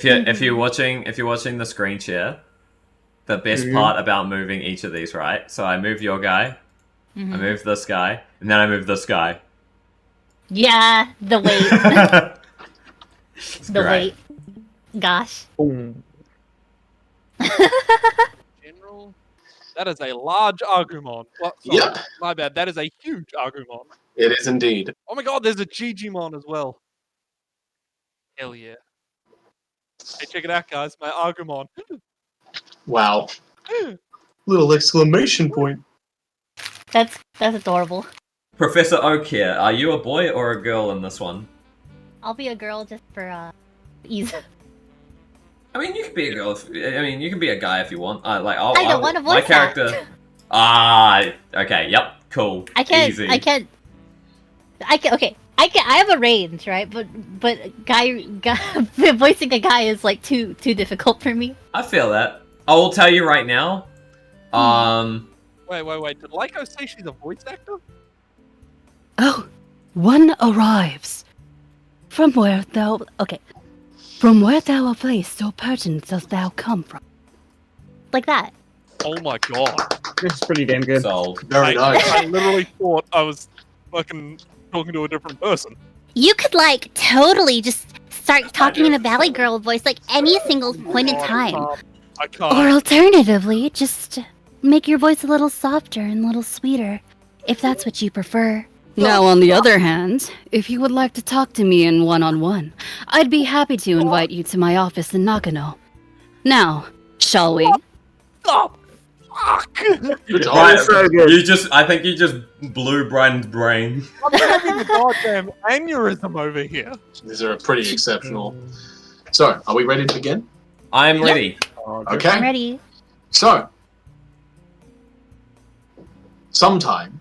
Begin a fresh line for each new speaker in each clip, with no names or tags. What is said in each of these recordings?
If you're watching the screen share, the best part about moving each of these, right? So I move your guy, I move this guy, and then I move this guy.
Yeah, the weight. The weight. Gosh.
Boom.
General, that is a large Agumon. What?
Yep.
My bad. That is a huge Agumon.
It is indeed.
Oh my god, there's a Gigimon as well. Hell yeah. Hey, check it out, guys. My Agumon.
Wow. Little exclamation point.
That's adorable.
Professor Oak here. Are you a boy or a girl in this one?
I'll be a girl just for ease.
I mean, you can be a girl. You can be a guy if you want.
I don't want to voice
my character. Okay. Yep. Cool.
I can't.
Easy.
Okay. I have a range, right? But guy voicing a guy is like too difficult for me.
I feel that. I will tell you right now.
Wait. Did Lyco say she's a voice actor?
Oh, one arrives. From where thou art placed, so pertinent dost thou come from.
Like that.
Oh my god.
This is pretty damn good.
Sold.
Very nice.
I literally thought I was fucking talking to a different person.
You could like totally just start talking in a Valley Girl voice like any single point in time.
I can't.
Or alternatively, just make your voice a little softer and a little sweeter, if that's what you prefer. Now, on the other hand, if you would like to talk to me in one-on-one, I'd be happy to invite you to my office in Nakano. Now, shall we?
Oh, fuck!
Good job.
Brian,
so good.
I think you just blew Brian's brain.
I'm having a goddamn aneurysm over here.
These are pretty exceptional. So, are we ready to begin?
I'm ready.
Okay.
I'm ready.
So, sometime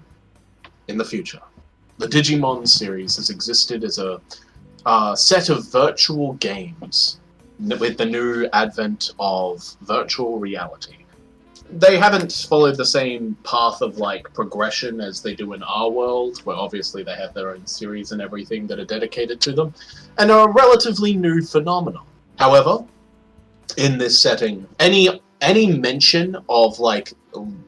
in the future, the Digimon series has existed as a set of virtual games with the new advent of virtual reality. They haven't followed the same path of like progression as they do in our world, where obviously they have their own series and everything that are dedicated to them, and are a relatively new phenomenon. However, in this setting, any mention of like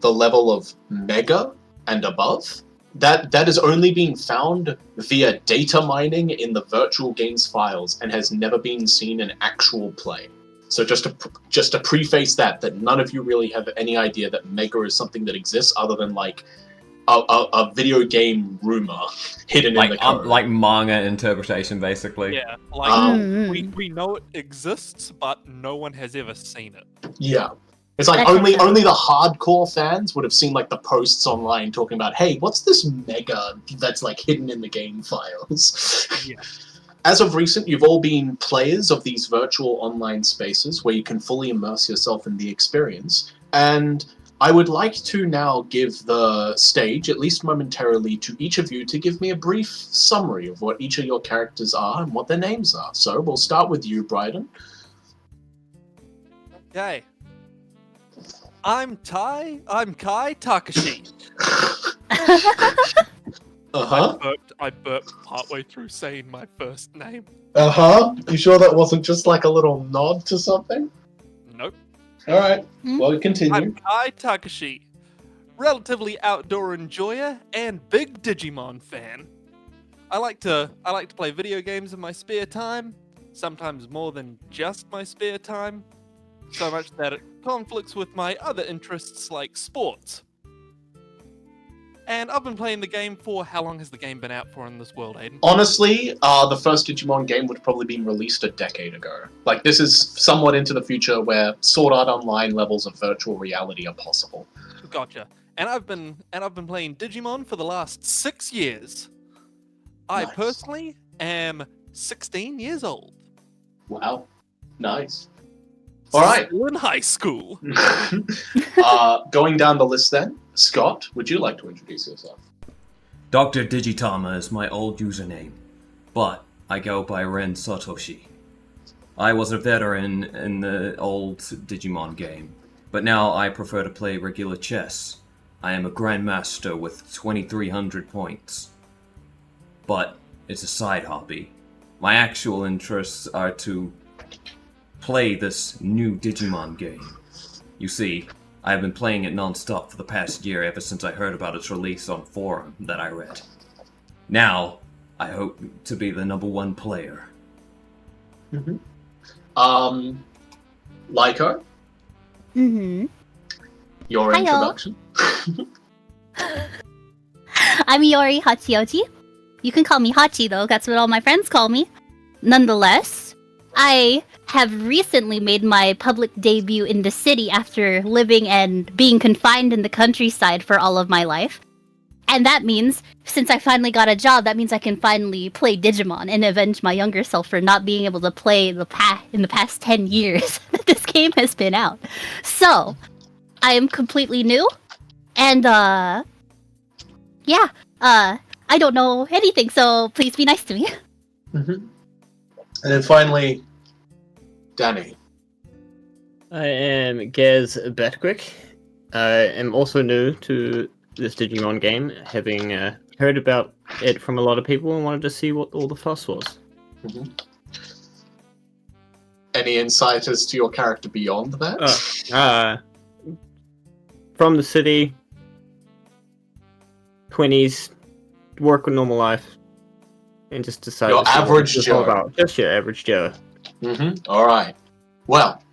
the level of mega and above, that is only being found via data mining in the virtual games files and has never been seen in actual play. So just to preface that none of you really have any idea that mega is something that exists other than like a video game rumor hidden in the code.
Like manga interpretation, basically.
Yeah, like we know it exists, but no one has ever seen it.
Yeah. It's like only the hardcore fans would have seen like the posts online talking about, hey, what's this mega that's like hidden in the game files?
Yeah.
As of recent, you've all been players of these virtual online spaces where you can fully immerse yourself in the experience. And I would like to now give the stage, at least momentarily, to each of you to give me a brief summary of what each of your characters are and what their names are. So we'll start with you, Bryden.
Okay. I'm Kai Takashi.
Uh-huh.
I burped partway through saying my first name.
Uh-huh. You sure that wasn't just like a little nod to something?
Nope.
Alright. Well, continue.
I'm Kai Takashi. Relatively outdoor enjoyer and big Digimon fan. I like to play video games in my spare time, sometimes more than just my spare time. So much that it conflicts with my other interests like sports. And I've been playing the game for... How long has the game been out for in this world, Aidan?
Honestly, the first Digimon game would have probably been released a decade ago. Like, this is somewhat into the future where Sword Art Online levels of virtual reality are possible.
Gotcha. And I've been playing Digimon for the last 6 years.
Nice.
I personally am 16 years old.
Wow. Nice. All right.
Still in high school.
Going down the list then, Scott, would you like to introduce yourself?
Dr. Digitama is my old username, but I go by Ren Satoshi. I was a veteran in the old Digimon game, but now I prefer to play regular chess. I am a Grandmaster with 2,300 points. But it's a side hobby. My actual interests are to play this new Digimon game. You see, I've been playing it non-stop for the past year ever since I heard about its release on forum that I read. Now, I hope to be the #1 player.
Lyco,
Mm-hmm.
your
Hiyo.
introduction.
I'm Iori Hachioji. You can call me Hachi, though. That's what all my friends call me. Nonetheless, I have recently made my public debut in the city after living and being confined in the countryside for all of my life. And that means, since I finally got a job, that means I can finally play Digimon and avenge my younger self for not being able to play in the past 10 years that this game has been out. So, I am completely new, and, I don't know anything, so please be nice to me.
And then finally, Danny.
I am Gaz Batquick. I am also new to this Digimon game, having heard about it from a lot of people and wanted to see what all the fuss was.
Any insight as to your character beyond that?
From the city, 20s, work a normal life, and just decide
Your
to see what
average
it's all
Joe.
about. Just your average Joe.
Alright. Well,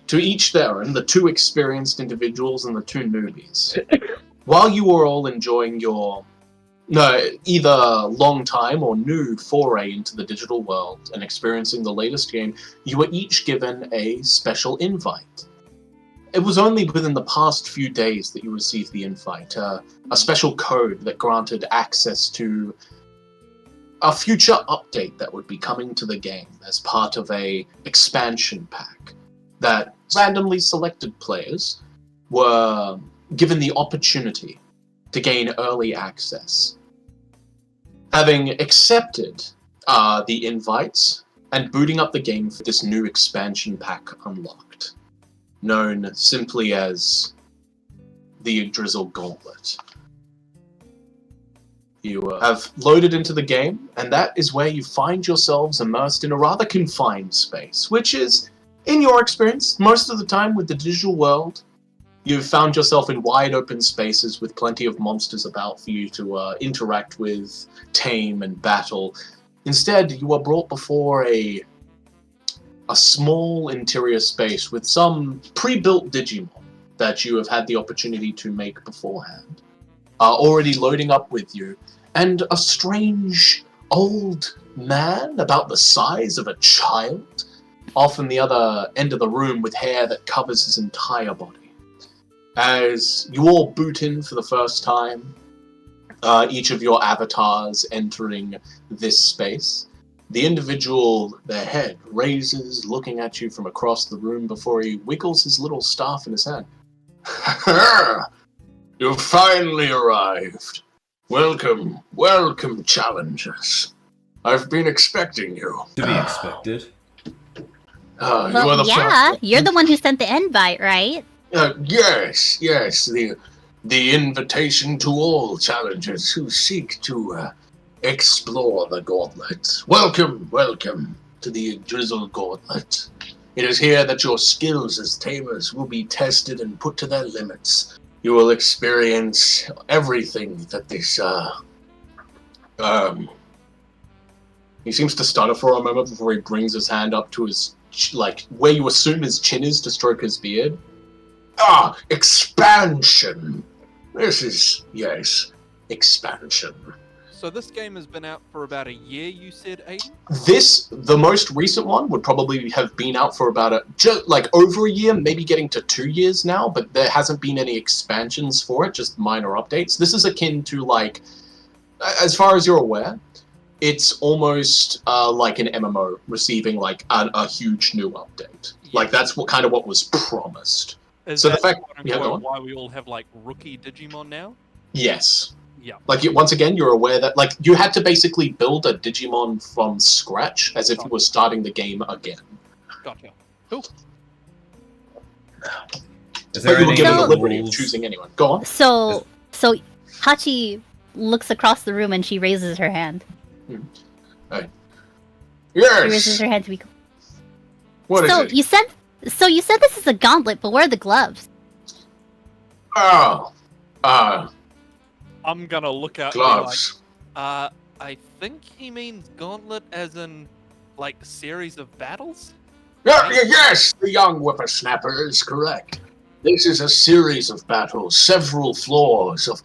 to each their own, the 2 experienced individuals and the 2 newbies. While you were all enjoying your either long time or new foray into the digital world and experiencing the latest game, you were each given a special invite. It was only within the past few days that you received the invite, a special code that granted access to a future update that would be coming to the game as part of a expansion pack that randomly selected players were given the opportunity to gain early access. Having accepted the invites and booting up the game for this new expansion pack unlocked, known simply as the Yggdrasil Gauntlet. You have loaded into the game, and that is where you find yourselves immersed in a rather confined space, which is, in your experience, most of the time with the digital world, you've found yourself in wide open spaces with plenty of monsters about for you to interact with, tame, and battle. Instead, you are brought before a small interior space with some pre-built Digimon that you have had the opportunity to make beforehand, already loading up with you, and a strange old man about the size of a child off in the other end of the room with hair that covers his entire body. As you all boot in for the first time, each of your avatars entering this space, the individual, their head raises, looking at you from across the room before he wiggles his little staff in his hand. You've finally arrived. Welcome, welcome, challengers. I've been expecting you.
To be expected.
You are the first.
You're the one who sent the invite, right?
Yes, the invitation to all challengers who seek to explore the gauntlet. Welcome to the Yggdrasil Gauntlet. It is here that your skills as tamers will be tested and put to their limits. You will experience everything that this, He seems to stutter for a moment before he brings his hand up to his, where you assume his chin is to stroke his beard. Expansion! This is, yes, expansion.
So this game has been out for about a year, you said, Aidan?
The most recent one would probably have been out for about over a year, maybe getting to 2 years now, but there hasn't been any expansions for it, just minor updates. This is akin to, as far as you're aware, it's almost like an MMO receiving a huge new update.
Yeah.
That's what was promised.
Is
So
that
the fact, yeah, go on.
why we all have rookie Digimon now?
Yes.
Yeah.
Once again, you're aware that you had to basically build a Digimon from scratch, as if you were starting the game again.
Gotcha. Cool.
Is there
But you were
any
given the liberty of
rules?
choosing anyone. Go on.
So Hachi looks across the room and she raises her hand. She raises
Yes.
her hand to be.
What is
So
it?
you said this is a gauntlet, but where are the gloves?
Oh,
I'm gonna look out and be
gloves.
like, I think he means gauntlet as in, like, series of battles?
Yes, the young whippersnapper is correct. This is a series of battles, several floors of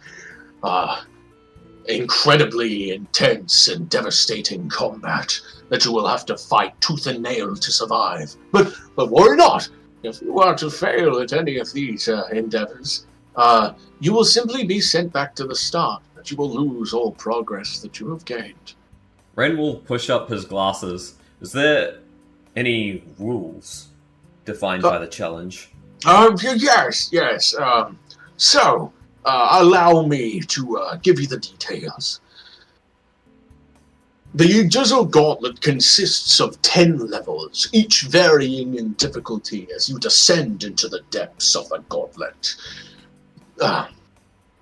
incredibly intense and devastating combat that you will have to fight tooth and nail to survive. But worry not. If you are to fail at any of these endeavors, you will simply be sent back to the start, but you will lose all progress that you have gained.
Ren will push up his glasses. Is there any rules defined by the challenge?
Yes. So, allow me to give you the details. The Yggdrasil Gauntlet consists of 10 levels, each varying in difficulty as you descend into the depths of the gauntlet.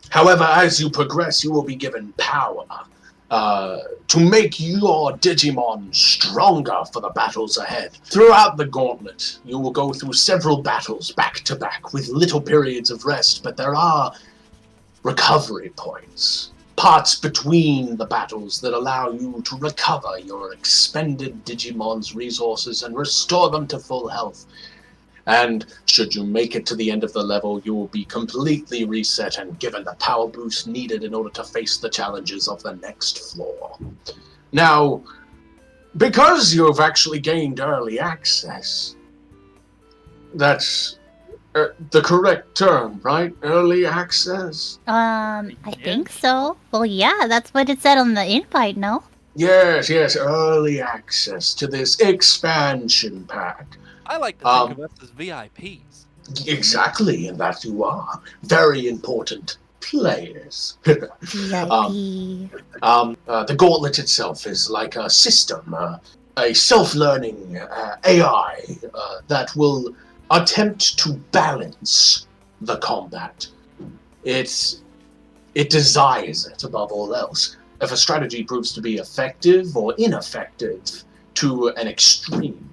However, as you progress, you will be given power to make your Digimon stronger for the battles ahead. Throughout the gauntlet, you will go through several battles back to back with little periods of rest, but there are recovery points, parts between the battles that allow you to recover your expended Digimon's resources and restore them to full health. And should you make it to the end of the level, you will be completely reset and given the power boost needed in order to face the challenges of the next floor. Now, because you've actually gained early access, that's the correct term, right? Early access?
I think so. Well, yeah, that's what it said on the invite, no?
Yes, early access to this expansion pack.
I like to think of us as VIPs.
Exactly, and that you are. Very important players.
VIP.
The gauntlet itself is like a system, a self-learning AI that will attempt to balance the combat. It desires it above all else. If a strategy proves to be effective or ineffective to an extreme,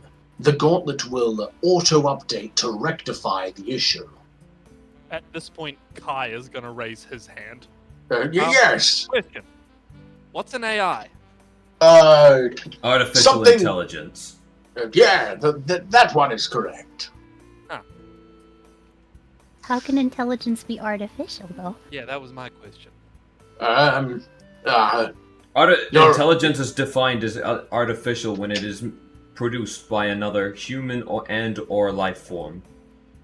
the gauntlet will auto-update to rectify the issue.
At this point, Kai is gonna raise his hand.
Yes.
Question. What's an AI?
Artificial
something-
intelligence.
That one is correct.
How can intelligence be artificial, though?
Yeah, that was my question.
Intelligence is defined as artificial when it is produced by another human or life form.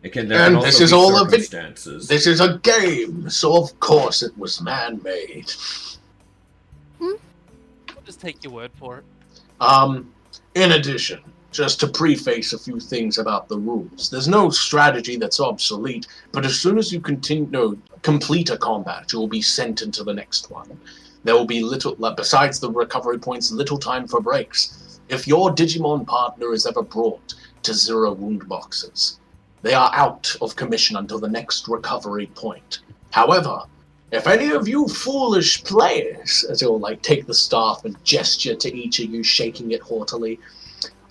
There can also
this
be
is all
circumstances.
This is a game, so of course it was man-made.
I'll just take your word for it.
In addition, just to preface a few things about the rules, there's no strategy that's obsolete, but as soon as you complete a combat, you will be sent into the next one. There will be besides the recovery points, little time for breaks. If your Digimon partner is ever brought to 0 wound boxes, they are out of commission until the next recovery point. However, if any of you foolish players, as he'll take the staff and gesture to each of you, shaking it haughtily,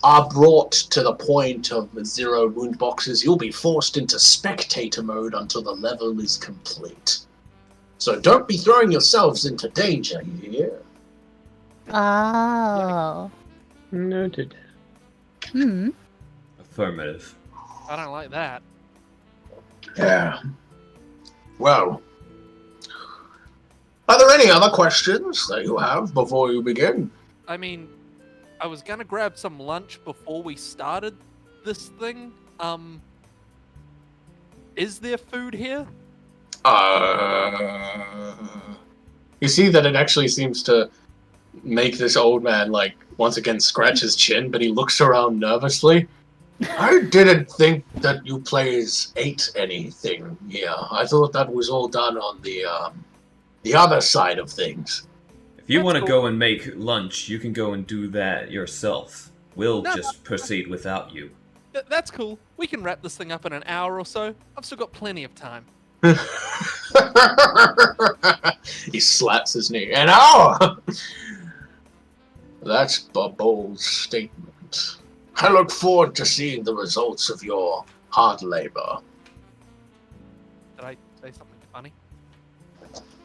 are brought to the point of 0 wound boxes, you'll be forced into spectator mode until the level is complete. So don't be throwing yourselves into danger, you hear?
Oh.
Noted.
Affirmative.
I don't like that.
Yeah. Well, are there any other questions that you have before you begin?
I mean, I was gonna grab some lunch before we started this thing. Is there food here?
You see that it actually seems to make this old man, once again scratch his chin, but he looks around nervously. I didn't think that you players ate anything here. I thought that was all done on the other side of things.
If you
That's
want to
cool.
go and make lunch, you can go and do that yourself. We'll
No,
just proceed without you.
That's cool. We can wrap this thing up in an hour or so. I've still got plenty of time.
He slaps his knee. An hour! That's a bold statement. I look forward to seeing the results of your hard labor.
Did I say something funny?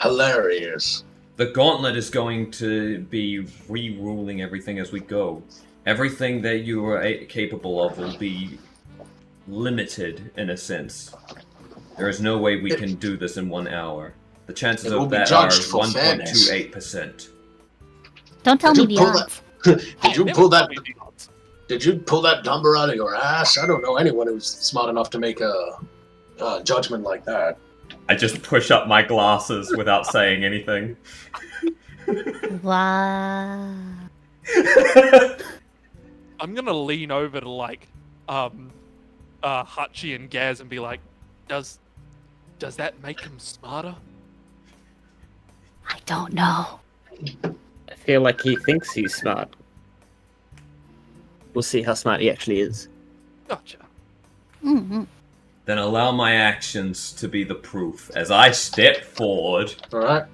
Hilarious.
The gauntlet is going to be re-ruling everything as we go. Everything that you are capable of will be limited in a sense. There is no way we can do this in 1 hour. The chances
It will
of
be
that are
judged for fairness.
1.28%.
Don't tell
Did
me
you
the
pull
odds.
Did you
Never
pull that?
told me the odds.
Did you pull that number out of your ass? I don't know anyone who's smart enough to make a judgment like that.
I just push up my glasses without saying anything.
Wow.
I'm gonna lean over to like Hachi and Gaz and be like, does that make him smarter?
I don't know.
I feel like he thinks he's smart. We'll see how smart he actually is.
Gotcha.
Mm-hmm.
Then allow my actions to be the proof as I step forward.
Alright.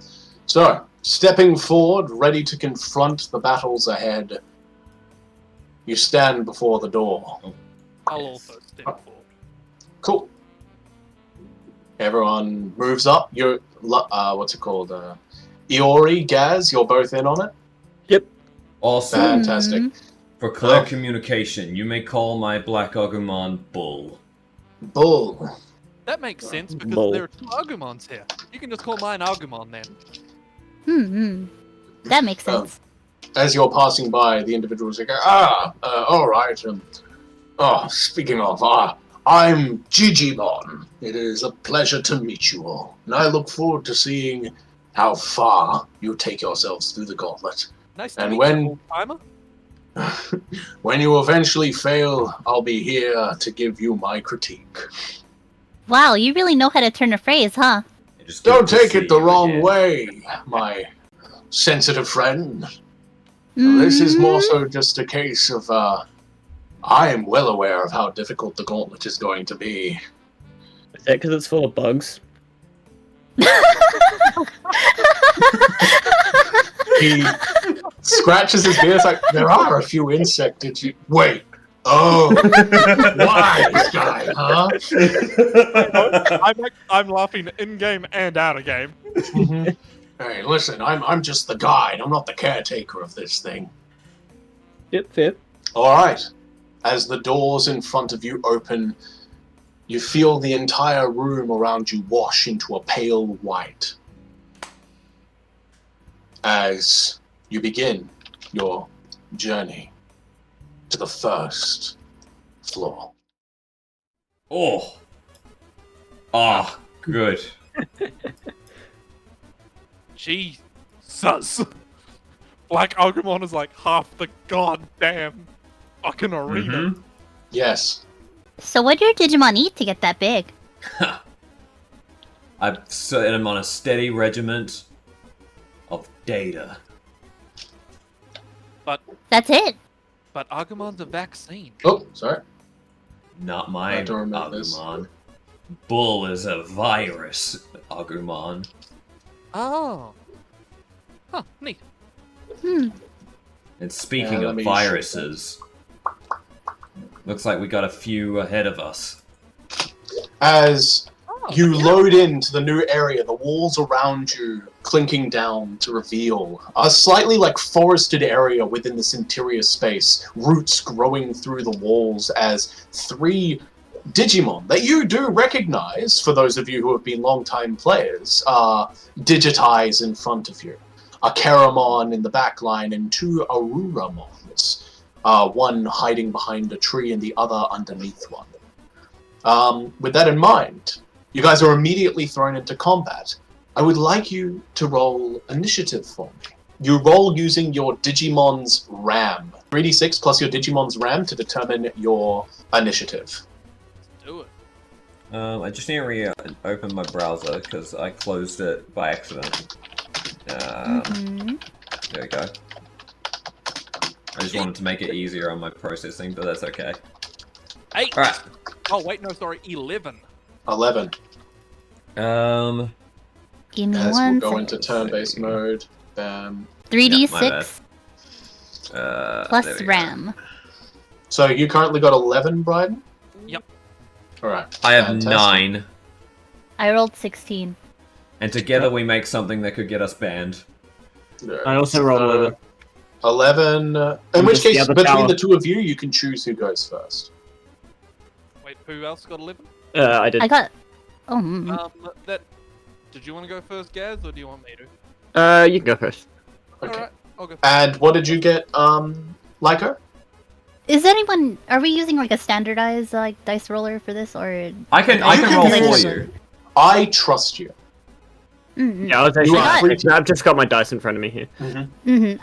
So, stepping forward, ready to confront the battles ahead, you stand before the door.
I'll also step forward.
Cool. Everyone moves up. You're, what's it called? Iori, Gaz, you're both in on it?
Yep.
Also,
Fantastic.
for clear
Oh.
communication, you may call my Black Agumon Bull.
Bull.
That makes sense because
Bull.
there are 2 Agumons here. You can just call mine Agumon then.
Hmm. That makes
Oh.
sense.
As you're passing by, the individuals go, alright. Speaking of, I'm Gigimon. It is a pleasure to meet you all, and I look forward to seeing how far you take yourselves through the gauntlet.
Nice to
And
meet
when-
you, old-timer.
When you eventually fail, I'll be here to give you my critique.
Wow, you really know how to turn a phrase, huh?
It is
Don't
good to
take
see
it the
you
wrong
again.
way, my sensitive friend. This is more so just a case of, I am well aware of how difficult the gauntlet is going to be.
Is that because it's full of bugs?
He scratches his beard. It's like, there are a few insect. Did you wait? Oh, why this guy, huh?
I'm laughing in game and out of game.
Mhm. Hey, listen, I'm just the guide. I'm not the caretaker of this thing.
Yep, fair.
All right. As the doors in front of you open, you feel the entire room around you wash into a pale white. As you begin your journey to the first floor.
Oh. Ah, good.
Jesus. Black Agumon is like half the goddamn fucking arena.
Mhm.
Yes.
So what did your Digimon eat to get that big?
I've set him on a steady regiment of data.
That's it.
But Agumon's a vaccine.
Oh, sorry.
Not my
I don't remember this.
Agumon. Bull is a virus, Agumon.
Oh. Huh, neat.
Hmm.
And speaking
let
of
me
viruses, looks like we got a few ahead of us.
As
Oh,
you
yeah.
load into the new area, the walls around you clinking down to reveal a slightly like forested area within this interior space, roots growing through the walls as 3 Digimon that you do recognize, for those of you who have been long-time players, digitize in front of you. A Karamon in the back line and 2 Aruramons, one hiding behind a tree and the other underneath one. With that in mind, you guys are immediately thrown into combat. I would like you to roll initiative for me. You roll using your Digimon's RAM. 3d6 plus your Digimon's RAM to determine your initiative.
Do it.
I just need to reopen my browser because I closed it by accident.
Mhm.
There we go. I just wanted to make it easier on my processing, but that's okay.
8.
Alright.
Oh, wait, no, sorry. 11.
11.
Give me
As we'll
one.
go
sec.
into turn-based mode. Bam.
3d6
Yeah, my
plus
there we go.
RAM.
So you currently got 11, Bryden?
Yep.
Alright.
I have
fantastic.
9.
I rolled 16.
And together we make something that could get us banned.
I also rolled 11.
11. In
And
which
just the
case,
other
between
tower.
the two of you, you can choose who goes first.
Wait, who else got 11?
I did.
I got. Oh.
That. Did you want to go first, Gaz, or do you want me to?
You can go first.
Okay.
Alright, I'll go first.
And what did you get, Lyco?
Is anyone? Are we using like a standardized like dice roller for this, or?
I can
can
roll
use-
for you.
I trust you.
Yeah, I was
You are free
actually. I've just got my dice in front of me here.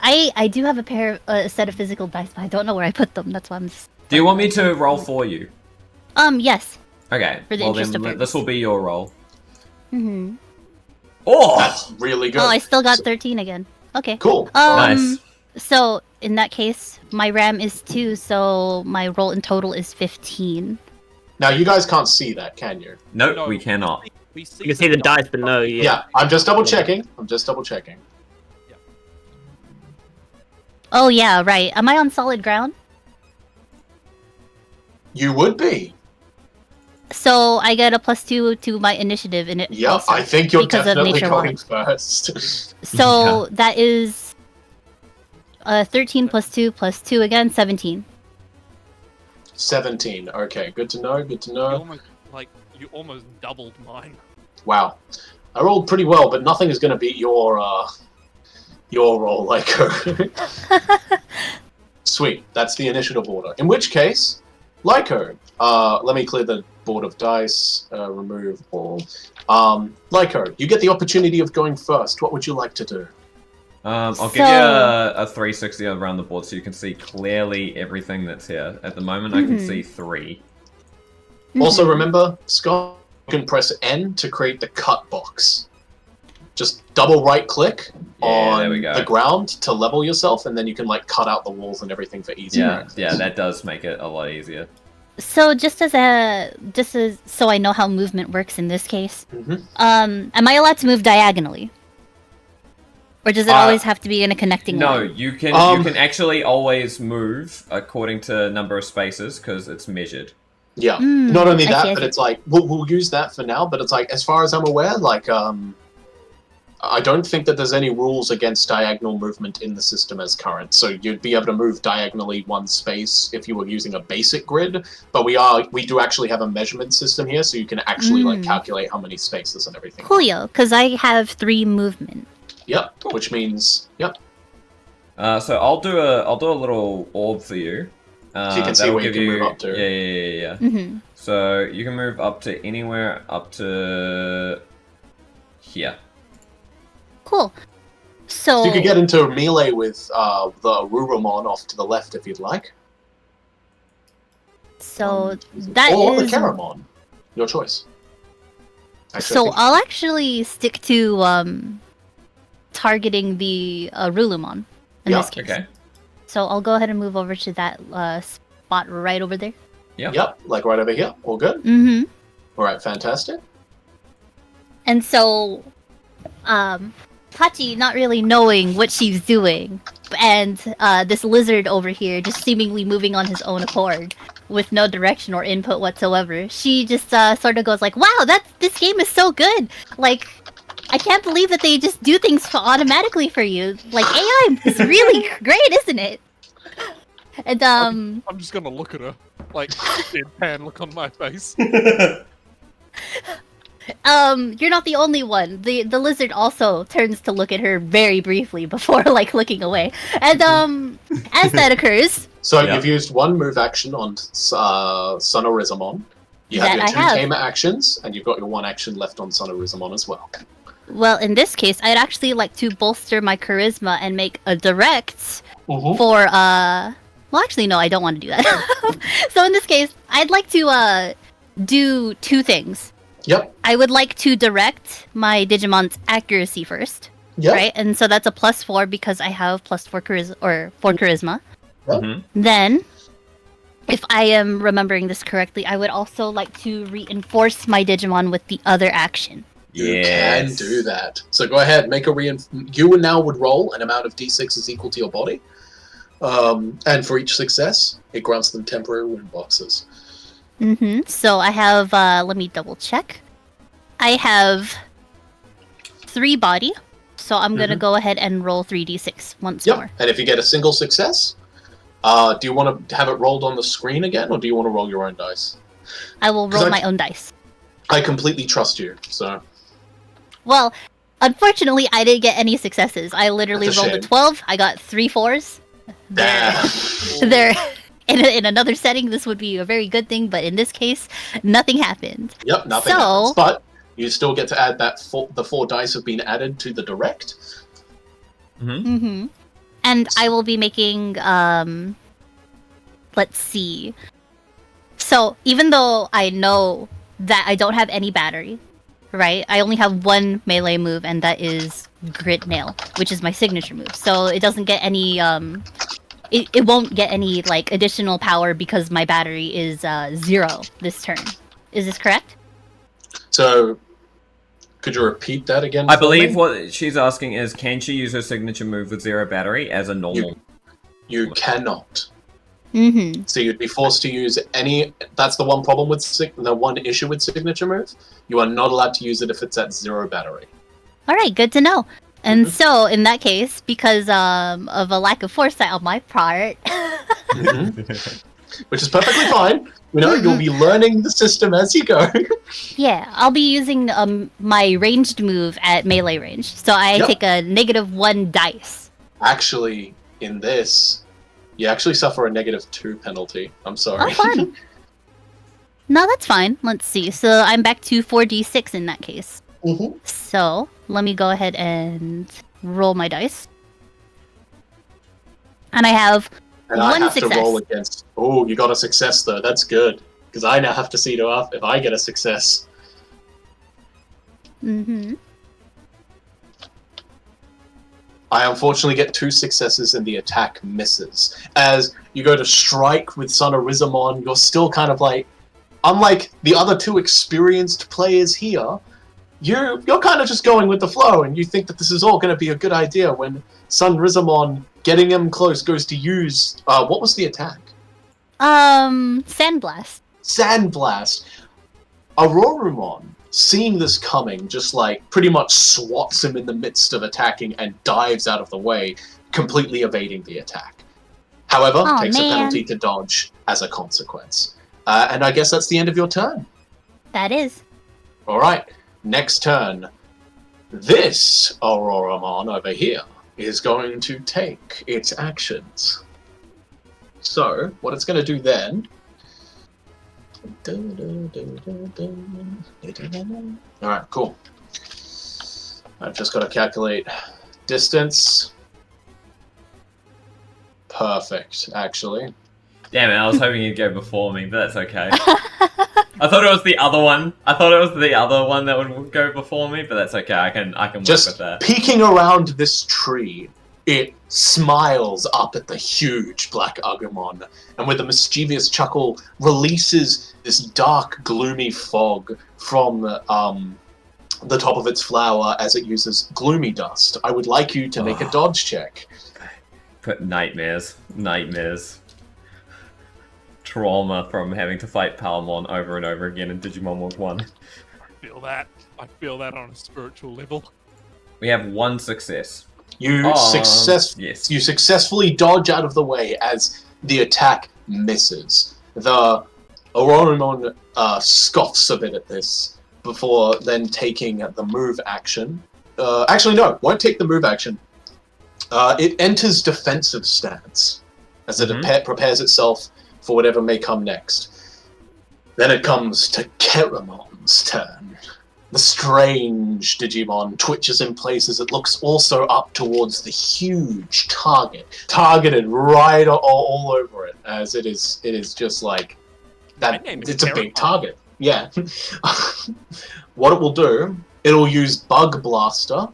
I do have a set of physical dice, but I don't know where I put them. That's why I'm just.
Do you want me to roll for you?
Yes.
Okay.
For the
Well
interest
then,
of
this will be your roll.
Mm-hmm.
Oh!
That's really good.
Oh, I still got 13 again. Okay.
Cool.
Nice.
So in that case, my RAM is 2, so my roll in total is 15.
Now, you guys can't see that, can you?
Nope,
No,
we cannot.
We see
You can see the dice, but no,
Yeah, I'm just double checking.
Oh yeah, right. Am I on solid ground?
You would be.
So I get a +2 to my initiative in it.
Yep,
also,
I think you're
because of
definitely
nature
going
law.
first.
So that is 13 + 2 + 2 again, 17.
17. Okay, good to know, good to
You
know.
almost, you almost doubled mine.
Wow. I rolled pretty well, but nothing is going to beat your roll, Lyco. Sweet, that's the initiative order. In which case, Lyco, let me clear the board of dice, remove all. Lyco, you get the opportunity of going first. What would you like to do?
I'll give you a 360 around the board so you can see clearly everything that's here. At the moment, I can see 3.
Also, remember, Scott, you can press N to create the cut box. Just double right-click
there we
on
go.
the ground to level yourself, and then you can like cut out the walls and everything for easier access.
Yeah, that does make it a lot easier.
So just as so I know how movement works in this case,
Mhm.
am I allowed to move diagonally? Or does it always have to be in a connecting
No,
line?
you can actually always move according to number of spaces because it's measured.
Yeah. Not only
I
that,
see, I
but
see.
it's like we'll use that for now. But it's like, as far as I'm aware, like I don't think that there's any rules against diagonal movement in the system as current. So you'd be able to move diagonally one space if you were using a basic grid. But we do actually have a measurement system here, so you can actually like calculate how many spaces and everything.
Coolio, because I have 3 movement.
Yep. Which means
So I'll do a little orb for you.
So you can see
that'll
where you
give
can move up to.
Yeah.
Mm-hmm.
So you can move up to anywhere up to here.
Cool. So
So you could get into a melee with the Vorvomon off to the left if you'd like.
that
or
is
the Caramon. Your choice. Actually, I
so
think-
I'll actually stick to targeting the Rulumon in
Yeah,
this case.
Okay.
So I'll go ahead and move over to that spot right over there.
Yep, like right over here. All good?
Mm-hmm.
Alright, fantastic.
And so, Hachi, not really knowing what she's doing, and this lizard over here just seemingly moving on his own accord with no direction or input whatsoever, she just sort of goes like, "Wow, this game is so good! Like, I can't believe that they just do things automatically for you. Like, AI is really great, isn't it?" And
I'm just gonna look at her, like, deadpan look on my face.
you're not the only one. The lizard also turns to look at her very briefly before like looking away. And as that occurs,
So
Yeah.
you've used one move action on Sonorizamon. You have
That
your
I
2
have.
Tamer actions, and you've got your 1 action left on Sonorizamon as well.
well, in this case, I'd actually like to bolster my charisma and make a direct
Mhm.
for well, actually no, I don't want to do that. So in this case, I'd like to do 2 things.
Yep.
I would like to direct my Digimon's accuracy first,
Yep.
right? And so that's a +4 because I have +4 charisma.
Mhm.
Then, if I am remembering this correctly, I would also like to reinforce my Digimon with the other action.
You can do that. So go ahead, make a you now would roll an amount of d6 is equal to your body. And for each success, it grants them temporary wound boxes.
So I have, let me double check. I have 3 body, so I'm gonna go ahead and roll 3d6 once more.
And if you get a single success, do you want to have it rolled on the screen again, or do you want to roll your own dice?
I will roll my own dice.
I completely trust you, so...
Well, unfortunately, I didn't get any successes. I literally
That's a
rolled a
shame.
12. I got 3 4s. They're in another setting, this would be a very good thing, but in this case, nothing happened.
Yep, nothing happens. But you still get to add that the 4 dice have been added to the direct.
And I will be making, let's see. So, even though I know that I don't have any battery, right? I only have 1 melee move, and that is Grit Nail, which is my signature move. So it doesn't get any, it won't get any, like, additional power because my battery is 0 this turn. Is this correct?
So, could you repeat that again?
I
for
believe
me?
what she's asking is, can she use her signature move with 0 battery as a normal?
You cannot.
Mm-hmm.
So you'd be forced to use any... That's the one problem with... the one issue with signature move. You are not allowed to use it if it's at 0 battery.
Alright, good to know. And so, in that case, because of a lack of foresight on my part...
Which is perfectly fine. You know, you'll be learning the system as you go.
Yeah, I'll be using my ranged move at melee range. So I take a -1 dice.
Actually, in this, you actually suffer a -2 penalty. I'm sorry.
Oh, fun. No, that's fine. Let's see. So I'm back to 4d6 in that case. So let me go ahead and roll my dice. And I have
And
1
I have
success.
to roll against... Oh, you got a success, though. That's good. Because I now have to see if I get a success. I unfortunately get 2 successes and the attack misses. As you go to strike with Son of Rizamon, you're still kind of like... Unlike the other 2 experienced players here, you're kind of just going with the flow, and you think that this is all going to be a good idea when Son Rizamon, getting him close, goes to use... what was the attack?
Sandblast.
Sandblast. Aurorumon, seeing this coming, just like pretty much swats him in the midst of attacking and dives out of the way, completely evading the attack. However, takes a penalty to dodge as a consequence. And I guess that's the end of your turn.
That is.
Alright, next turn. This Aurorumon over here is going to take its actions. So, what it's going to do then... Alright, cool. I've just got to calculate distance. Perfect, actually.
Damn it, I was hoping you'd go before me, but that's okay. I thought it was the other one. I thought it was the other one that would go before me, but that's okay. I can work
Just
with that.
peeking around this tree, it smiles up at the huge black Agumon, and with a mischievous chuckle, releases this dark, gloomy fog from the top of its flower as it uses gloomy dust. I would like you to make a dodge check.
Put nightmares. Trauma from having to fight Palmon over and over again in Digimon World 1.
I feel that. I feel that on a spiritual level.
We have 1 success.
You successfully dodge out of the way as the attack misses. The Aurorumon scoffs a bit at this before then taking the move action. Actually, no, won't take the move action. It enters defensive stance as it prepares itself for whatever may come next. Then it comes to Keramon's turn. The strange Digimon twitches in place as it looks also up towards the huge targeted right all over it, as it is just like that. It's a big target. Yeah. What it will do, it'll use Bug Blaster.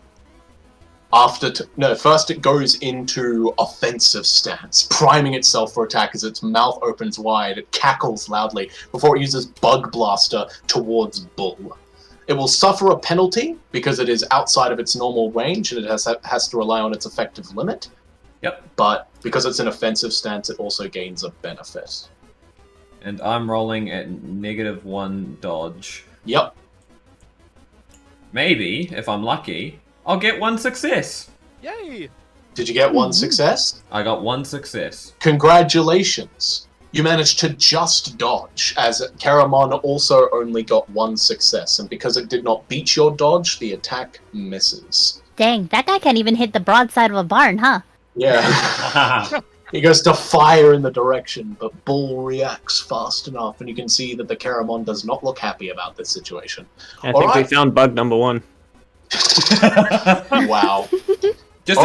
First it goes into offensive stance, priming itself for attack as its mouth opens wide, it cackles loudly before it uses Bug Blaster towards Bull. It will suffer a penalty because it is outside of its normal range and it has to rely on its effective limit.
Yep.
But because it's an offensive stance, it also gains a benefit.
And I'm rolling at -1 dodge.
Yep.
Maybe, if I'm lucky, I'll get 1 success.
Yay!
Did you get 1 success?
I got 1 success.
Congratulations. You managed to just dodge, as Karamon also only got 1 success, and because it did not beat your dodge, the attack misses.
Dang, that guy can't even hit the broadside of a barn, huh?
Yeah. He goes to fire in the direction, but Bull reacts fast enough, and you can see that the Karamon does not look happy about this situation.
I think we
Alright.
found bug number 1.
Wow.
Just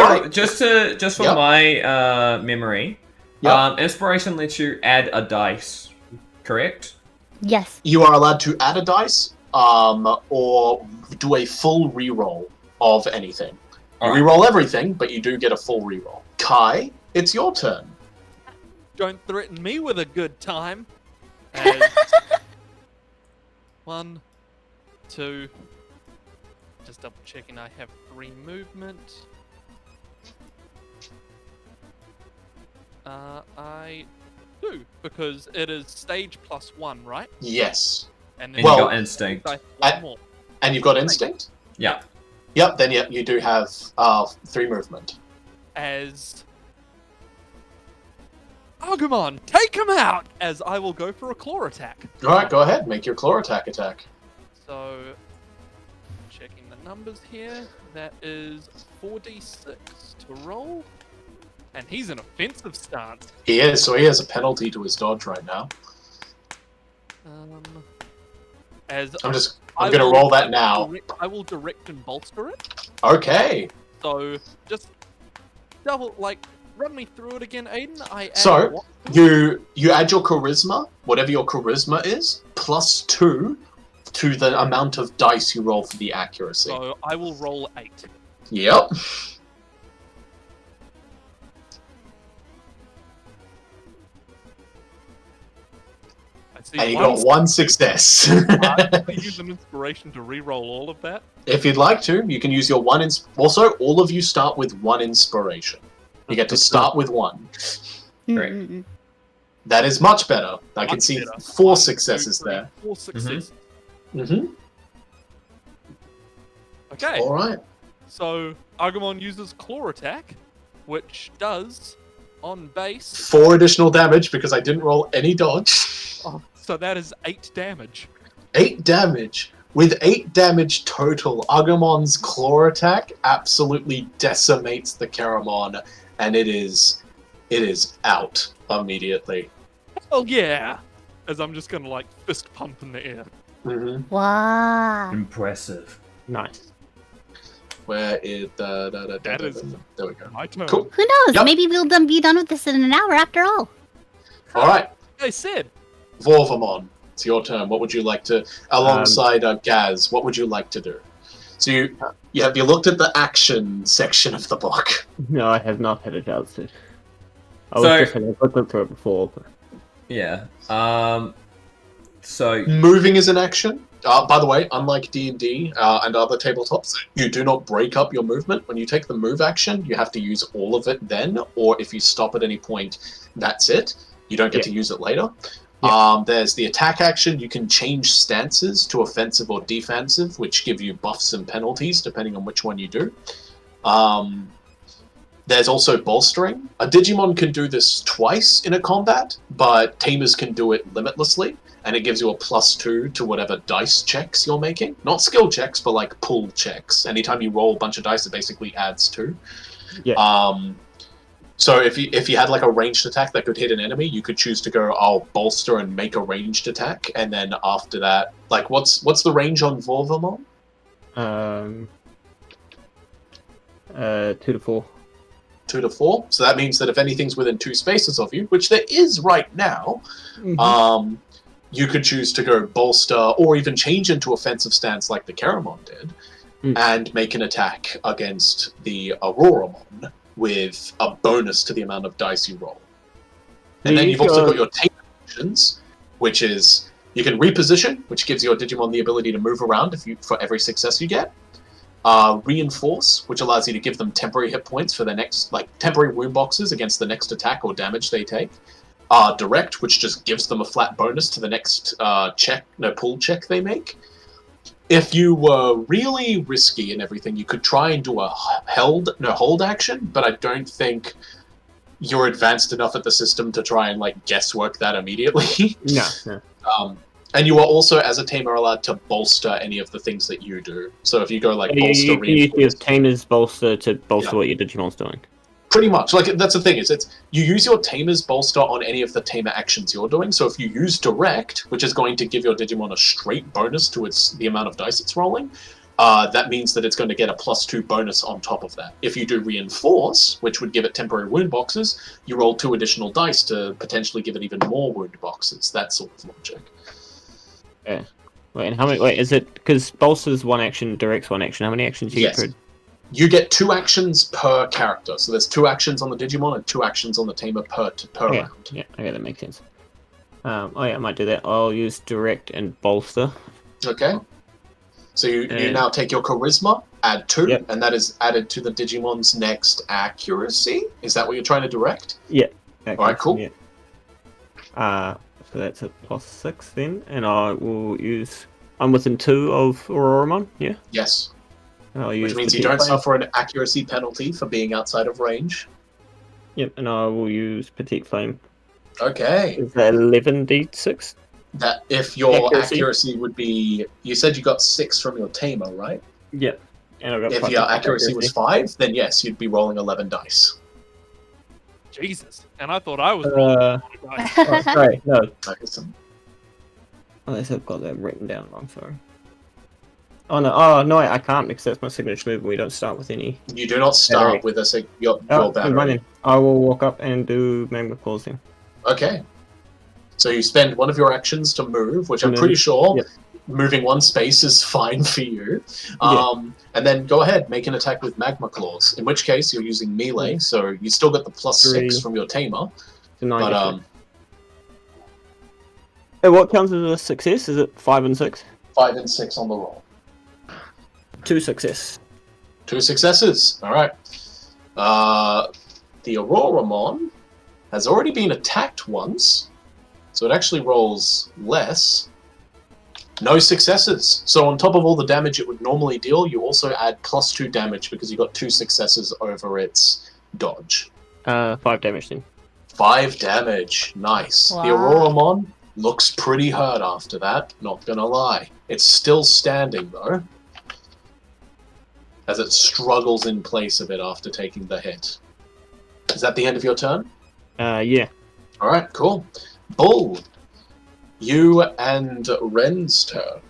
for
Yep.
my memory,
Yep.
inspiration lets you add a dice, correct?
Yes.
You are allowed to add a dice, or do a full reroll of anything. You
Alright.
reroll everything, but you do get a full reroll. Kai, it's your turn.
Don't threaten me with a good time. As 1, 2. Just double checking I have 3 movement. I do, because it is stage +1, right?
Yes.
And
And
Well,
you got instinct.
I
I-
one more.
And you've got instinct?
Yeah.
Yep, then you do have 3 movement.
As Agumon, take him out! As I will go for a claw attack.
Alright, go ahead, make your claw attack.
So, checking the numbers here, that is 4d6 to roll. And he's an offensive stance.
He is, so he has a penalty to his dodge right now.
As
I'm
I
gonna
will
roll that now.
I will direct and bolster it.
Okay.
So, just run me through it again, Aidan. I add
So,
what?
you add your charisma, whatever your charisma is, +2 to the amount of dice you roll for the accuracy.
So, I will roll 8.
Yep.
I see
And you got 1 success.
I'm going to use an inspiration to re-roll all of that.
If you'd like to, you can use your 1 also, all of you start with 1 inspiration. You get to start with 1.
Great.
Mm-mm-mm.
That is much better. I can
Much
see
better.
4
1, 2,
successes
3,
there.
4 successes.
Mm-hmm.
Okay,
Alright.
so Agumon uses claw attack, which does, on base,
4 additional damage because I didn't roll any dodge.
so that is 8 damage.
8 damage. With 8 damage total, Agumon's claw attack absolutely decimates the Karamon, and it is out immediately.
Oh yeah! As I'm just gonna fist pump in the air.
Mm-hmm.
Wow.
Impressive.
Nice.
Where is
That is-
there we go.
My turn.
Cool.
Who knows?
Yep.
Maybe we'll be done with this in an hour after all.
Alright,
I said,
Vorvomon, it's your turn. What would you like to, alongside Gaz, what would you like to do? So have you looked at the action section of the book?
No, I have not had a chance to. I was
So-
just having a quick look through it before. But...
Yeah. So
Moving is an action. By the way, unlike D&D and other tabletops, you do not break up your movement. When you take the move action, you have to use all of it then, or if you stop at any point, that's it. You don't get to use it later.
Yeah.
There's the attack action. You can change stances to offensive or defensive, which give you buffs and penalties depending on which one you do. There's also bolstering. A Digimon can do this twice in a combat, but Tamers can do it limitlessly, and it gives you a +2 to whatever dice checks you're making. Not skill checks, but like pull checks. Anytime you roll a bunch of dice, it basically adds 2.
Yeah.
So if you had like a ranged attack that could hit an enemy, you could choose to go, I'll bolster and make a ranged attack, and then after that, like what's the range on Vorvomon?
2 to 4.
2 to 4. So that means that if anything's within 2 spaces of you, which there is right now, you could choose to go bolster or even change into offensive stance like the Karamon did, and make an attack against the Auroramon with a bonus to the amount of dice you roll. And then you've also got your take actions, which is you can reposition, which gives your Digimon the ability to move around for every success you get. Reinforce, which allows you to give them temporary hit points for their next, like temporary wound boxes against the next attack or damage they take. Direct, which just gives them a flat bonus to the next pull check they make. If you were really risky and everything, you could try and do a hold action, but I don't think you're advanced enough at the system to try and like guesswork that immediately.
No.
And you are also, as a tamer, allowed to bolster any of the things that you do. So if you go like bolster,
you can use your tamer's bolster to bolster what your Digimon's doing.
Pretty much. Like, that's the thing, is you use your tamer's bolster on any of the tamer actions you're doing. So if you use direct, which is going to give your Digimon a straight bonus to the amount of dice it's rolling, that means that it's going to get a +2 bonus on top of that. If you do reinforce, which would give it temporary wound boxes, you roll 2 additional dice to potentially give it even more wound boxes. That sort of logic.
Yeah. Wait, and how many? Wait, is it because bolster's 1 action, direct's 1 action? How many actions do you get per?
You get 2 actions per character. So there's 2 actions on the Digimon and 2 actions on the tamer per round.
Yeah, okay, that makes sense. I might do that. I'll use direct and bolster.
Okay. So you now take your charisma, add 2, and that is added to the Digimon's next accuracy. Is that what you're trying to direct?
Yeah.
Alright, cool.
Yeah. So that's a +6 then, and I will use. I'm within 2 of Vorvomon, yeah.
Yes.
Which
means you don't suffer an accuracy penalty for being outside of range.
Yep, and I will use Petite Flame.
Okay.
Is that 11d6?
That if your accuracy would be, you said you got 6 from your tamer, right?
Yep. And I got
if your accuracy was 5, then yes, you'd be rolling 11 dice.
Jesus. And I thought I was rolling dice.
Oh, sorry, no.
Unless
I've got that written down wrong, sorry. Oh no, I can't because that's my signature move. We don't start with any.
You do not start with your battery.
I will walk up and do Magma Claws then.
Okay. So you spend one of your actions to move, which I'm pretty sure moving 1 space is fine for you. And then go ahead, make an attack with Magma Claws. In which case you're using melee, so you still get the +6 from your tamer. But
Hey, what counts as a success? Is it 5 and 6?
5 and 6 on the roll.
2 success.
2 successes. All right. The Auroromon has already been attacked once, so it actually rolls less. No successes. So on top of all the damage it would normally deal, you also add +2 damage because you got 2 successes over its dodge.
5 damage then.
5 damage. Nice.
Wow.
The Auroromon looks pretty hurt after that, not gonna lie. It's still standing though, as it struggles in place a bit after taking the hit. Is that the end of your turn?
Yeah.
Alright, cool. Bull, you and Ren's turn.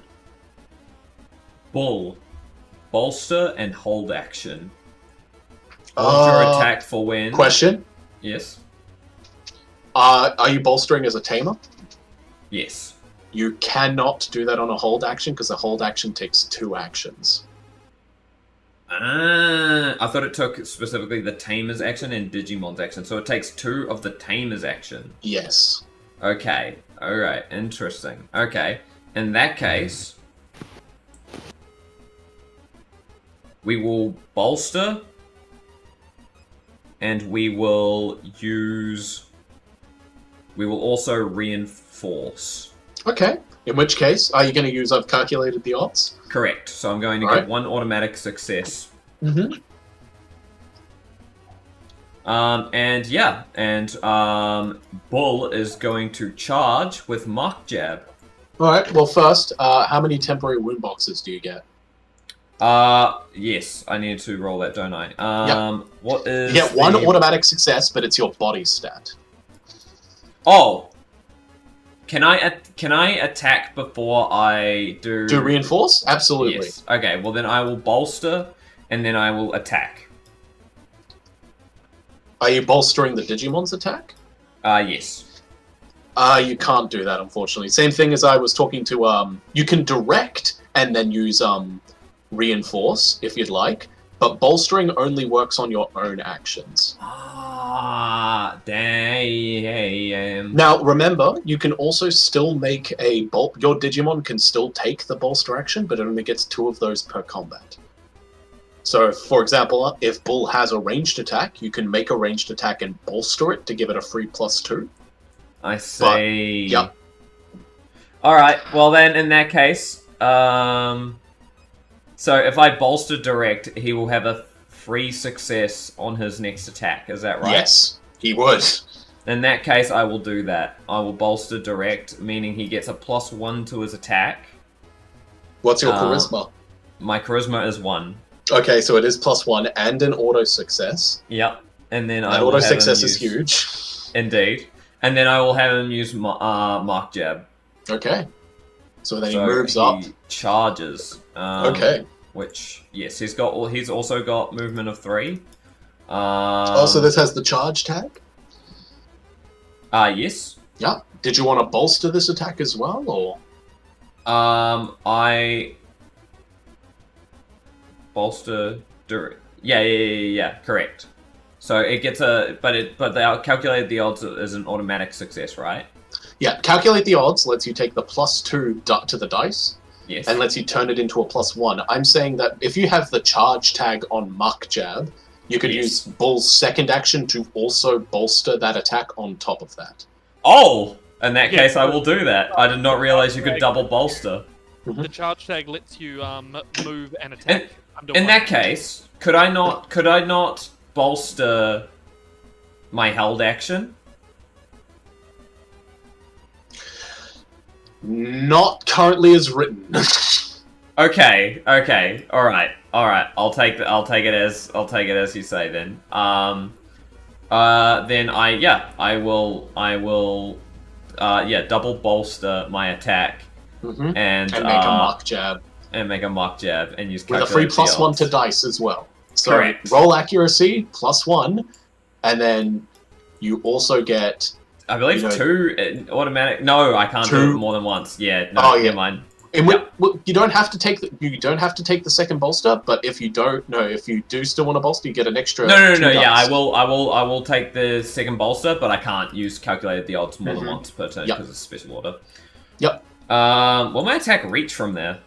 Bull, bolster and hold action. Hold your attack for when.
Question?
Yes.
Are you bolstering as a tamer?
Yes.
You cannot do that on a hold action because a hold action takes 2 actions.
I thought it took specifically the Tamer's action and Digimon's action, so it takes 2 of the Tamer's action.
Yes.
Okay, alright, interesting. Okay, in that case, we will bolster, and we will also reinforce.
Okay, in which case, are you going to use, I've calculated the odds?
Correct, so I'm going to get 1 automatic success.
Mm-hmm.
Bull is going to charge with Mark Jab.
Alright, well first, how many temporary wound boxes do you get?
Yes, I need to roll that, don't I? What is
You get 1 automatic success, but it's your body stat.
Oh! Can I attack before I do...
Do reinforce? Absolutely.
Yes. Okay, well then I will bolster, and then I will attack.
Are you bolstering the Digimon's attack?
Yes.
You can't do that, unfortunately. Same thing as I was talking to, you can direct and then use, reinforce, if you'd like, but bolstering only works on your own actions.
Damn.
Now, remember, you can also still make your Digimon can still take the bolster action, but it only gets 2 of those per combat. So, for example, if Bull has a ranged attack, you can make a ranged attack and bolster it to give it a free +2.
I see.
Yep.
Alright, well then, in that case, so if I bolster direct, he will have a free success on his next attack, is that right?
Yes, he would.
In that case, I will do that. I will bolster direct, meaning he gets a +1 to his attack.
What's your charisma?
My charisma is 1.
Okay, so it is +1 and an auto success.
Yep. And then
An auto success is huge.
Indeed. And then I will have him use Mark Jab.
Okay. So then
So
he moves up.
Charges.
Okay.
Which, yes, he's also got movement of 3.
So this has the charge tag?
Yes.
Yeah. Did you want to bolster this attack as well, or?
I bolster direct. Yeah, correct. So it gets but they calculated the odds as an automatic success, right?
Yeah, calculate the odds lets you take the +2 to the dice,
Yes.
and lets you turn it into a +1. I'm saying that if you have the charge tag on Muck Jab, you could use Bull's second action to also bolster that attack on top of that.
Oh! In that case, I will do that. I did not realize you could double bolster.
The charge tag lets you move and attack.
In that case, could I not bolster my held action?
Not currently as written.
Okay, all right. I'll take it as you say then. Then I will double bolster my attack
and
and
make a Muck Jab.
And make a Mark Jab and use
With a free
calculate the
+1
odds.
to dice as well. So
Correct.
roll accuracy +1, and then you also get.
I believe
you know,
2 automatic. No, I can't do
2.
it more than once. Yeah, no,
Oh, yeah.
never mind.
You don't have to take the second bolster, but if you do still want to bolster, you get an extra.
No.
2
Yeah,
dice.
I will take the second bolster, but I can't use calculated the odds more than once per turn because it's a special order.
Yep.
Will my attack reach from there?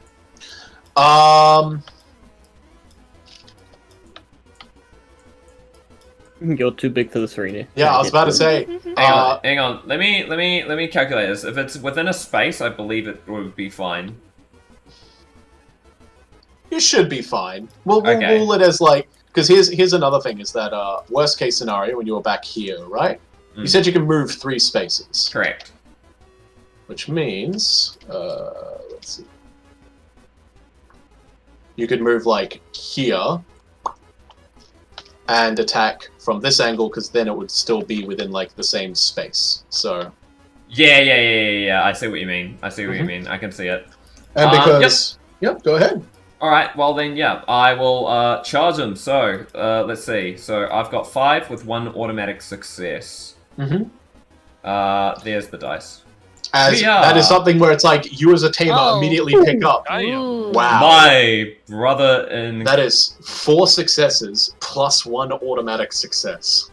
You're too big for this arena.
Yeah, I was about to say.
Hang on. Let me calculate this. If it's within a space, I believe it would be fine.
You should be fine. We'll
Okay.
rule it as like, because here's another thing: is that worst case scenario when you were back here, right? You said you can move 3 spaces,
Correct.
which means let's see, you could move like here and attack from this angle, because then it would still be within like the same space. So
Yeah. I see what you mean. I can see it.
and because yep, go ahead.
Alright, well then, yeah, I will charge him. So, let's see. So, I've got 5 with 1 automatic success. There's the dice.
As
Yeah.
that is something where it's like you as a tamer
Oh.
immediately pick up.
Ooh.
Wow.
My brother in...
That is 4 successes plus 1 automatic success.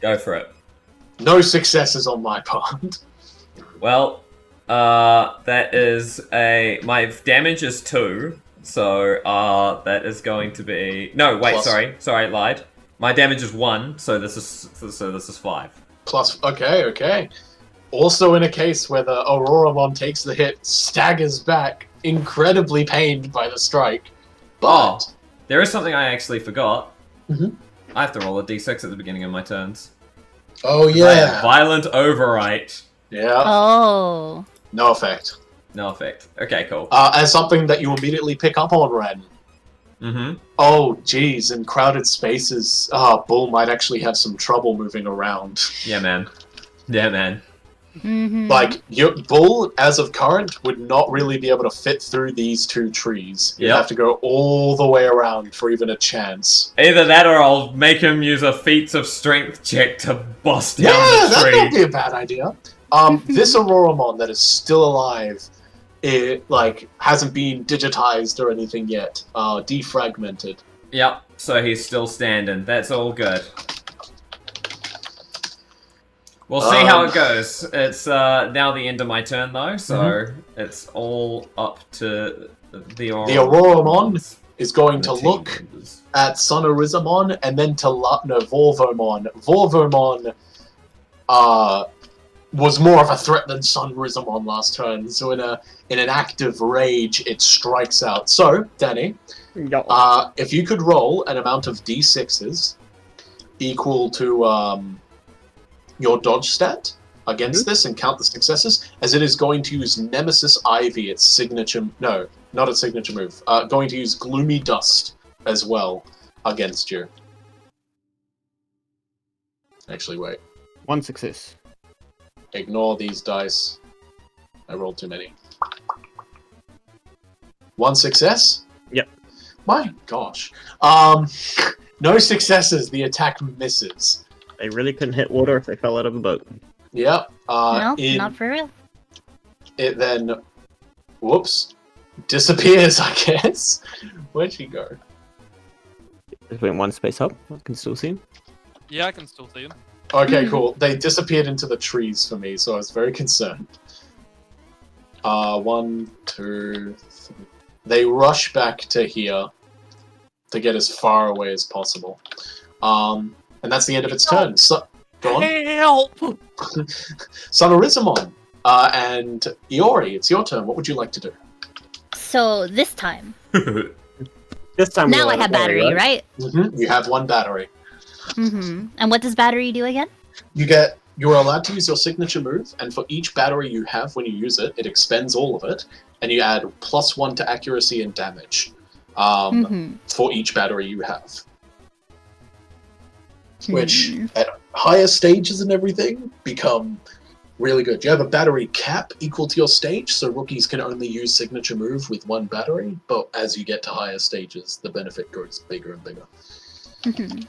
Go for it.
No successes on my part.
Well, that is my damage is 2. So, that is going to be... No, wait,
Plus-
sorry, I lied. My damage is 1, so this is 5.
Plus, okay. Also in a case where the Auroramon takes the hit, staggers back, incredibly pained by the strike. But...
There is something I actually forgot.
Mhm.
I have to roll a d6 at the beginning of my turns.
Oh
I have
yeah.
violent overwrite.
Yeah.
Oh.
No effect.
No effect. Okay, cool.
As something that you immediately pick up on, Ren.
Mm-hmm.
Oh, geez, in crowded spaces, Bull might actually have some trouble moving around.
Yeah, man.
Mm-hmm.
Like, your Bull, as of current, would not really be able to fit through these 2 trees. You'd
Yep.
have to go all the way around for even a chance.
Either that or I'll make him use a feats of strength check to bust down
Yeah,
the
that
tree.
would be a bad idea. This Auroramon that is still alive, it, hasn't been digitized or anything yet. Defragmented.
Yep, so he's still standing. That's all good. We'll see how it goes. It's now the end of my turn, though, so it's all up to the
The Auroramon is going
The
to
team
look
members.
at Sonorizamon and then to Vorvomon. Vorvomon was more of a threat than Sonorizamon last turn, so in an act of rage, it strikes out. So, Danny, if you could roll an amount of d6s equal to your dodge stat against this and count the successes, as it is going to use Nemesis Ivy, its signature... No, not its signature move. Going to use Gloomy Dust as well against you. Actually, wait.
1 success.
Ignore these dice. I rolled too many. 1 success?
Yep.
My gosh. No successes. The attack misses.
They really couldn't hit water if they fell out of a boat.
Yep.
No, not for real.
It then... Whoops. Disappears, I guess. Where'd she go?
Just went 1 space up. I can still see him.
Yeah, I can still see him.
Okay, cool. They disappeared into the trees for me, so I was very concerned. 1, 2, 3. They rush back to here to get as far away as possible. And that's the end of its turn. So, go on.
Help!
Sonorizamon and Iori, it's your turn. What would you like to do?
So this time,
This time
now I have battery, right?
You have 1 battery.
And what does battery do again?
You're allowed to use your signature move, and for each battery you have when you use it, it expends all of it, and you add +1 to accuracy and damage for each battery you have. Which, at higher stages and everything, become really good. You have a battery cap equal to your stage, so rookies can only use signature move with 1 battery, but as you get to higher stages, the benefit grows bigger and bigger.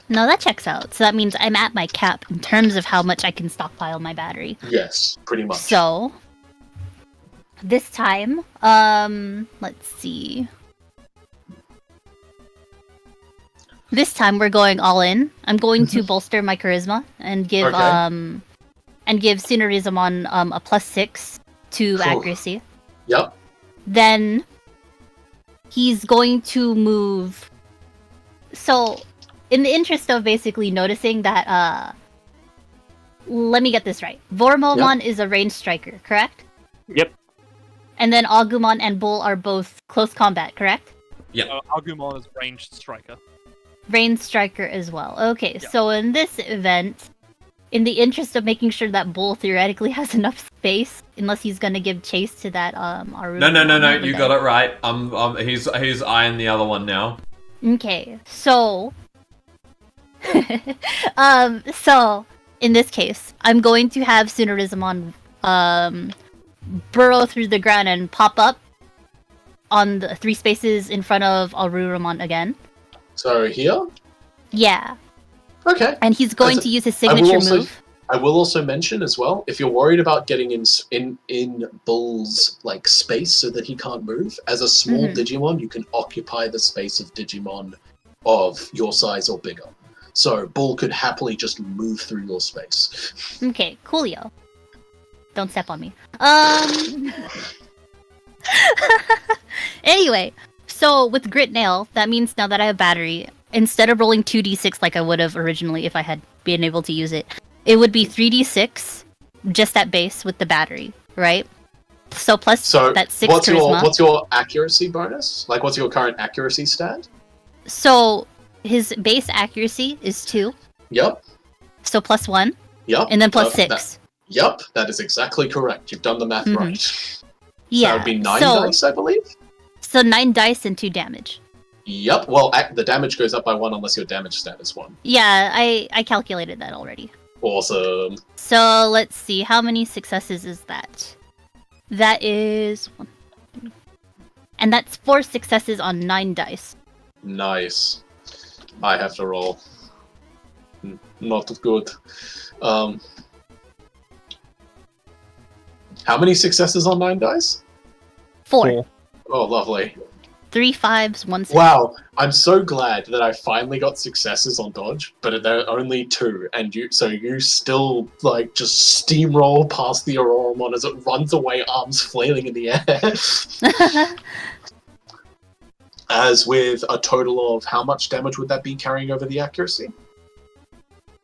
No, that checks out. So that means I'm at my cap in terms of how much I can stockpile my battery.
Yes, pretty much.
So this time, let's see. This time we're going all in. I'm going to bolster my charisma and give Sonorizamon a +6 to
Cool.
accuracy.
Yep.
Then he's going to move. So, in the interest of basically noticing that, let me get this right. Vorvomon is a ranged striker, correct?
Yep.
And then Agumon and Bull are both close combat, correct?
Agumon is ranged striker.
Ranged striker as well. Okay,
Yeah.
so in this event, in the interest of making sure that Bull theoretically has enough space, unless he's gonna give chase to that Aru.
No, you got it right. He's eyeing the other one now.
Okay, so so in this case, I'm going to have Sonorizamon burrow through the ground and pop up on the 3 spaces in front of Arurumon again.
So here?
Yeah.
Okay.
And he's going to use his signature move.
I will also mention as well, if you're worried about getting in Bull's like space so that he can't move, as a small Digimon, you can occupy the space of Digimon of your size or bigger. So Bull could happily just move through your space.
Okay, coolio. Don't step on me. Anyway, so with Grit Nail, that means now that I have battery, instead of rolling 2d6 like I would have originally if I had been able to use it, it would be 3d6 just at base with the battery, right? So plus that 6 charisma.
What's your accuracy bonus? Like, what's your current accuracy stat?
So his base accuracy is 2.
Yep.
So +1.
Yep.
And then +6.
Yep, that is exactly correct. You've done the math right. So
Yeah.
that would be 9 dice, I believe?
So 9 dice and 2 damage.
Yep. Well, the damage goes up by 1 unless your damage stat is 1.
Yeah, I calculated that already.
Awesome.
So let's see, how many successes is that? That is 1. And that's 4 successes on 9 dice.
Nice. I have to roll. Not good. How many successes on 9 dice?
4.
Oh, lovely.
3 5s, 1 6.
Wow, I'm so glad that I finally got successes on dodge, but there are only 2, and you still like just steamroll past the Auroromon as it runs away, arms flailing in the air. As with a total of how much damage would that be carrying over the accuracy?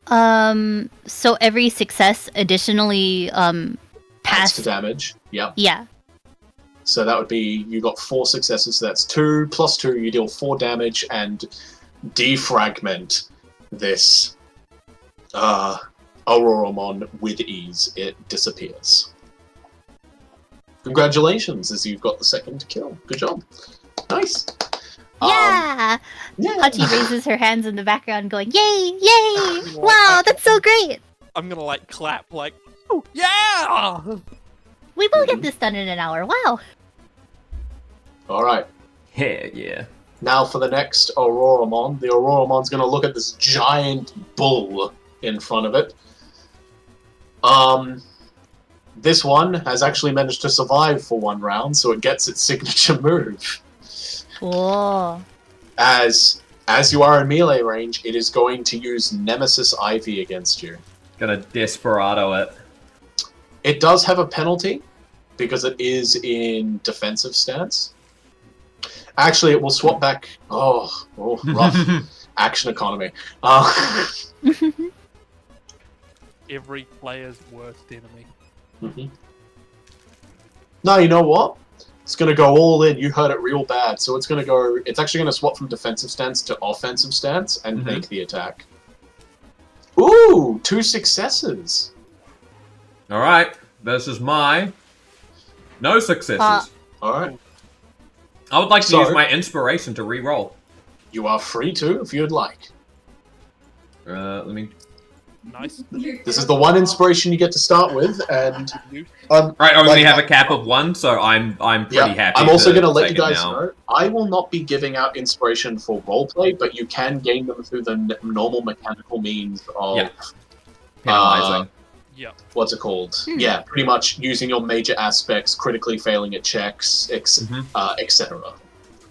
So every success additionally
Adds
past
to damage. Yep.
yeah.
So that would be, you got 4 successes, so that's 2 plus 2, you deal 4 damage and defragment this Vorvomon with ease. It disappears. Congratulations, as you've got the second kill. Good job. Nice.
Yeah!
Yeah.
Hachi raises her hands in the background going, yay! Yay! Wow, that's so great!
I'm gonna like clap like, oh, yeah!
We will get this done in an hour. Wow.
Alright.
Yeah.
Now for the next Vorvomon. The Vorvomon's going to look at this giant bull in front of it. This one has actually managed to survive for 1 round, so it gets its signature move.
Whoa.
As you are in melee range, it is going to use Nemesis Ivy against you.
Gonna desperado it.
It does have a penalty, because it is in defensive stance. Actually, it will swap back. Oh, rough. Action economy.
Every player's worst enemy.
Mhm. No, you know what? It's going to go all in. You heard it real bad. So it's going to go... It's actually going to swap from defensive stance to offensive stance and make the attack. Ooh! 2 successes!
Alright, versus my... No successes.
Alright.
I would like to
So-
use my inspiration to re-roll.
You are free to, if you'd like.
Let me...
Nice.
This is the one inspiration you get to start with, and...
Right, I only
Like-
have a cap of 1, so I'm pretty happy.
I'm also going to let
take
you
it
guys
now.
know, I will not be giving out inspiration for roleplay, but you can gain them through the normal mechanical means of...
Yeah. Penalizing.
Yep.
What's it called? Yeah, pretty much using your major aspects, critically failing at checks, etc.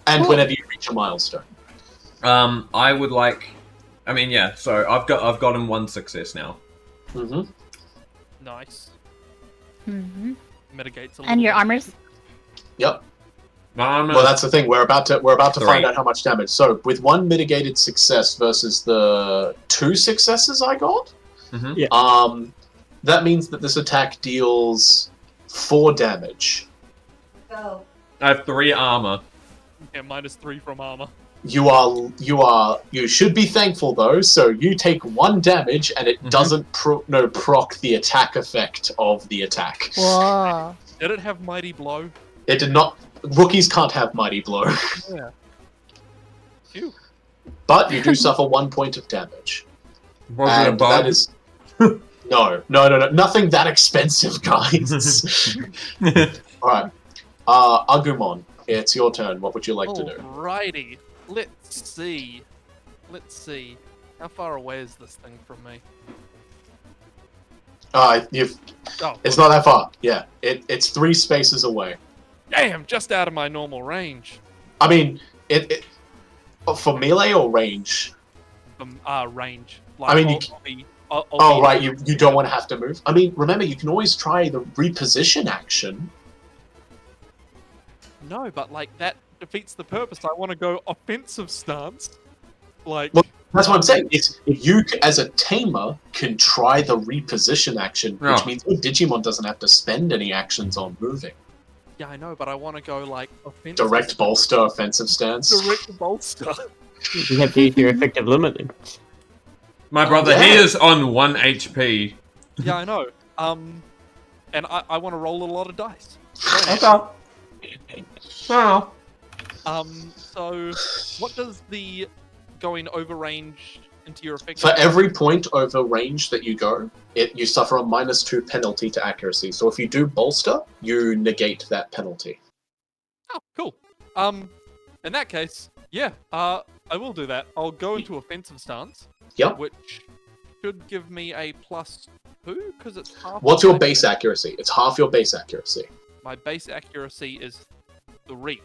And
Cool.
whenever you reach a milestone.
I would like... I mean, yeah, so I've gotten 1 success now.
Mm-hmm.
Nice.
Mm-hmm.
Mitigates a
And your
little
armor's...
Yep.
No,
Well, that's the thing. We're about to
Three.
find out how much damage. So, with 1 mitigated success versus the 2 successes I got, that means that this attack deals 4 damage.
I have 3 armor.
Yeah, -3 from armor.
You should be thankful though. So you take 1 damage, and it doesn't proc the attack effect of the attack.
Whoa.
Did it have mighty blow?
It did not. Rookies can't have mighty blow,
Yeah. Phew.
but you do suffer 1 point of damage.
Was it a
And
bug?
that is no, nothing that expensive, guys. All right, Agumon, it's your turn. What would you like to do?
Alrighty. Let's see. How far away is this thing from me?
It's
Oh,
not that far. Yeah, it's 3 spaces away.
damn! Just out of my normal range.
I mean, it for melee or range.
Range. Like,
I mean,
I'll be-
Right, you don't want to have to move. I mean, remember, you can always try the reposition action.
No, but like that defeats the purpose. I want to go offensive stance. Like,
Well, that's what I'm saying. Is if you, as a tamer, can try the reposition action,
Yeah.
which means your Digimon doesn't have to spend any actions on moving.
yeah, I know, but I want to go like offensive.
Direct bolster, offensive stance.
Direct bolster.
You have to use your effective limit then.
My brother, he is on 1 HP.
Yeah, I know. And I want to roll a lot of dice.
Well,
So what does the going over range into your effective?
For every point over range that you go, you suffer a -2 penalty to accuracy. So if you do bolster, you negate that penalty.
Oh, cool. In that case, yeah, I will do that. I'll go into offensive stance.
Yep.
Which should give me a +2 because it's half.
What's your
my-
base accuracy? It's half your base accuracy.
My base accuracy is 3.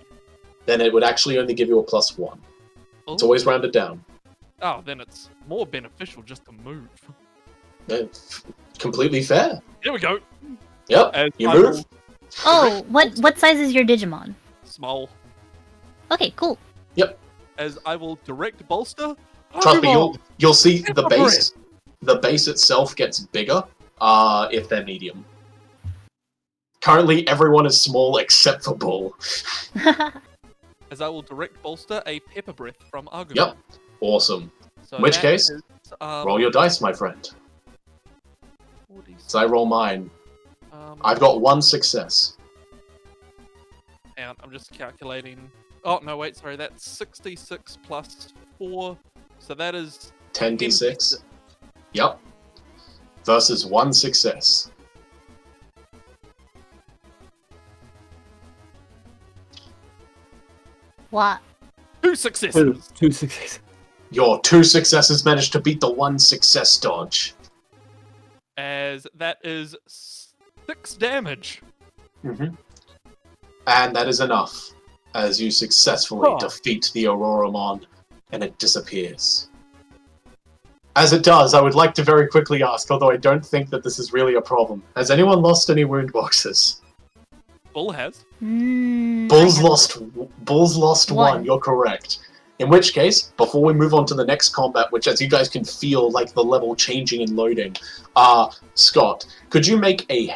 Then it would actually only give you a +1. It's
Ooh.
always rounded down.
Oh, then it's more beneficial just to move.
Completely fair.
Here we go.
Yep.
As
You
I
move.
will
Oh, what size is your Digimon?
Small.
Okay, cool.
Yep.
As I will direct bolster.
Trust me,
Agumon!
you'll see the
Pepper
base. The base itself gets bigger if they're medium. Currently, everyone is small except for Bull.
As I will direct bolster a pepper breath from Agumon.
Yep. Awesome.
So
In which
that
case,
is,
roll your dice, my friend.
46,
So I roll mine.
um,
I've got 1 success.
and I'm just calculating. Oh no, wait, sorry. That's 66 plus 4. So that is
10d6. Yep. Versus 1 success.
What?
2 successes.
Two successes.
Your 2 successes managed to beat the 1 success dodge.
As that is 6 damage.
Mm-hmm. And that is enough, as you successfully
Huh.
defeat the Auroromon, and it disappears. As it does, I would like to very quickly ask, although I don't think that this is really a problem, has anyone lost any wound boxes?
Bull has.
Bull's lost one.
One.
You're correct. In which case, before we move on to the next combat, which as you guys can feel like the level changing and loading, Scott, could you make a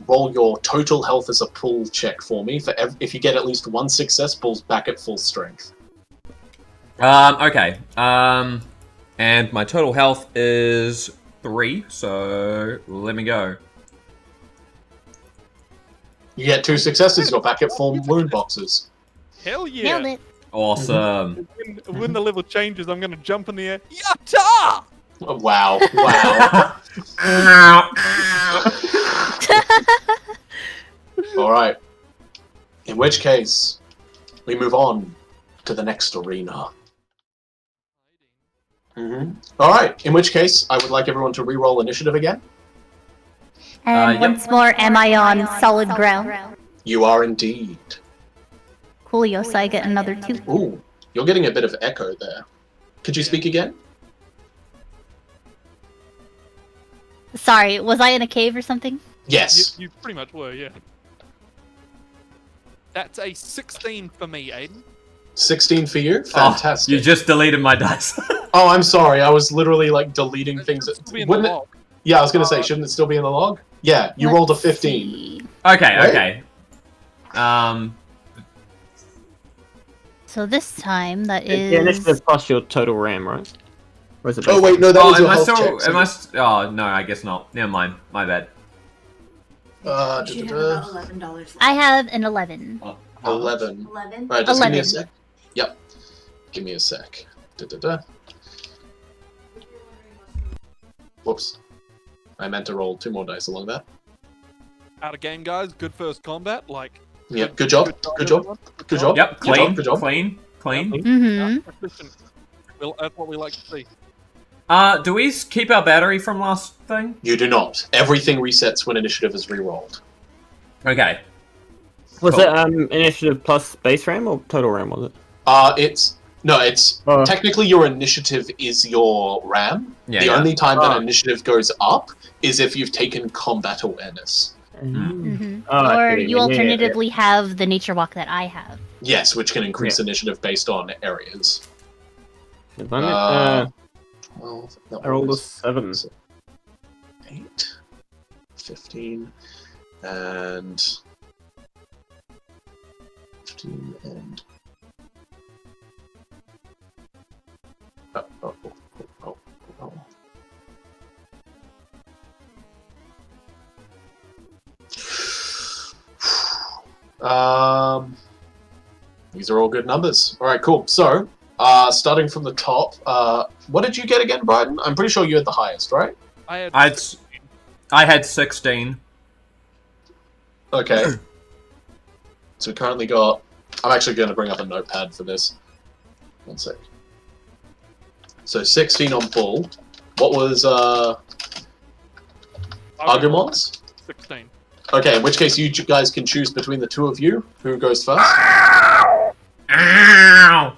roll your total health as a pull check for me? If you get at least 1 success, Bull's back at full strength.
Okay. And my total health is 3, so let me go.
You get 2 successes, you're back at full wound boxes.
Hell yeah.
Nailed it.
Awesome.
When the level changes, I'm going to jump in the air. Yatta!
Oh, wow, wow. Alright. In which case, we move on to the next arena. Alright, in which case, I would like everyone to re-roll initiative again.
And
Yep.
once more, am I on solid ground?
You are indeed.
Coolio, so I get another 2.
Ooh, you're getting a bit of echo there. Could you speak again?
Sorry, was I in a cave or something?
Yes.
You pretty much were, yeah. That's a 16 for me, Aiden.
16 for you?
Oh,
Fantastic.
you just deleted my dice.
Oh, I'm sorry. I was literally deleting
It
things.
should still be in the
Wouldn't it?
log.
Yeah, I was gonna say, shouldn't it still be in the log? Yeah, you rolled a 15.
See.
Okay,
Right?
okay.
So this time, that
The
is...
initiative plus your total RAM, right? Or is it
Oh wait, no, that
Oh,
was your
am I
health
still?
check.
Am I? Oh no, I guess not. Never mind. My bad.
You should have about $11 left.
I have an 11.
11.
11?
Alright, just give me a
11.
sec. Yep. Give me a sec. Da-da-da. Whoops. I meant to roll 2 more dice along that.
Out of game, guys. Good first combat.
Yep, good job. Good job.
everyone.
Good job.
Yep.
Good job,
Clean.
good job.
Clean. Clean.
Mm-hmm.
Efficient. Well, that's what we like to see.
Do we keep our battery from last thing?
You do not. Everything resets when initiative is re-rolled.
Okay.
Was
Cool.
it initiative plus base RAM or total RAM? Was it?
It's
Oh.
technically your initiative is your RAM.
Yeah.
The
yeah.
only time that
Oh.
initiative goes up is if you've taken combat awareness.
Mm-hmm.
Oh, I
Or
see what
you
mean. Yeah,
alternatively have the nature walk that I have.
Yes, which can increase initiative based on areas.
yeah. If I'm at,
12, that
I rolled a
was
7.
8, 15, and 15 and oh. These are all good numbers. All right, cool. So, starting from the top, what did you get again, Bryden? I'm pretty sure you had the highest, right?
I
had 16.
Okay. So we currently got... I'm actually going to bring up a notepad for this. 1 sec. So 16 on Bull. What was Agumon's?
16.
Okay, in which case you guys can choose between the 2 of you. Who goes first?
Ow!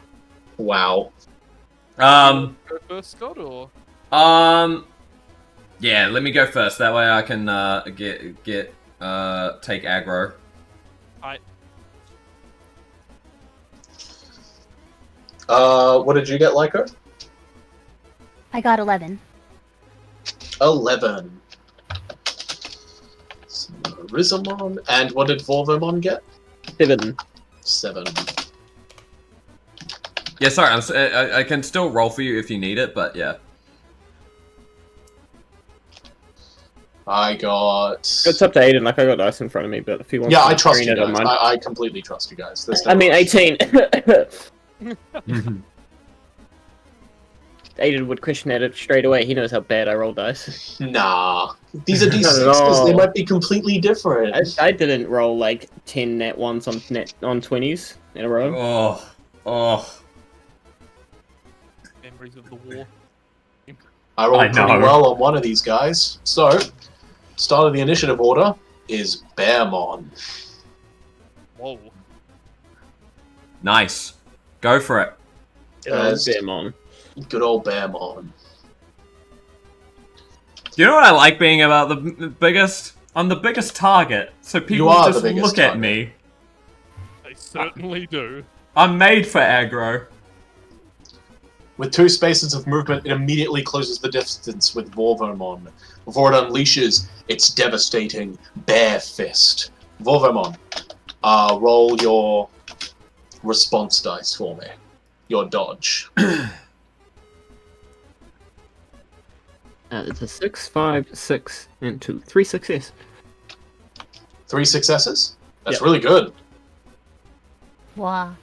Wow.
Go first, Scott, or?
Yeah, let me go first. That way I can take aggro.
What did you get, Lyco?
I got 11.
11. So, Rizamon. And what did Vorvomon get?
7.
7.
Yeah, sorry, I can still roll for you if you need it, but yeah.
I got...
It's up to Aidan, like I got dice in front of me, but if he wants
Yeah,
to
I trust
screen
you
it, I don't
guys.
mind.
I completely trust you guys. There's no
I mean,
rush.
18. Aidan would question at it straight away. He knows how bad I roll dice.
Nah. These are
Not at
D6s. They
all.
might be completely different.
I didn't roll like 10 nat 1s on 20s in a row.
Oh.
Memories of the war.
I rolled
I
pretty
know.
well on one of these guys. So, start of the initiative order is Bearmon.
Whoa.
Nice. Go for it.
As-
Bearmon.
Good old Bearmon.
You know what I like being about the biggest? I'm the biggest target, so people
are
just
the biggest
look at
target.
me.
They certainly do.
I'm made for aggro.
With 2 spaces of movement, it immediately closes the distance with Vorvomon before it unleashes its devastating Bear Fist. Vorvomon, roll your response dice for me. Your dodge.
It's a 6, 5, 6, and 2. 3 success.
3 successes? That's
Yep.
really good.
Wow.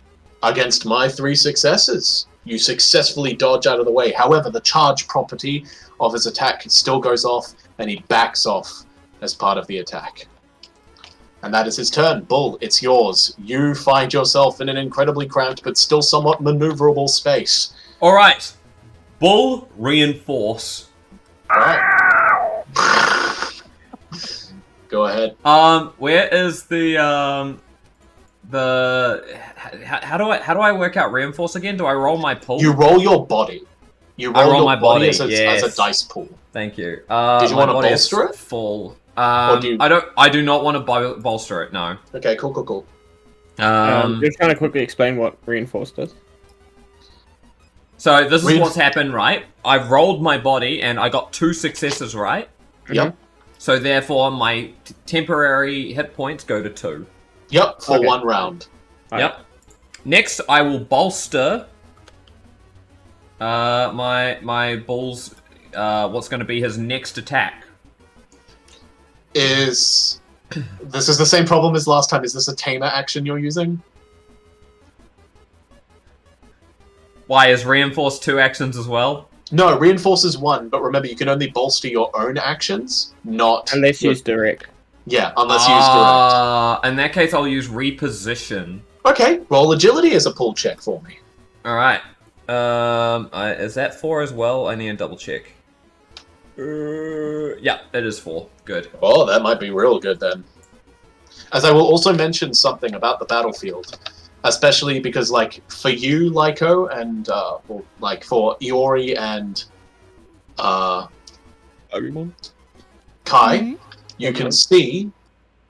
Against my 3 successes, you successfully dodge out of the way. However, the charge property of his attack still goes off, and he backs off as part of the attack. And that is his turn. Bull, it's yours. You find yourself in an incredibly cramped but still somewhat maneuverable space.
Alright. Bull, reinforce.
Alright. Go ahead.
Where is the how do I work out reinforce again? Do I roll my pull?
You roll your body. You
I
roll
roll
your
my
body,
body,
as, a
yes.
dice pool.
Thank you.
Did you
my
wanna
body is
bolster it?
Full.
Or do you-
I do not want to bolster it. No.
Okay, cool.
Just trying to quickly explain what reinforce does.
So this is
Reinf-
what's happened, right? I've rolled my body and I got 2 successes, right?
Yep.
So therefore, my temporary hit points go to 2.
Yep, for
Okay.
1 round.
Yep. Next, I will bolster my bull's what's going to be his next attack.
This is the same problem as last time. Is this a tamer action you're using?
Why is reinforce 2 actions as well?
No, reinforces 1, but remember you can only bolster your own actions, not...
Unless used direct.
Yeah, unless used direct.
In that case, I'll use reposition.
Okay, roll agility as a pull check for me.
All right. Is that 4 as well? I need to double check. Yeah, it is 4. Good.
Oh, that might be real good then. As I will also mention something about the battlefield. Especially because, like, for you, Lyco, and, for Iori and, Kai,
Mhm.
you can see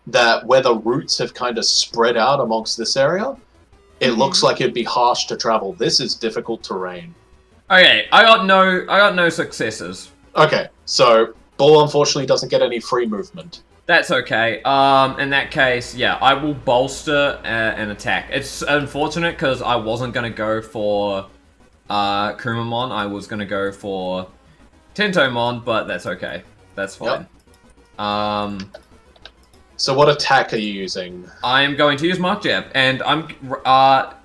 that where the roots have kind of spread out amongst this area, it looks like it'd be harsh to travel. This is difficult terrain.
Okay, I got no successes.
Okay, so Bull unfortunately doesn't get any free movement.
That's okay. In that case, yeah, I will bolster an attack. It's unfortunate because I wasn't gonna go for Kumamon. I was gonna go for Tentomon, but that's okay. That's fine.
So what attack are you using?
I am going to use Mark Jab, and I'm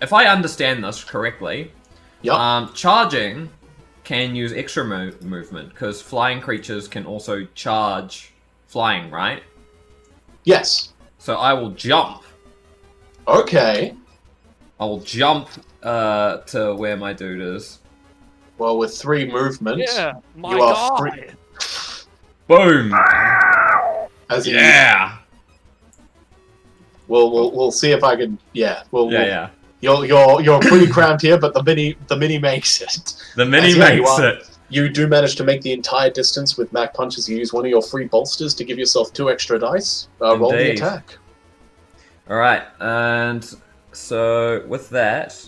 if I understand this correctly,
Yup.
charging can use extra movement because flying creatures can also charge flying, right?
Yes.
So I will jump.
Okay.
I will jump to where my dude is.
Well, with 3 movement,
Yeah, my
you are
God.
free.
Boom!
As he-
Yeah!
We'll see if I can. Yeah.
Yeah.
You're pretty cramped here, but the mini makes it.
The mini
As yeah, you
makes
are.
it.
You do manage to make the entire distance with Mac Punches. You use one of your free bolsters to give yourself 2 extra dice. Roll the
Indeed.
attack.
Alright, and so with that,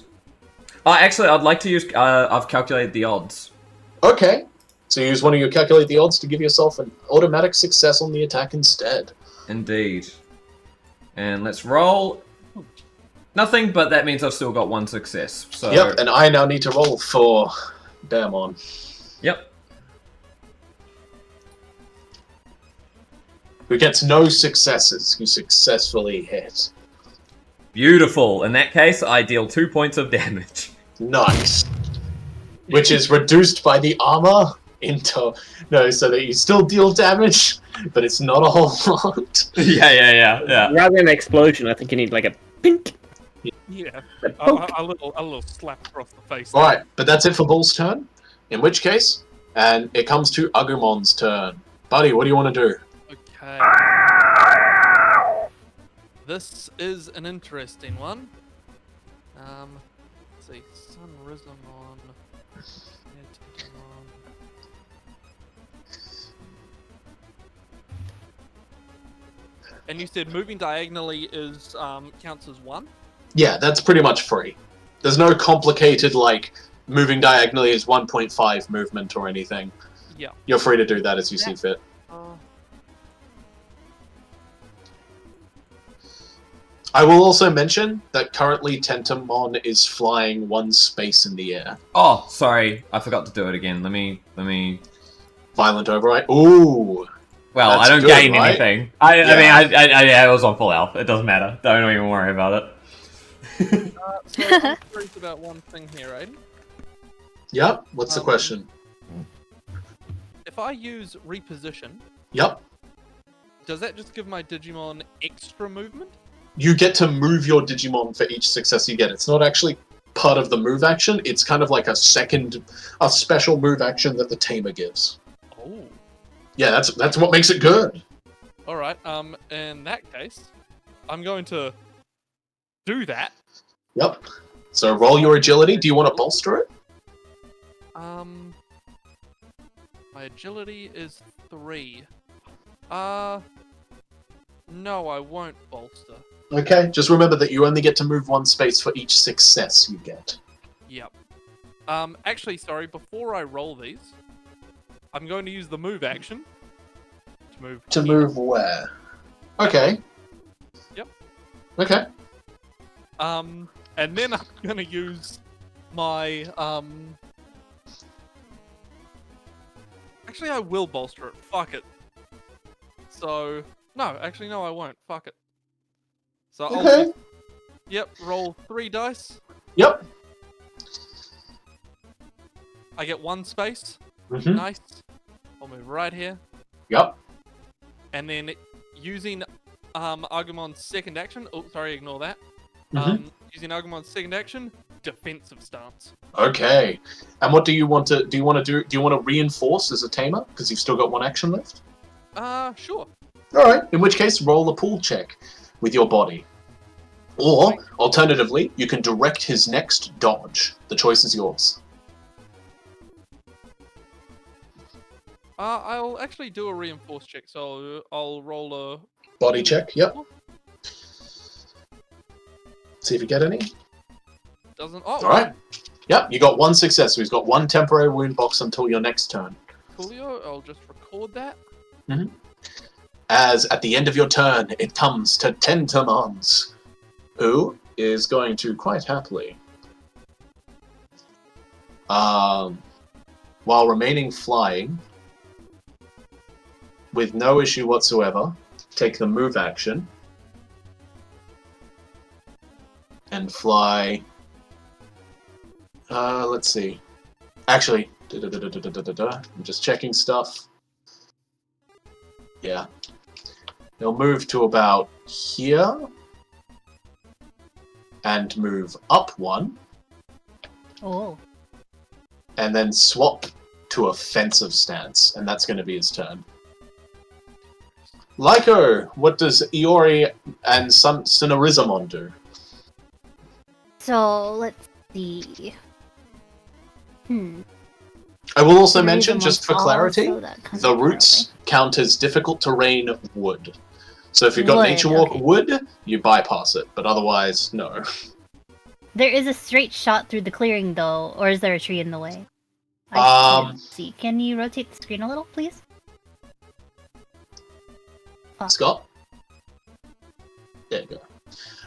Actually, I'd like to use. I've calculated the odds.
Okay. So you use one of your calculate the odds to give yourself an automatic success on the attack instead.
Indeed. And let's roll. Nothing, but that means I've still got one success. So.
Yep, and I now need to roll for Bearmon.
Yep.
Who gets no successes, who successfully hit.
Beautiful. In that case, I deal 2 points of damage.
Nice. Which is reduced by the armor into... No, so that you still deal damage, but it's not a whole lot.
Yeah.
Rather than an explosion, I think you need like a pink.
Yeah, a little slap across the face.
Alright, but that's it for Bull's turn. In which case, and it comes to Agumon's turn. Buddy, what do you want to do?
Okay. This is an interesting one. Let's see. Sunrismon. And you said moving diagonally is counts as 1?
Yeah, that's pretty much free. There's no complicated, like, moving diagonally is 1.5 movement or anything.
Yeah.
You're free to do that as you see fit. I will also mention that currently Tentamon is flying 1 space in the air.
Oh, sorry. I forgot to do it again. Let me...
Violent override. Ooh!
Well,
That's
I don't
good,
gain
right?
anything. I mean, I was on full health. It doesn't matter. Don't even worry about it.
So I'm curious about one thing here, Aidan.
Yep, what's the question?
If I use reposition,
Yep.
does that just give my Digimon extra movement?
You get to move your Digimon for each success you get. It's not actually part of the move action, it's kind of like a special move action that the tamer gives.
Oh.
Yeah, that's what makes it good.
Alright, in that case, I'm going to do that.
Yep. So roll your agility. Do you want to bolster it?
My agility is 3. No, I won't bolster.
Okay, just remember that you only get to move 1 space for each success you get.
Yep. Actually, sorry, before I roll these, I'm going to use the move action to move.
To
here.
move where? Okay.
Yep.
Okay.
And then I'm gonna use my Actually, I will bolster it. Fuck it. So no, actually no, I won't. Fuck it. So I'll
Okay.
just, yep, roll 3 dice.
Yep.
I get 1 space.
Mm-hmm.
Nice. I'll move right here.
Yep.
And then using Agumon's second action. Oh, sorry, ignore that.
Mhm.
Using Agumon's second action, defensive stance.
Okay. And what do you want to do? You want to reinforce as a tamer because you've still got 1 action left?
Sure.
All right. In which case, roll a pull check with your body. Or alternatively, you can direct his next dodge. The choice is yours.
I'll actually do a reinforced check, so I'll roll a
Body check. Yep. See if you get any.
Doesn't. Oh,
All right. Yep. You got 1 success. So he's got 1 temporary wound box until your next turn.
Coolio. I'll just record that.
As at the end of your turn, it comes to Tentamons, who is going to quite happily, while remaining flying, with no issue whatsoever, take the move action and fly. Let's see. Actually, I'm just checking stuff. Yeah. They'll move to about here and move up 1,
Oh.
and then swap to offensive stance, and that's going to be his turn. Lyco, what does Iori and Sunrismon do?
So let's see.
I will also
Sunrismon
mention, just for
also
clarity,
that kind
the
of-
roots count as difficult terrain wood. So if you've got
Wood,
Nature Walk
okay.
wood, you bypass it, but otherwise, no.
There is a straight shot through the clearing, though, or is there a tree in the way? I can't see. Can you rotate the screen a little, please?
Scott? There you go.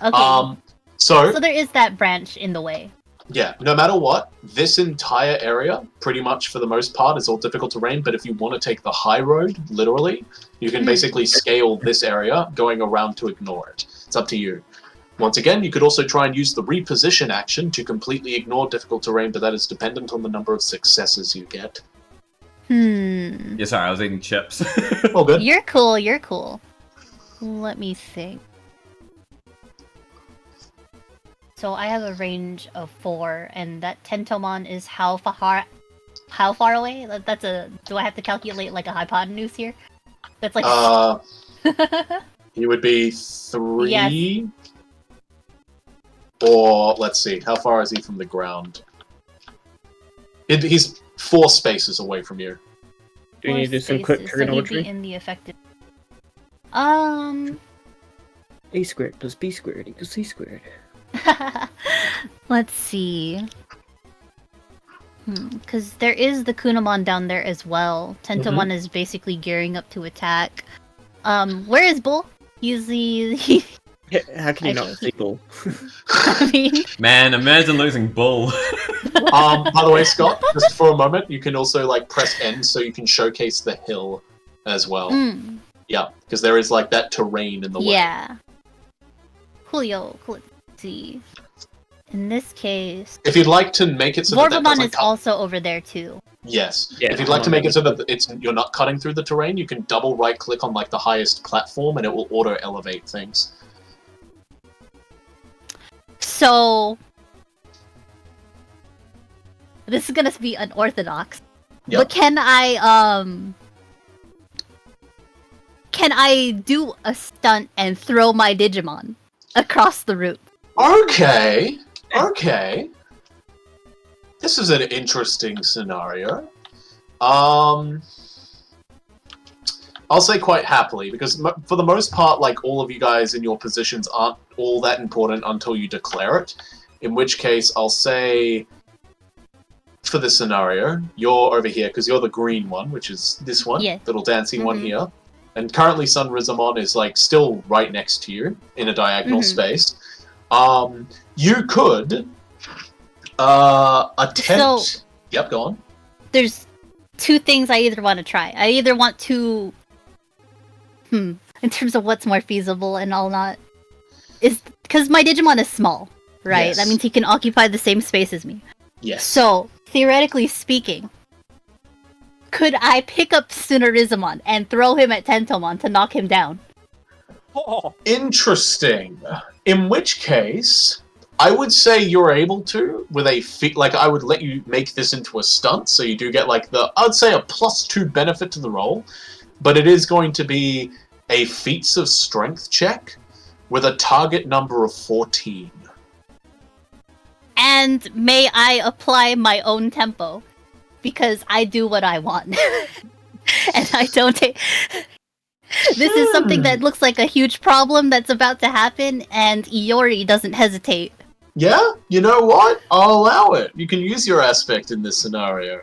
Okay.
So
there is that branch in the way.
yeah, no matter what, this entire area, pretty much for the most part, is all difficult terrain, but if you want to take the high road, literally, you can basically scale this area, going around to ignore it. It's up to you. Once again, you could also try and use the reposition action to completely ignore difficult terrain, but that is dependent on the number of successes you get.
Yeah, sorry, I was eating chips.
All good.
You're cool, you're cool. Let me think. So I have a range of 4, and that Tentomon is how far away? That's a... Do I have to calculate like a hypotenuse here? That's like...
He would be 3...
Yes.
Or, let's see, how far is he from the ground? He's 4 spaces away from you.
Do you need to do some quick trigonometry?
So he'd be in the affected...
A squared plus b squared equals c squared.
Let's see. Because there is the Kunamon down there as well. Tentomon is basically gearing up to attack. Where is Bull? He's the...
How can you not see Bull?
I mean...
Man, imagine losing Bull.
By the way, Scott, just for a moment, you can also like press N so you can showcase the hill as well. Yeah, because there is like that terrain in the way.
Yeah. Coolio. Cool. Let's see. In this case...
If you'd like to make it so that
Vorvomon
doesn't
is
cut...
also over there too.
Yes.
Yeah,
if you'd like to make it so that you're not cutting through the terrain, you can double right click on like the highest platform and it will auto elevate things.
So... This is gonna be unorthodox.
Yep.
But can I do a stunt and throw my Digimon across the route?
Okay. This is an interesting scenario. I'll say quite happily, because for the most part, like, all of you guys in your positions aren't all that important until you declare it. In which case, I'll say, for this scenario, you're over here, because you're the green one, which is this one,
Yeah.
little dancing one here. And currently Sunrizamon is, like, still right next to you, in a diagonal space. You could attempt...
So-
Yep, go on.
There's 2 things I either want to try. I either want to... in terms of what's more feasible and all not... is because my Digimon is small, right?
Yes.
That means he can occupy the same space as me.
Yes.
So, theoretically speaking, could I pick up Sunrizamon and throw him at Tentomon to knock him down?
Oh,
Interesting. In which case, I would say you're able to, with a feat, like, I would let you make this into a stunt, so you do get, like, I'd say a +2 benefit to the roll, but it is going to be a feats of strength check with a target number of 14.
And may I apply my own tempo? Because I do what I want. And I don't take... This is something that looks like a huge problem that's about to happen, and Iori doesn't hesitate.
Yeah? You know what? I'll allow it. You can use your aspect in this scenario.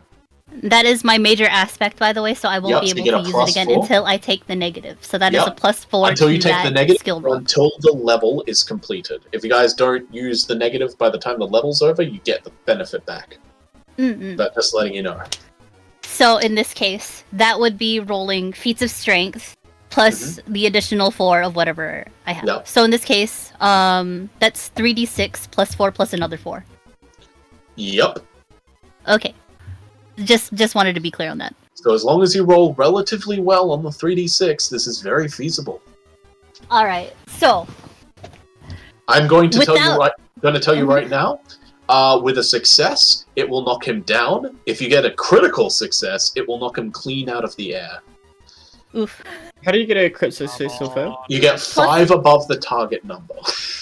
That is my major aspect, by the way, so I won't
Yep,
be
so you
able
get
to
a
use it again
+4.
until I take the negative. So that is
Yep.
a +4
Until
to
you take
that
the negative,
skill
or
roll.
until the level is completed. If you guys don't use the negative by the time the level's over, you get the benefit back. But just letting you know.
So in this case, that would be rolling feats of strength plus the additional 4 of whatever I have.
Yep.
So in this case, that's 3d6 plus 4 plus another 4.
Yep.
Okay. Just wanted to be clear on that.
So as long as you roll relatively well on the 3d6, this is very feasible.
All right. So
I'm going to tell you
Without-
right now. With a success, it will knock him down. If you get a critical success, it will knock him clean out of the air.
oof.
How do you get a crit success or fail?
You get 5 above the target number.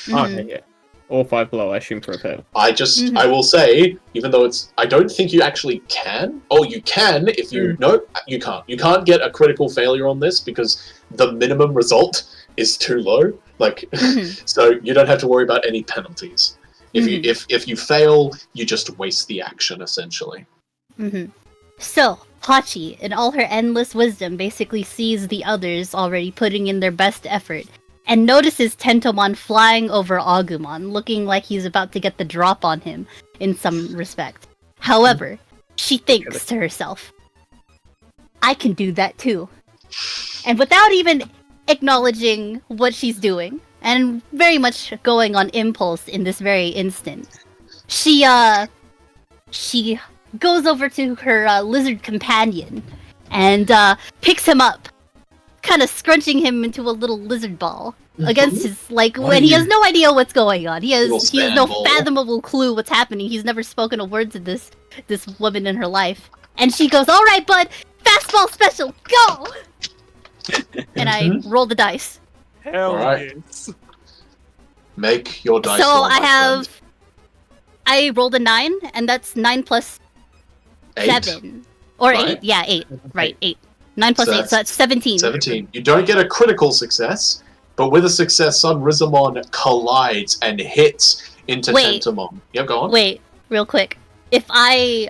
Okay, yeah. Or 5 below, I assume, for a fail.
I will say, even though I don't think you actually can. Oh, you can if you, no, you can't. You can't get a critical failure on this because the minimum result is too low. Like, so you don't have to worry about any penalties. If you fail, you just waste the action essentially.
So, Hachi, in all her endless wisdom, basically sees the others already putting in their best effort, and notices Tentomon flying over Agumon, looking like he's about to get the drop on him in some respect. However, she thinks to herself, I can do that too. And without even acknowledging what she's doing, and very much going on impulse in this very instant, she goes over to her lizard companion and picks him up, kind of scrunching him into a little lizard ball against his, when he has no idea what's going on. He has no fathomable clue what's happening. He's never spoken a word to this woman in her life. And she goes, all right, bud, fastball special, go! And I roll the dice.
Hell
Alright.
yes.
Make your dice.
So
roll,
I
my
have...
friend.
I rolled a 9, and that's 9 plus
8.
7. Or
Right.
8, yeah, 8. Right, 8. 9 plus
So
8, so that's 17.
17. You don't get a critical success, but with a success, Sunrizamon collides and hits into
Wait.
Tentomon. Yep, go on.
Wait, real quick. If I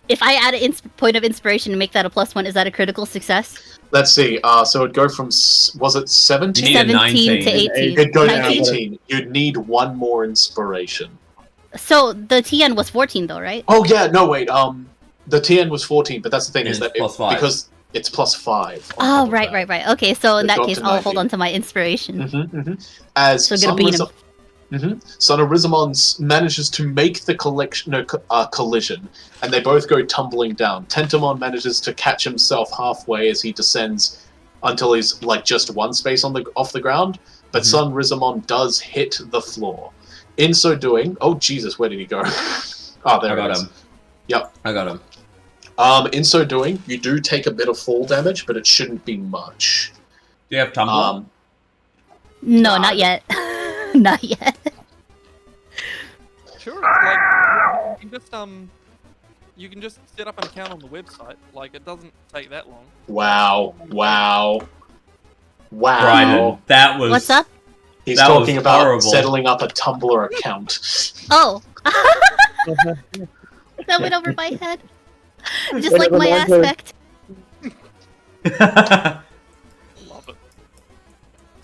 add a point of inspiration to make that a +1, is that a critical success?
Let's see. So it'd go from was it 17?
You need a
17 to
19.
18.
It'd go to
19?
18. You'd need one more inspiration.
So the TN was 14 though, right?
Oh yeah, no wait. The TN was 14, but that's the thing
And
is that
it's plus 5.
because it's +5. on top
Oh,
of
right.
that.
Okay, so in
It
that
dropped
case,
to
I'll hold
19.
on to my inspiration.
As
So gonna beat him.
Sunrizamon manages to make the collision, and they both go tumbling down. Tentomon manages to catch himself halfway as he descends until he's like just one space off the ground, but Sunrizamon does hit the floor. In so doing, oh Jesus, where did he go? Oh, there
I got
he is.
him.
Yep.
I got him.
In so doing, you do take a bit of fall damage, but it shouldn't be much.
Do you have Tumblr?
No, not yet. Not yet.
Sure. Like you can just set up an account on the website. Like it doesn't take that long.
Wow.
Bryden, that was...
What's up?
He's
That
talking
was
about
horrible.
settling up a Tumblr account.
Oh. That went over my head. Just like my aspect.
Love it.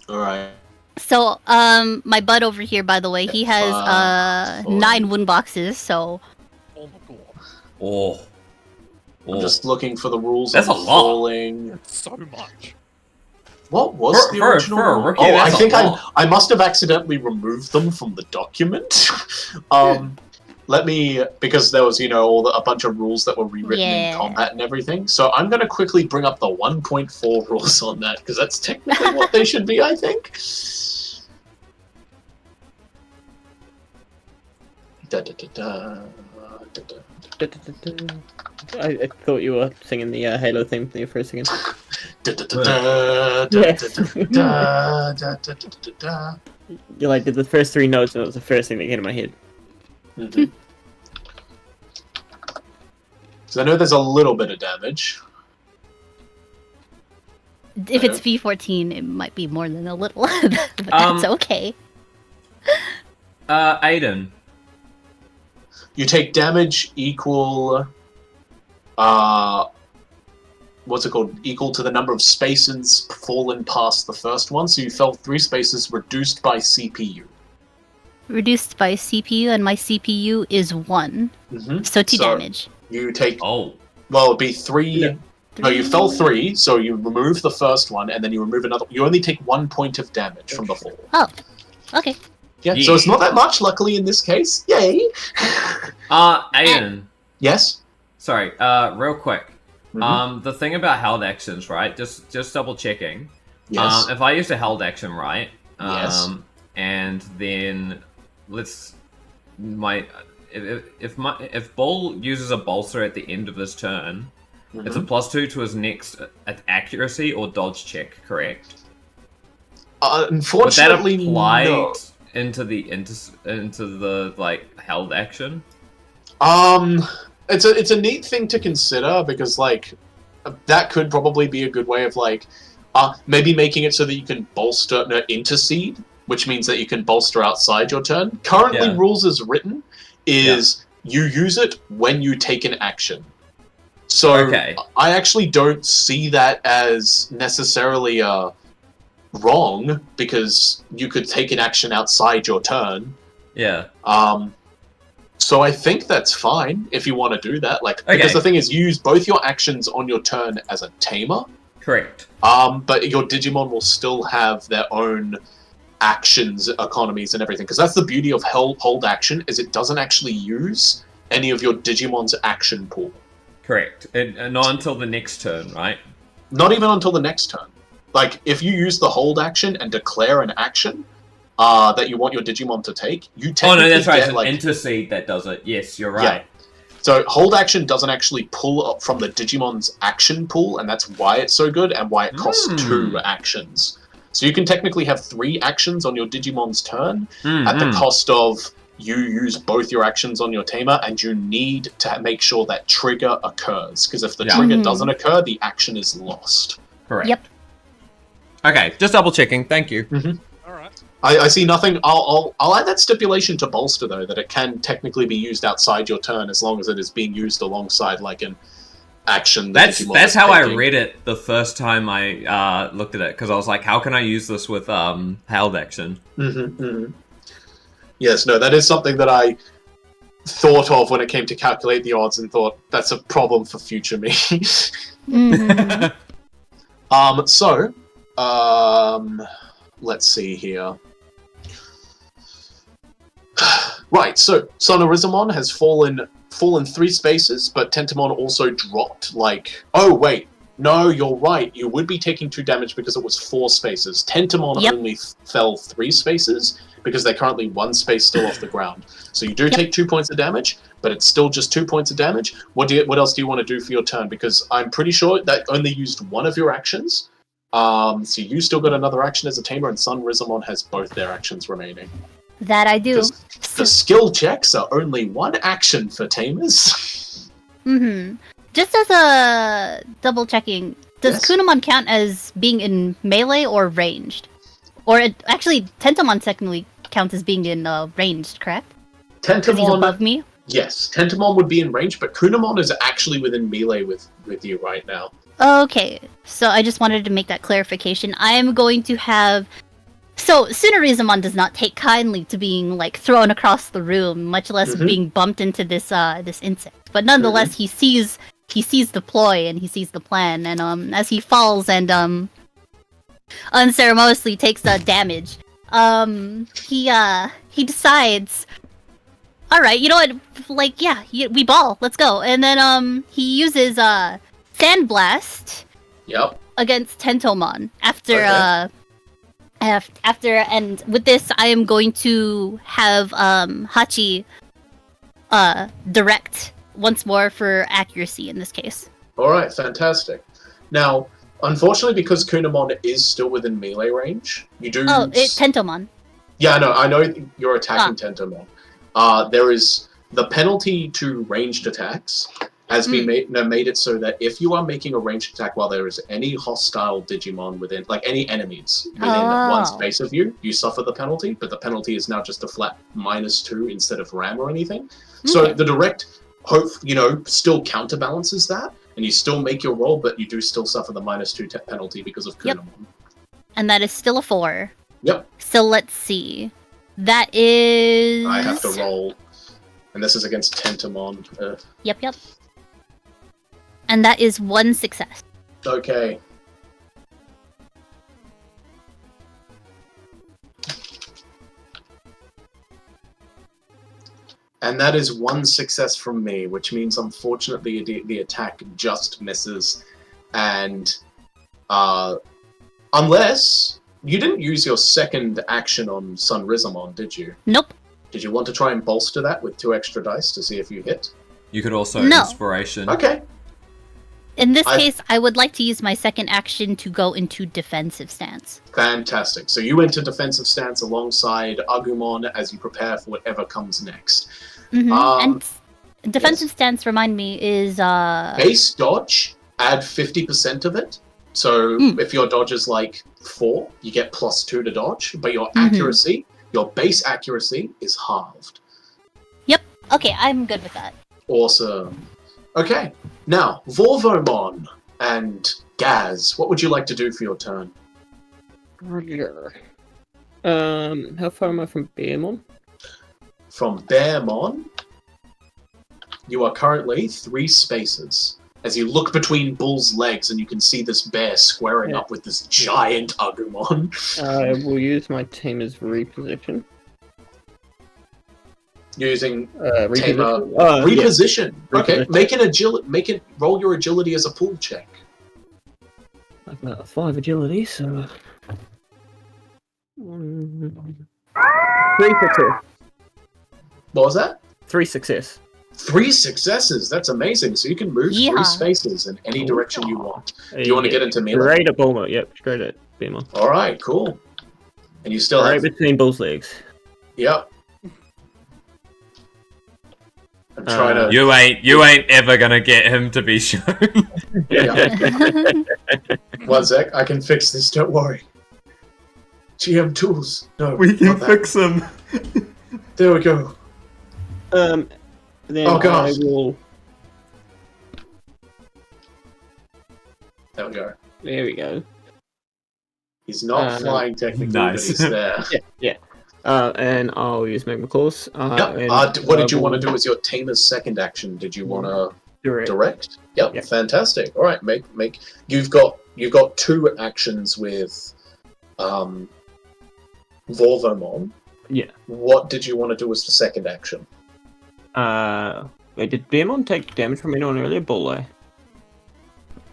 Alright.
So, my bud over here, by the way, he has 9 wound boxes. So,
Oh my god.
Oh.
I'm just looking for the rules
That's
of
a lot.
falling.
So much.
What was
For-
the
for-
original?
for a
rule?
rookie,
Oh, I
that's a
think
lot.
I must have accidentally removed them from the document. Let me, because there was, a bunch of rules that were rewritten
Yeah.
in combat and everything. So I'm going to quickly bring up the 1.4 rules on that, because that's technically what they should be, I think. Da, da, da, da, da, da.
I thought you were singing the Halo theme for a second.
Da, da, da, da, da,
Yes.
da, da, da, da, da, da, da.
You like did the first 3 notes, and it was the first thing that came to my head.
Mhm. So I know there's a little bit of damage.
if it's P14, it might be more than a little. But that's okay.
Aidan.
You take damage equal, what's it called? Equal to the number of spaces fallen past the first one. So you fell 3 spaces, reduced by CPU.
Reduced by CPU, and my CPU is 1.
Mm-hmm.
So 2 damage.
You take,
Oh.
well, it'd be 3.
Yeah.
No, you fell 3, so you remove the first one, and then you remove another. You only take 1 point of damage from the fall.
Oh, okay.
Yeah, so it's not that much, luckily, in this case. Yay!
Aidan.
Yes?
Sorry, real quick.
Mhm.
The thing about held actions, right? Just double checking.
Yes.
If I use a held action, right?
Yes.
And then let's if Bull uses a bolster at the end of this turn, it's a +2 to his next accuracy or dodge check, correct? Would that
Unfortunately,
apply
no.
into the like held action?
It's a neat thing to consider because like that could probably be a good way of like maybe making it so that you can bolster intercede which means that you can bolster outside your turn. Currently,
Yeah.
rules as written is you use it when you take an action. So
Okay.
I actually don't see that as necessarily wrong, because you could take an action outside your turn.
Yeah.
So I think that's fine if you want to do that. Like,
Okay.
because the thing is, you use both your actions on your turn as a tamer.
Correct.
But your Digimon will still have their own actions, economies, and everything. Because that's the beauty of hold action, is it doesn't actually use any of your Digimon's action pool.
Correct. And not until the next turn, right?
Not even until the next turn. Like, if you use the hold action and declare an action that you want your Digimon to take, you technically
Oh no, that's right.
get,
It's an
like,
intercede that does it. Yes, you're
Yeah.
right.
So hold action doesn't actually pull up from the Digimon's action pool, and that's why it's so good and why it costs 2 actions. So you can technically have 3 actions on your Digimon's turn at the cost of you use both your actions on your tamer, and you need to make sure that trigger occurs. Because if the trigger doesn't occur, the action is lost.
Correct.
Yep.
Okay, just double checking. Thank you.
All right.
I see nothing. I'll add that stipulation to bolster, though, that it can technically be used outside your turn as long as it is being used alongside like an action.
That's
Digimon is
how I
taking.
read it the first time I looked at it, because I was like, how can I use this with held action?
Yes, no, that is something that I thought of when it came to calculate the odds, and thought that's a problem for future me.
Mhm.
Let's see here. Right, so Sonorizomon has fallen 3 spaces, but Tentamon also dropped, like... Oh, wait. No, you're right. You would be taking 2 damage because it was 4 spaces. Tentamon only fell 3 spaces, because they're currently 1 space still off the ground. So you do take 2 points of damage, but it's still just 2 points of damage. What else do you want to do for your turn? Because I'm pretty sure that only used 1 of your actions. So you still got another action as a tamer, and Sunrizomon has both their actions remaining.
That I do.
The skill checks are only 1 action for tamers.
Just as a double checking, does
Yes.
Kunamon count as being in melee or ranged? Or actually, Tentamon technically counts as being in ranged, correct? Because he's
Tentamon,
above me.
yes, Tentamon would be in range, but Kunamon is actually within melee with you right now.
Okay, so I just wanted to make that clarification. I'm going to have... So, Tsunorizomon does not take kindly to being, like, thrown across the room, much less being bumped into this this insect. But nonetheless, he sees the ploy and he sees the plan, and as he falls and unceremoniously takes the damage, he decides, all right, you know what? Like, yeah, we ball. Let's go. And then he uses Sandblast
Yep.
against Tentomon after
Okay.
after, and with this I am going to have Hachi direct once more for accuracy in this case.
Alright, fantastic. Now, unfortunately, because Kunamon is still within melee range, you do...
Oh, it's Tentomon.
Yeah, I know you're attacking Tentomon. There is the penalty to ranged attacks has been made it so that if you are making a ranged attack while there is any hostile Digimon within, like any enemies within 1 space of you, you suffer the penalty, but the penalty is now just a flat -2 instead of RAM or anything. So the direct hope, still counterbalances that, and you still make your roll, but you do still suffer the -2 penalty because of Kunamon.
And that is still a 4.
Yep.
So let's see. That is...
I have to roll. And this is against Tentamon.
Yep. And that is 1 success.
Okay. And that is 1 success from me, which means unfortunately the attack just misses. And unless you didn't use your second action on Sunrizomon, did you?
Nope.
Did you want to try and bolster that with 2 extra dice to see if you hit?
You could also
No.
inspiration.
Okay.
In this case, I would like to use my second action to go into defensive stance.
Fantastic. So you enter defensive stance alongside Agumon as you prepare for whatever comes next.
And defensive stance, remind me, is
Base dodge, add 50% of it, So if your dodge is like 4, you get +2 to dodge, but your
Mhm.
accuracy, your base accuracy, is halved.
Yep. Okay, I'm good with that.
Awesome. Okay, now, Vorvomon and Gaz, what would you like to do for your turn?
How far am I from Bearmon?
From Bearmon, you are currently 3 spaces. As you look between Bull's legs and you can see this bear squaring up with this giant Agumon.
I will use my Tamer's reposition.
Using
Reposition?
reposition. Okay,
Reposition.
roll your agility as a pool check.
I've got 5 agility, so 3 success.
What was that?
3 success.
3 successes. That's amazing. So you can move 3
Yeehaw.
spaces in any direction you want. Do you want to get into melee?
Straight at Bulma. Yep, straight at Bearmon.
All right, cool. And you still
Right
have.
between Bull's legs.
Yep. I'm trying to.
You ain't ever gonna get him to be shown.
Yeah. 1 sec. I can fix this. Don't worry. GM tools. No.
We can
not that.
fix him.
There we go.
Then
Oh, gosh.
I will.
There we go.
There we go.
He's not flying technically,
Nice.
but he's there.
Yeah. And I'll use Magma Claws.
Yep. What did you want to do as your Tamer's second action? Did you want to direct? Yep.
Yeah.
Fantastic. All right. Make. You've got 2 actions with, Vorvomon.
Yeah.
What did you want to do as the second action?
Wait, did Bearmon take damage from anyone earlier? Bull,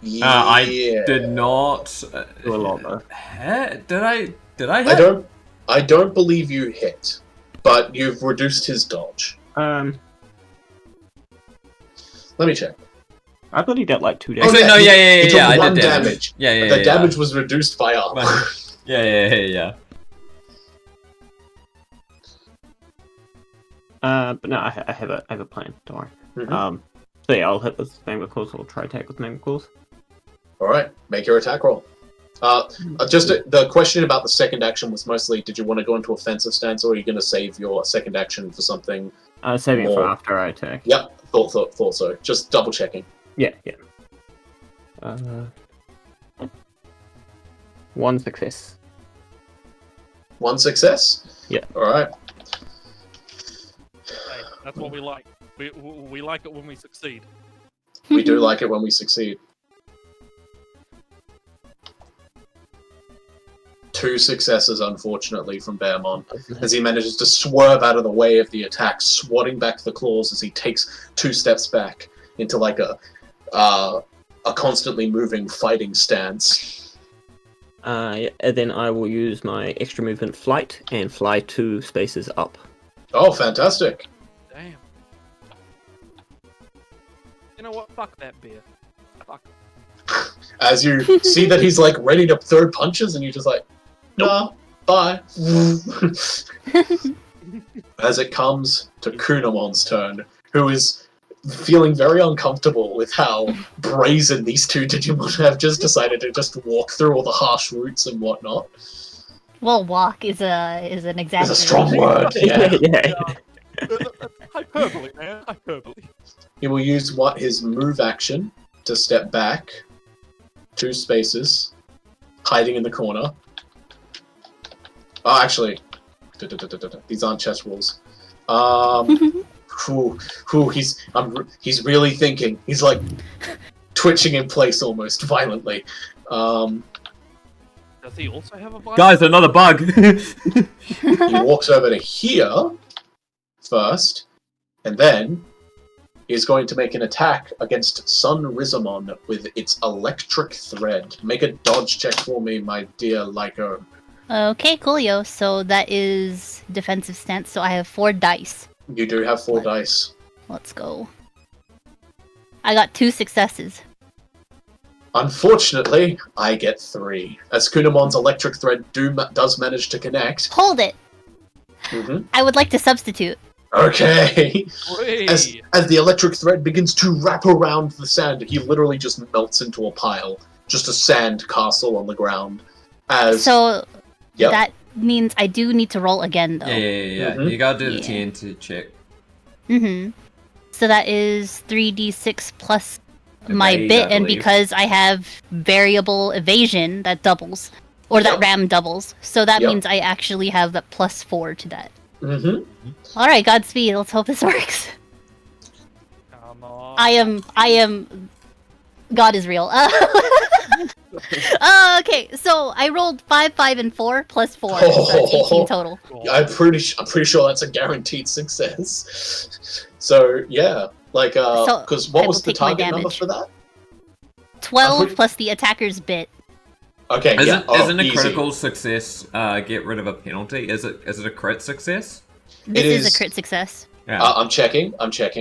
Yeah.
I did not.
Do a lot though.
Did I hit?
I don't believe you hit, but you've reduced his dodge. Let me check.
I thought he dealt like 2
Oh,
damage.
Actually, no,
he took
I
1
did
damage.
Yeah.
The damage was reduced by armor.
Yeah.
But no, I have a plan. Don't worry.
Mhm.
So yeah, I'll hit with Magma Claws. I'll try attack with Magma Claws.
All right, make your attack roll. The question about the second action was mostly: did you want to go into offensive stance, or are you going to save your second action for something?
Saving it for
More.
after I attack.
Yep, thought so. Just double checking.
Yeah. 1 success.
1 success.
Yeah.
All right.
Hey, that's what we like. We like it when we succeed.
We do like it when we succeed. 2 successes, unfortunately, from Bearmon, as he manages to swerve out of the way of the attack, swatting back the claws as he takes 2 steps back into like a constantly moving fighting stance.
And then I will use my extra movement flight and fly 2 spaces up.
Oh, fantastic!
Damn. You know what? Fuck that beer. Fuck.
As you see that he's like ready to throw punches, and you're just like, nah, bye. As it comes to Kunamon's turn, who is feeling very uncomfortable with how brazen these 2 Digimon have just decided to just walk through all the harsh routes and whatnot.
Well, walk is an exaggeration.
It's a strong word, yeah.
Hyperbole, man. Hyperbole.
He will use his move action to step back 2 spaces, hiding in the corner. Oh, actually, these aren't chess rules. He's really thinking. He's like twitching in place almost violently.
Does he also have a bike?
Guys, another bug.
He walks over to here first, and then is going to make an attack against Sun Rizamon with its electric thread. Make a dodge check for me, my dear Lyco.
Okay, coolio. So that is defensive stance. So I have 4 dice.
You do have 4 dice.
Let's go. I got 2 successes.
Unfortunately, I get 3. As Kunamon's electric thread does manage to connect.
Hold it.
Mhm.
I would like to substitute.
Okay.
Whee!
As the electric thread begins to wrap around the sand, he literally just melts into a pile just a sand castle on the ground. As
So
Yep.
that means I do need to roll again, though.
Yeah.
Mhm.
You gotta do the
Yeah.
TNT check.
Mm-hmm. So that is 3d6 plus my
Evade,
bit,
I
and
believe.
because I have variable evasion, that doubles. Or that
Yep.
ram doubles. So that
Yep.
means I actually have that +4 to that.
hmm
Alright, Godspeed. Let's hope this works.
Come on.
I am... God is real. Okay, so I rolled 5, 5, and 4 plus 4. So that's 18 total.
Cool.
I'm pretty sure that's a guaranteed success. So yeah, like because
I
what
will
was the
take my
target number
damage.
for that?
12
pretty-
plus the attacker's bit.
Okay, yeah.
Isn't a
easy.
critical success get rid of a penalty? Is it a crit success?
This
It
is
is-
a crit success.
Yeah.
I'm checking,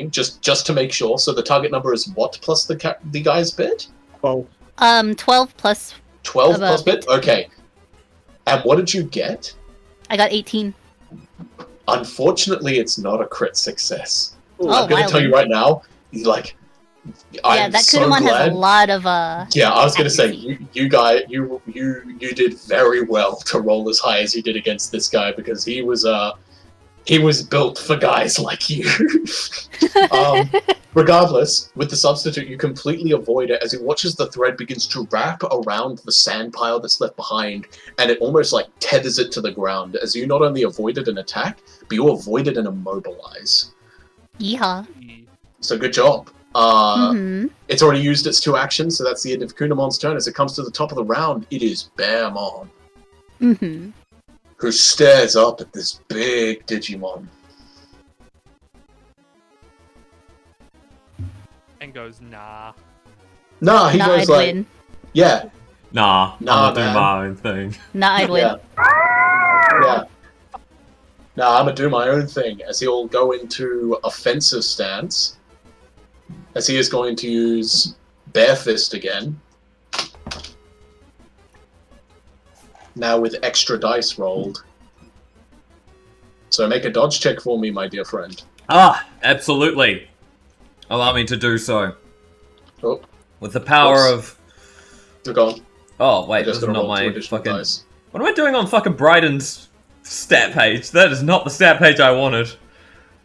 just to make sure. So the target number is what plus the guy's bit?
12.
12 plus...
12
Of a
plus bit? Okay. And what did you get?
I got 18.
Unfortunately, it's not a crit success.
Oh,
I'm gonna tell you right now, like,
Yeah,
I'm
that
so
Kudamon has
glad.
a lot of
Yeah, I was gonna say
accuracy.
you did very well to roll as high as you did against this guy because he was built for guys like you. Regardless, with the substitute, you completely avoid it as he watches the thread begins to wrap around the sand pile that's left behind, and it almost like tethers it to the ground as you not only avoided an attack, but you avoided an immobilize.
Yeehaw.
So good job.
Mm-hmm.
It's already used its 2 actions, so that's the end of Kunamon's turn. As it comes to the top of the round, it is Bearmon,
Mm-hmm.
who stares up at this big Digimon.
And goes, nah.
Nah, he
Nah,
goes
I'd
like,
win.
yeah,
Nah,
Nah,
I'm gonna do
man.
my own thing.
Nah, I'd win.
yeah. Nah, I'm gonna do my own thing, as he'll go into offensive stance, as he is going to use Bear Fist again. Now with extra dice rolled. So make a dodge check for me, my dear friend.
Ah, absolutely. Allow me to do so.
Oh,
With the power
Oops.
of...
you're gone.
Oh, wait,
I
this
just
is
gotta
not
roll 2
my
additional
fucking...
dice.
What am I doing on fucking Bryden's stat page? That is not the stat page I wanted.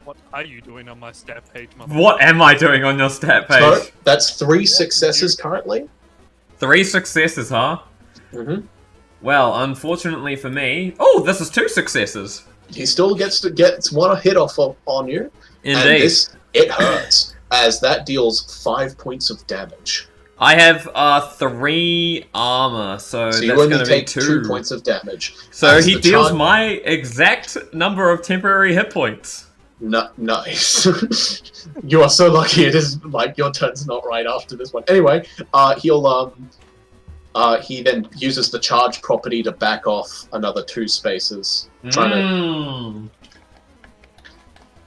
What are you doing on my stat page,
What am I doing on your stat page?
So, that's 3 successes currently.
3 successes, huh?
Mm-hmm.
Well, unfortunately for me... Oh, this is 2 successes.
He still gets one hit off on you. And
Indeed.
it hurts, as that deals 5 points of damage.
I have 3 armor, so,
So you
that's
only
gonna be
take
2.
2 points of damage.
So
As
he
the
deals
charge-
my exact number of temporary hit points.
Nice. You are so lucky it is, like, your turn's not right after this one. Anyway, he then uses the charge property to back off another 2 spaces. Trying to...
Mm.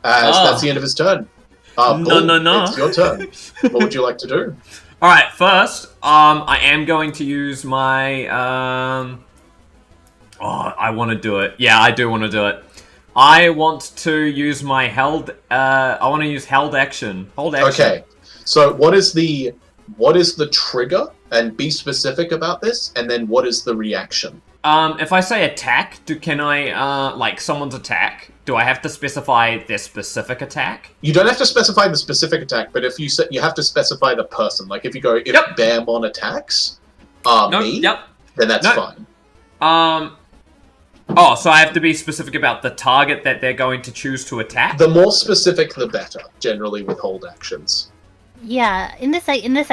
That's the end of his turn. Bull,
No.
It's your turn. What would you like to do?
Alright, first, I am going to use my, I want to do it. Yeah, I do want to do it. I want to use my I want to use held action. Hold action.
Okay. So what is the trigger? And be specific about this, and then what is the reaction?
If I say attack, can I, like, someone's attack, do I have to specify their specific attack?
You don't have to specify the specific attack, but if you have to specify the person. Like if you go, if
Yep.
Bearmon attacks
No,
me,
yep.
then that's
No.
fine.
So I have to be specific about the target that they're going to choose to attack?
The more specific, the better. Generally, with hold actions.
Yeah, in this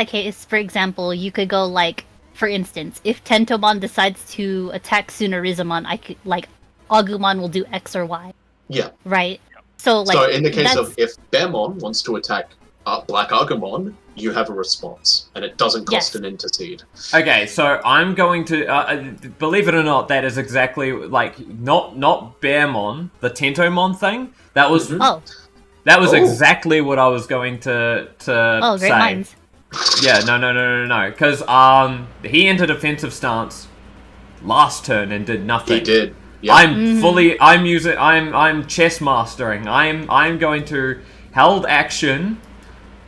case, for example, you could go like, for instance, if Tentomon decides to attack Tsunarizumon, I could, like, Agumon will do X or Y.
Yeah.
Right? So, like,
So in the case
that's-
of if Bearmon wants to attack Black Agumon, you have a response, and it doesn't cost
Yes.
an intercede.
Okay, so I'm going to, believe it or not, that is exactly, like, not Bearmon, the Tentomon thing. That was,
Mhm.
Oh,
that was
Oh.
exactly what I was going to
great
say.
minds.
Yeah, no, because, he entered offensive stance last turn and did nothing.
He did. Yeah.
I'm chess mastering. I'm going to held action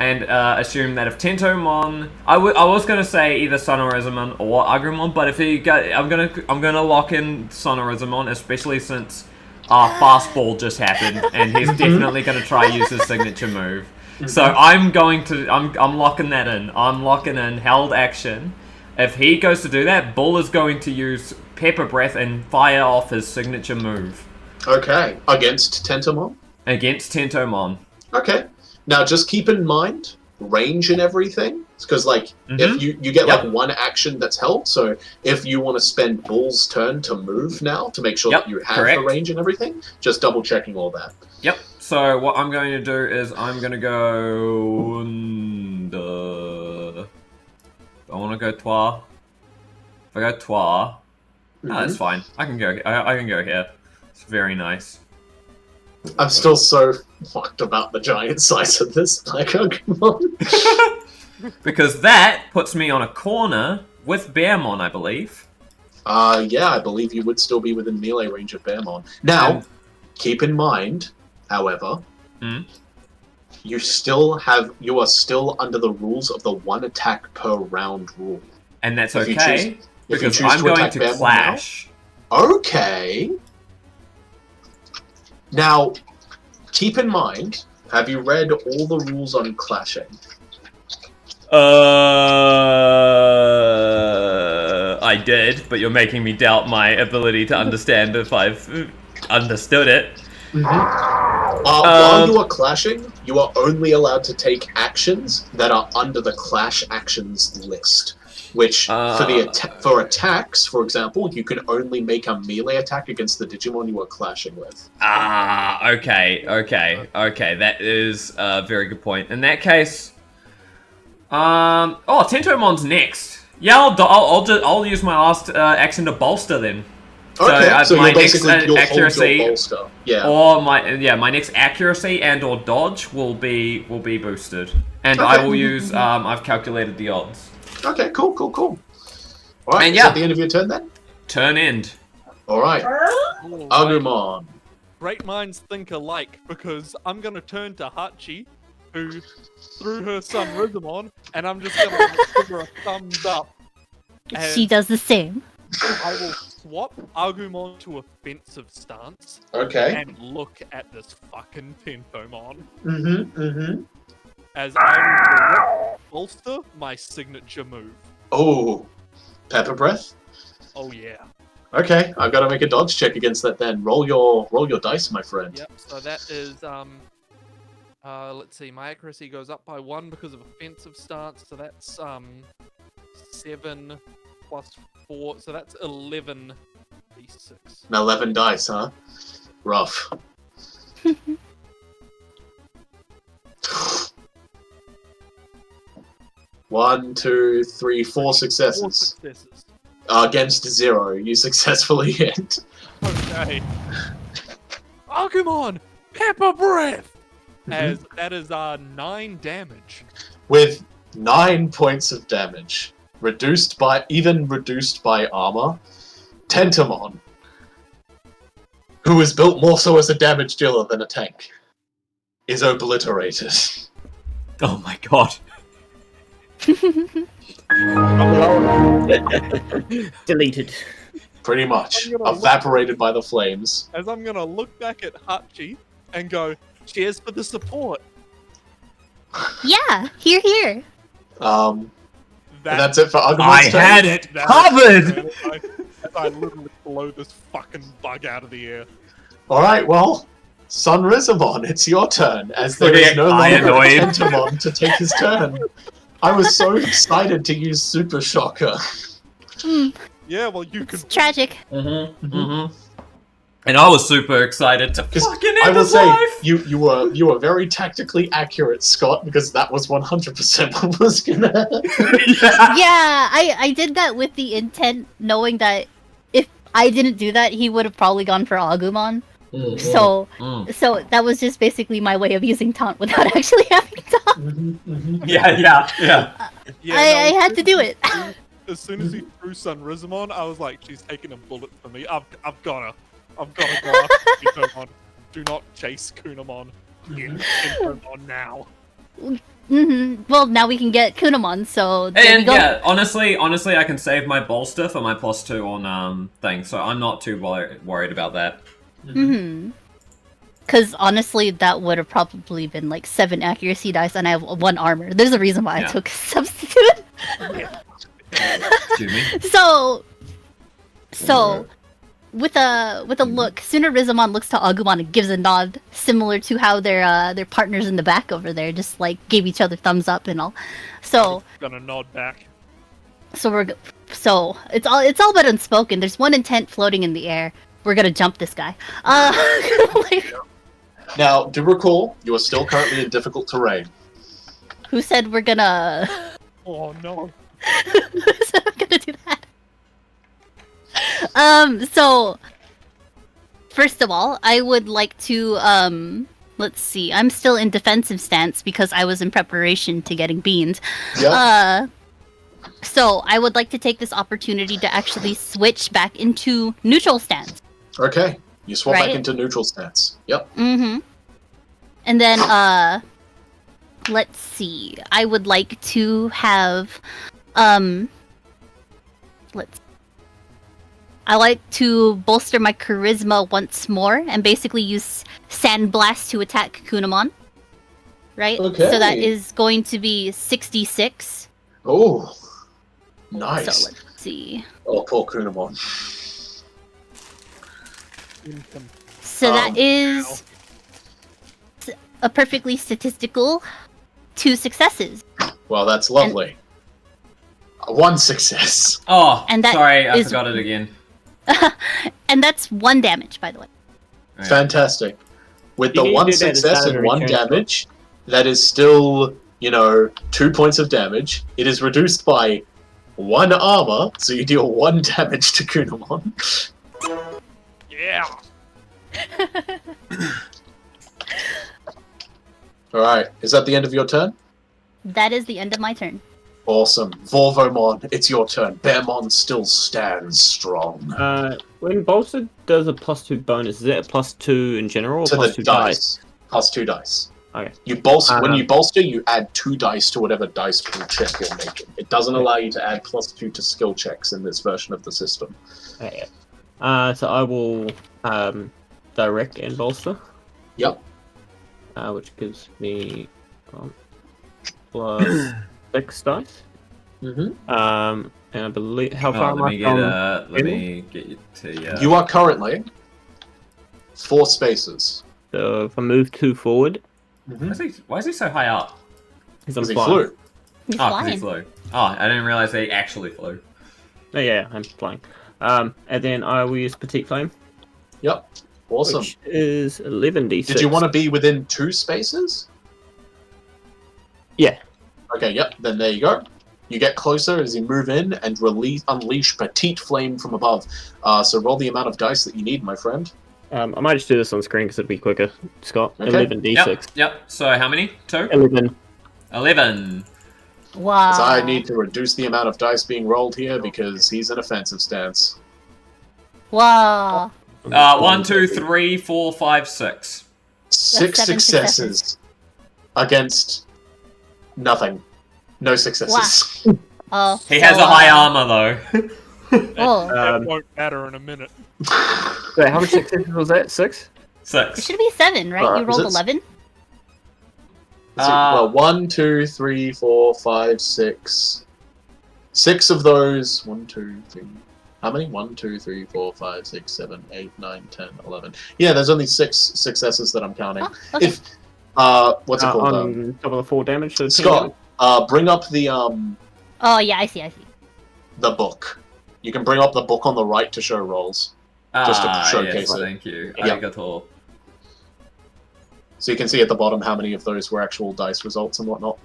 and assume that if Tentomon, I was gonna say either Sonorizomon or Agumon, but if he I'm gonna lock in Sonorizomon, especially since Fastball just happened, and he's definitely gonna try use his signature move. So I'm locking that in. I'm locking in held action. If he goes to do that, Bull is going to use Pepper Breath and fire off his signature move.
Okay, against Tentomon?
Against Tentomon.
Okay. Now just keep in mind range and everything, because like if you get like one action that's held, so if you want to spend Bull's turn to move now to make sure that you have the range and everything, just double checking all that.
Yep. So what I'm going to do is I'm going to go. I want to go Twa. If I go Twa, no, that's fine. I can go. I can go here. It's very nice.
I'm still so fucked about the giant size of this Lyco.
Because that puts me on a corner with Bearmon, I believe.
Yeah, I believe you would still be within melee range of Bearmon. Now, keep in mind, however, you are still under the rules of the 1 attack per round rule.
And that's okay, because I'm going to clash.
Okay. Now, keep in mind, have you read all the rules on clashing?
I did, but you're making me doubt my ability to understand if I've understood it.
While you are clashing, you are only allowed to take actions that are under the clash actions list. Which, for attacks, for example, you can only make a melee attack against the Digimon you are clashing with.
Okay. That is a very good point. In that case, Tentomon's next. Yeah, I'll use my last action to bolster then.
Okay, so
my
you'll basically
next accuracy,
hold your bolster. Yeah.
Or my next accuracy and or dodge will be boosted, and I will use. I've calculated the odds.
Okay, cool. Alright, is that the end of your turn then?
Turn end.
Alright. Agumon.
Great minds think alike, because I'm going to turn to Hachi, who threw her son Rizomon, and I'm just going to give her a thumbs up.
She does the same.
I will swap Agumon to offensive stance.
Okay.
And look at this fucking Tentomon. As I will bolster my signature move.
Oh, Pepper Breath?
Oh yeah.
Okay, I've got to make a dodge check against that then. Roll your dice, my friend.
Yep, so that is, let's see, my accuracy goes up by 1 because of offensive stance, so that's, 7 plus 4, so that's 11 d6.
11 dice, huh? Rough. 1, 2, 3, 4 successes.
4 successes.
Against 0, you successfully hit.
Okay. Agumon! Pepper Breath! As that is 9 damage.
With 9 points of damage. Reduced by armor. Tentomon, who is built more so as a damage dealer than a tank, is obliterated.
Oh my god.
Deleted.
Pretty much. Evaporated by the flames.
As I'm gonna look back at Hachi and go, cheers for the support.
Yeah, here.
That's it for Agumon's
I
turn.
had it covered!
As I literally blow this fucking bug out of the air.
Alright, well, Sunrizomon, it's your turn, as there is no longer a Tentomon to take his turn. I was so excited to use Super Shocker.
Yeah, well, you could.
It's tragic.
And I was super excited to fucking end his life!
You were very tactically accurate, Scott, because that was 100% what was gonna happen.
Yeah, I did that with the intent, knowing that if I didn't do that, he would have probably gone for Agumon. So that was just basically my way of using taunt without actually having taunt.
Yeah.
I had to do it.
As soon as he threw Sunrizomon, I was like, she's taking a bullet for me. I've gotta go after Kunamon. Do not chase Kunamon. Get Kunamon now.
Well, now we can get Kunamon, so there we
And
go.
yeah, honestly, I can save my bolster for my +2 on thing, so I'm not too worried about that.
Because honestly, that would have probably been like 7 accuracy dice, and I have 1 armor. There's a reason why I
Yeah.
took substitute.
Excuse me.
So with a look, Rizamon looks to Agumon and gives a nod, similar to how their partners in the back over there just like gave each other thumbs up and all. So
Gonna nod back.
it's all but unspoken. There's one intent floating in the air. We're gonna jump this guy.
Now, do recall, you are still currently in difficult terrain.
Who said we're gonna?
Oh no.
Who said we're gonna do that? So first of all, I would like to let's see. I'm still in defensive stance because I was in preparation to getting beamed.
Yeah.
So I would like to take this opportunity to actually switch back into neutral stance.
Okay. You swap back
Right.
into neutral stance. Yep.
And then let's see. I would like to have I like to bolster my charisma once more and basically use Sandblast to attack Kunamon. Right?
Okay.
So that is going to be 66.
Oh. Nice.
So let's see.
Oh, poor Kunamon.
So that is a perfectly statistical 2 successes.
Well, that's lovely. 1 success.
Oh,
And that
sorry, I
is-
forgot it again.
And that's 1 damage, by the way.
Right.
Fantastic. With
You
the
can
1
do that as
success and
salary
1
transfer.
damage, that is still, 2 points of damage. It is reduced by 1 armor, so you deal 1 damage to Kunamon.
Yeah.
Alright, is that the end of your turn?
That is the end of my turn.
Awesome. Vorvomon, it's your turn. Bearmon still stands strong.
When bolster does a +2 bonus, is that a +2 in general or
To the
+2
dice. Plus 2 dice.
Okay.
You bolster when you bolster, you add 2 dice to whatever dice pool check you're making. It doesn't allow you to add +2 to skill checks in this version of the system.
Okay. So I will direct and bolster,
Yep.
which gives me +6 dice.
Mm-hmm.
And I believe how
Oh,
far am
let
I
me get
from?
let me get you to
You are currently 4 spaces.
So if I move 2 forward,
Why is he so high up?
because I'm
Because he
flying.
flew.
He's
Oh, because
flying.
he flew. Oh, I didn't realize they actually flew.
Oh yeah, I'm flying. And then I will use Petite Flame,
Yep. Awesome.
which is 11d6.
Did you want to be within 2 spaces?
Yeah.
Okay, yep. Then there you go. You get closer as you move in and unleash Petite Flame from above. So roll the amount of dice that you need, my friend.
I might just do this on screen because it'd be quicker, Scott.
Okay.
11d6.
Yep. So how many? 2?
11.
11.
Wow.
Because I need to reduce the amount of dice being rolled here because he's in offensive stance.
Wow.
1, 2, 3, 4, 5, 6.
6
7
successes against nothing. No successes.
Oh.
He has a high armor though.
Oh.
That won't matter in a minute.
Wait, how much successes was that? 6?
It
6.
should be 7, right?
Alright,
You rolled
is it-
11?
Well, 1, 2, 3, 4, 5, 6. 6 of those. 1, 2, 3. How many? 1, 2, 3, 4, 5, 6, 7, 8, 9, 10, 11. Yeah, there's only 6 successes that I'm counting.
Oh, okay.
If what's it called?
On top of the 4 damage, so 10
Scott, bring up the
Oh, yeah, I see.
book. You can bring up the book on the right to show rolls, just to showcase
yes,
it.
thank you.
Yeah.
Arigato.
So you can see at the bottom how many of those were actual dice results and whatnot.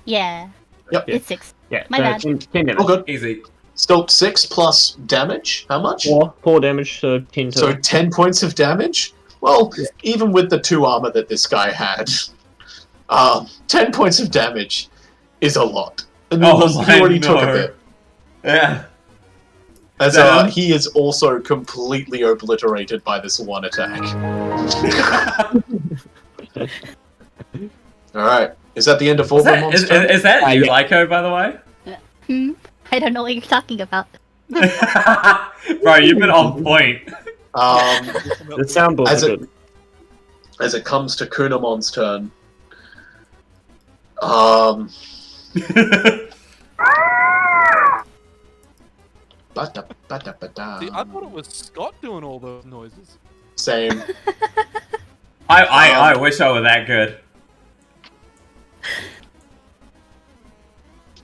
Yeah.
Yep.
It's 6.
Yeah,
My
so
bad.
10 damage.
Oh, good.
Easy.
Still 6 plus damage. How much?
4 damage, so 10 to...
So 10 points of damage? Well, even with the 2 armor that this guy had, 10 points of damage is a lot. And
Oh
he
my
already took a
no.
bit.
Yeah.
As
Damn.
he is also completely obliterated by this one attack. Alright. Is that the end of
Is that,
Vorvomon's turn?
is that you,
yeah.
Lyco, by the way?
I don't know what you're talking about.
Bro, you've been on point.
The soundboards
As
are
it-
good.
As it comes to Kunamon's turn,
See, I thought it was Scott doing all those noises.
same.
I wish I were that good.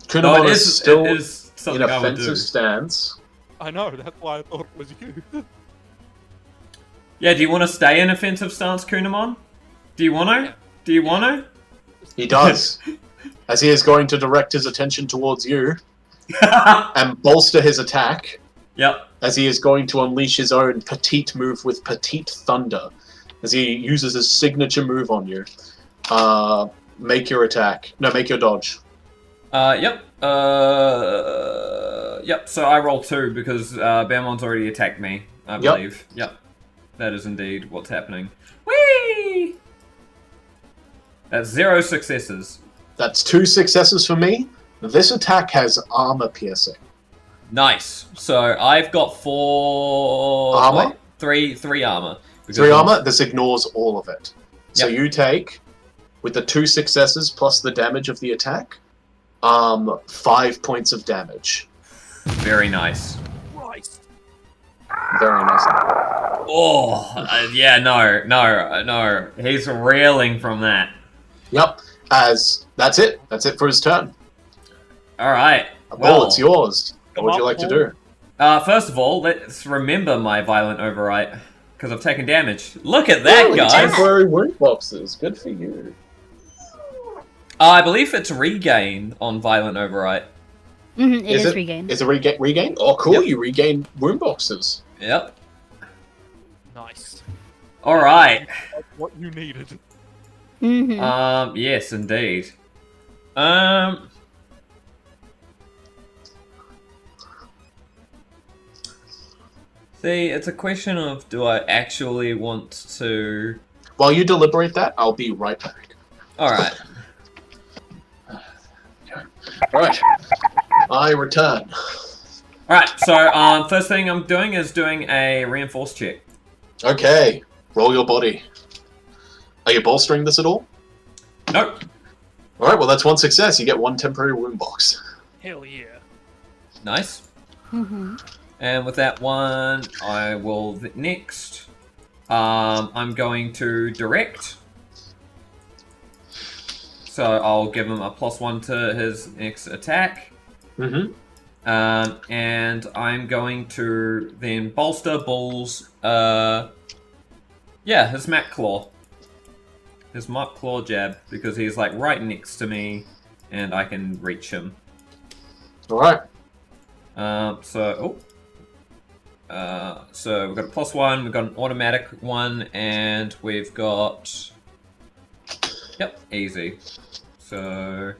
Kunamon
it
is still
it is
in
something I would do.
offensive stance.
I know, that's why I thought it was you.
Yeah, do you want to stay in offensive stance, Kunamon? Do you want to? Do you want to?
He does, as he is going to direct his attention towards you and bolster his attack,
Yep.
as he is going to unleash his own petite move with Petite Thunder, as he uses his signature move on you. Make your attack. No, make your dodge.
Yep. Yep. So I roll 2 because Bearmon's already attacked me, I
Yep.
believe. Yep. That is indeed what's happening. Whee! That's 0 successes.
That's 2 successes for me. This attack has armor piercing.
Nice. So I've got 4
Armor?
wait, 3 armor. Because
3
I'm-
armor. This ignores all of it. So
Yep.
you take, with the 2 successes plus the damage of the attack, 5 points of damage.
Very nice.
Christ.
Very nice.
Oh, yeah, no. He's reeling from that.
Yep. As that's it. That's it for his turn.
All right.
Well, it's yours. What would you like to do?
First of all, let's remember my violent overwrite because I've taken damage. Look at that,
Ooh,
guys.
temporary wound boxes. Good for you.
I believe it's regain on violent overwrite.
It
Is
is
it?
regained.
Is it regain? Oh, cool.
Yep.
You regain wound boxes.
Yep.
Nice.
All right.
That's what you needed.
Yes, indeed. See, it's a question of do I actually want to...
While you deliberate that, I'll be right back.
Alright.
Alright. I return.
Alright, so first thing I'm doing is doing a reinforce check.
Okay. Roll your body. Are you bolstering this at all?
Nope.
Alright, well that's 1 success. You get 1 temporary wound box.
Hell yeah.
Nice. And with that one, I will next. I'm going to direct. So I'll give him a +1 to his next attack.
Mm-hmm.
And I'm going to then bolster Bull's, his Mac Claw. His Mac Claw jab, because he's like right next to me, and I can reach him.
Alright.
So we've got a +1, we've got an automatic one, and we've got... Yep, easy. So...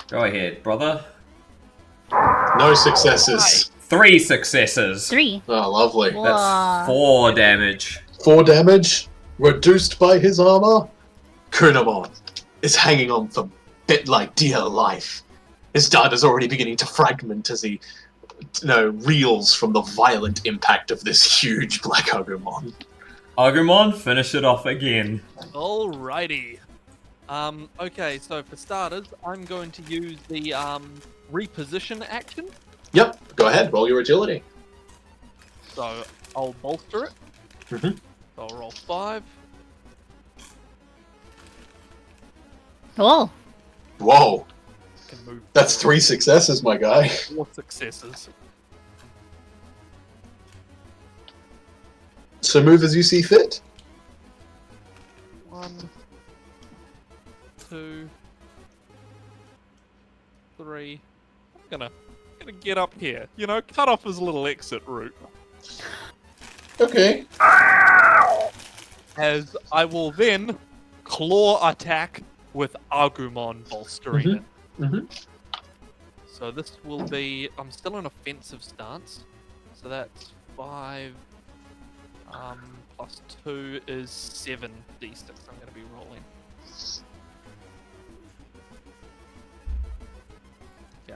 Go ahead, brother.
No successes.
3 successes.
3.
Oh, lovely.
Whoa.
That's 4 damage.
4 damage. Reduced by his armor. Kunamon is hanging on for bit like dear life. His dart is already beginning to fragment as he reels from the violent impact of this huge black Agumon.
Agumon, finish it off again.
Alrighty. Okay, so for starters, I'm going to use the reposition action.
Yep, go ahead, roll your agility.
So I'll bolster it.
Mhm.
So I'll roll 5.
Oh.
Whoa,
Can move
that's 3 successes, my guy.
4 successes.
So move as you see fit.
1, 2, 3. I'm gonna get up here. You know, cut off his little exit route.
Okay.
As I will then claw attack with Agumon bolstering it.
Mhm.
So this will be... I'm still in offensive stance. So that's 5... plus 2 is 7 d6 I'm going to be rolling.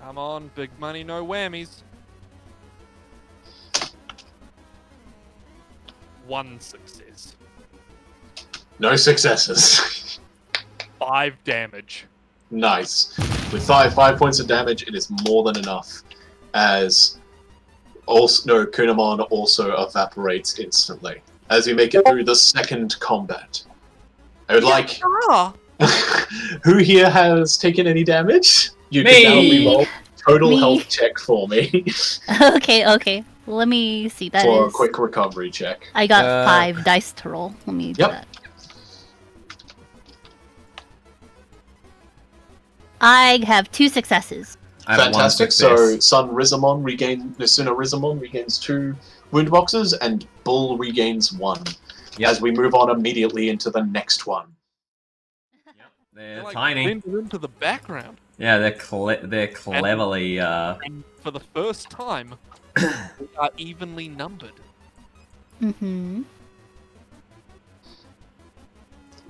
Come on, big money, no whammies. 1 success.
No successes.
5 damage.
Nice. With 5 points of damage, it is more than enough. As Kunamon also evaporates instantly. As we make it through the second combat. I would like...
Ah!
Who here has taken any damage? You
Me!
can now roll total
Me.
health check for me.
Okay. Let me see. That
For a
is.
quick recovery check.
I got
Uh,
5 dice to roll. Let me do
Yep.
that. I have 2 successes.
I have one
Fantastic.
success.
So Suna Rizamon regains 2 wound boxes, and Bull regains 1.
Yep.
As we move on immediately into the next one.
They're
like
tiny.
blended into the background.
Yeah, they're cleverly.
And for the first time, we are evenly numbered.
Mm-hmm.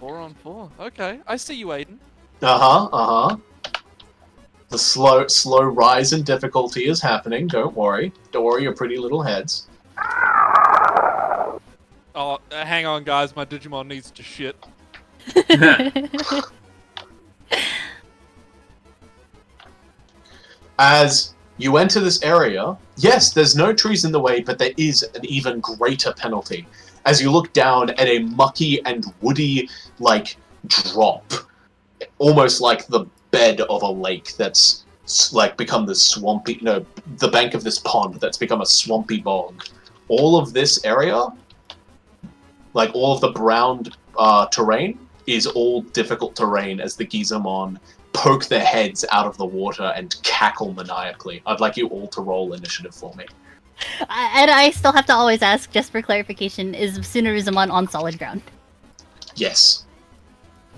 4 on 4. Okay, I see you, Aidan.
The slow rise in difficulty is happening. Don't worry, your pretty little heads.
Oh, hang on, guys. My Digimon needs to shit.
As you enter this area, yes, there's no trees in the way, but there is an even greater penalty. As you look down at a mucky and woody, drop, almost like the bed of a lake that's, become this swampy, the bank of this pond that's become a swampy bog. All of this area, all of the brown terrain, is all difficult terrain as the Gizamon poke their heads out of the water and cackle maniacally. I'd like you all to roll initiative for me.
And I still have to always ask, just for clarification, is Sunaruzumon on solid ground?
Yes.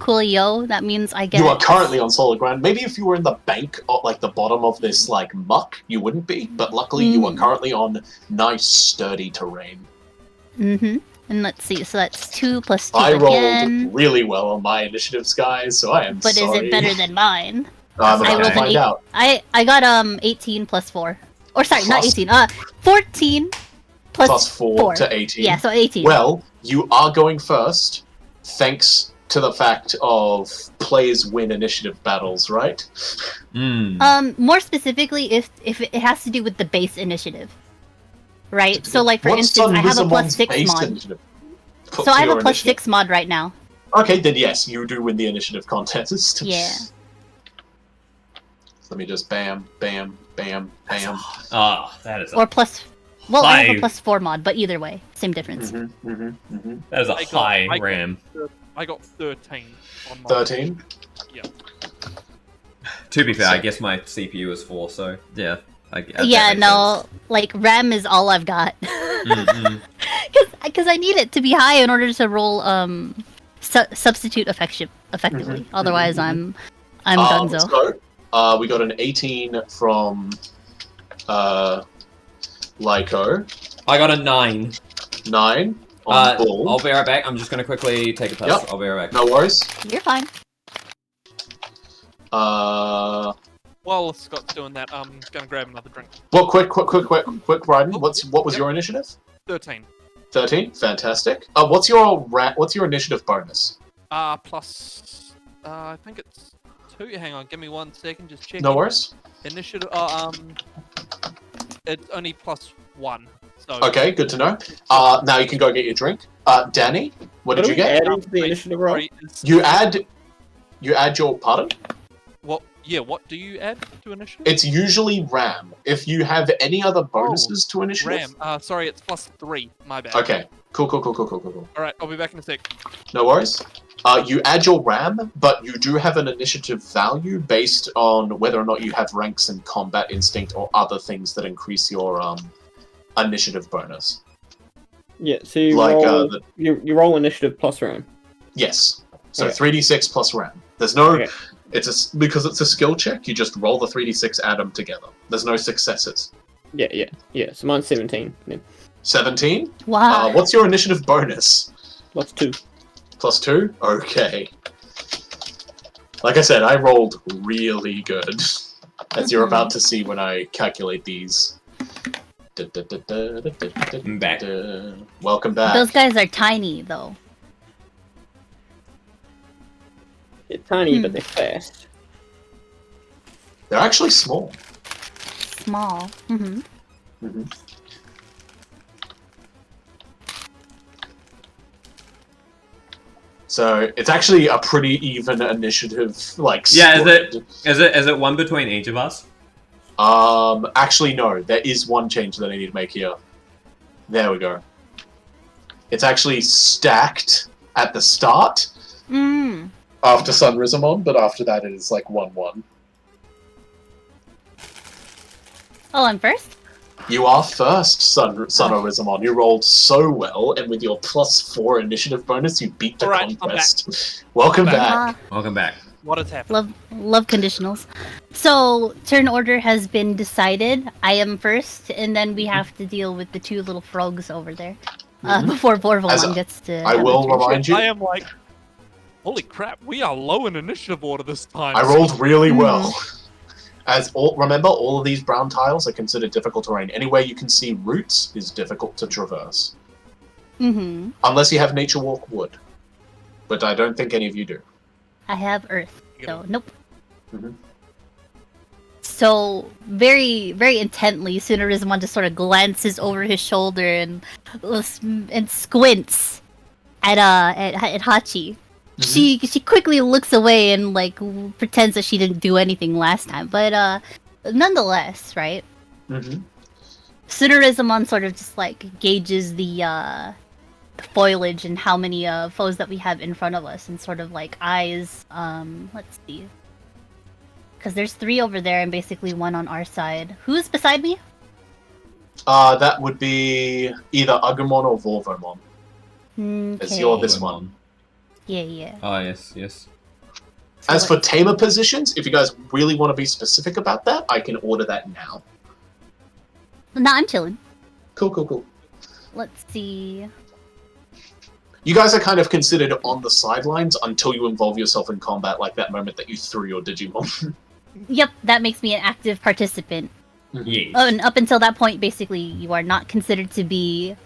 Coolio, that means I get...
You are currently on solid ground. Maybe if you were in the bank, or the bottom of this, muck, you wouldn't be. But luckily, you are currently on nice, sturdy terrain.
Mm-hmm. And let's see, so that's 2 plus 2
I
again.
rolled really well on my initiatives, guys, so I am
But
sorry.
is it better than mine?
I'm
I
about
rolled
to
an
find
8.
out.
I got 18 plus 4. Or sorry, not
Plus-
18. 14
Plus 4 to 18.
Yeah, so 18.
Well, you are going first, thanks to the fact of players win initiative battles, right?
More specifically, if it has to do with the base initiative, right? So, for
What's
instance, I have a plus
Rizamon's
6
base
mod.
initiative?
So I have a
Your
plus
initiative.
6 mod right now.
Okay, then yes, you do win the initiative contest.
Yeah.
Let me just bam, bam, bam, bam.
Ah, that is
Or plus. Well, I have a
Five.
plus 4 mod, but either way, same difference.
that is a
I got-
high
I got-
RAM.
I got 13 on mine.
13?
Yeah.
To be fair, I guess my CPU is 4, so yeah. That
Yeah,
makes
no, RAM is all I've got.
sense.
Because I need it to be high in order to roll substitute effectively. Otherwise, I'm donezo.
So, we got an 18 from Lyco,
I got a 9.
9 on Bull.
I'll be right back. I'm just gonna quickly take a piss.
Yep.
I'll be right back.
No worries.
You're fine.
While Scott's doing that, I'm gonna grab another drink.
Well, quick, Bryden. What was your initiative?
13.
13. Fantastic. What's your initiative bonus?
Plus, I think it's 2. Hang on, give me 1 second, just checking.
No worries.
Initiative, it's only plus 1. So
Okay, good to know. Now you can go get your drink. Danny, what did you get?
Add into the initiative roll?
Sorry, it's-
You add your pardon?
What? Yeah, what do you add to initiative?
It's usually RAM. If you have any other bonuses to initiative.
RAM. Sorry, it's plus 3. My bad.
Okay. Cool.
Alright, I'll be back in a sec.
No worries. You add your RAM, but you do have an initiative value based on whether or not you have ranks in combat instinct or other things that increase your initiative bonus.
Yeah, so you
Like,
roll, you roll initiative plus RAM.
Yes. So
Okay.
3d6 plus RAM. There's no.
Okay.
Because it's a skill check. You just roll the 3d6, add them together. There's no successes.
Yeah. So mine's 17. Yeah.
17.
Wow.
What's your initiative bonus?
Plus 2.
Plus 2? Okay. Like I said, I rolled really good. As you're about to see when I calculate these.
Back.
Welcome back.
Those guys are tiny, though.
They're tiny, but they're fast.
They're actually small.
Small. Mm-hmm.
Mm-hmm. So it's actually a pretty even initiative, like.
Yeah,
split.
is it one between each of us?
Actually no. There is one change that I need to make here. There we go. It's actually stacked at the start after Sunrismon, but after that it is like 1-1.
Oh, I'm first?
You are first, Sunrismon. You rolled so well, and with your +4 initiative bonus, you beat the
Alright, I'm
conquest. Welcome back.
Welcome back.
What has happened?
Love conditionals. So, turn order has been decided. I am first, and then we have to deal with the two little frogs over there. Before Vorvomon gets to...
I will remind you,
I am like, holy crap, we are low in initiative order this time.
I rolled really well. Remember, all of these brown tiles are considered difficult terrain. Anywhere you can see roots is difficult to traverse.
Mm-hmm.
Unless you have Nature Walk Wood. But I don't think any of you do.
I have Earth, so nope.
Mhm.
So, very, very intently, Sunrismon just sort of glances over his shoulder and squints at Hachi. She quickly looks away and like pretends that she didn't do anything last time, but nonetheless, right?
Mm-hmm.
Sunrismon sort of just like gauges the foliage and how many foes that we have in front of us, and sort of like eyes. Let's see, because there's 3 over there and basically 1 on our side. Who's beside me?
That would be either Agumon or Vorvomon. As you're this one.
Yeah.
Oh, yes.
So
As for tamer positions, if you guys really want to be specific about that, I can order that now.
No, I'm chilling.
Cool.
Let's see.
You guys are kind of considered on the sidelines until you involve yourself in combat, like that moment that you threw your Digimon.
Yep, that makes me an active participant.
Yes.
Oh, and up until that point, basically, you are not considered to be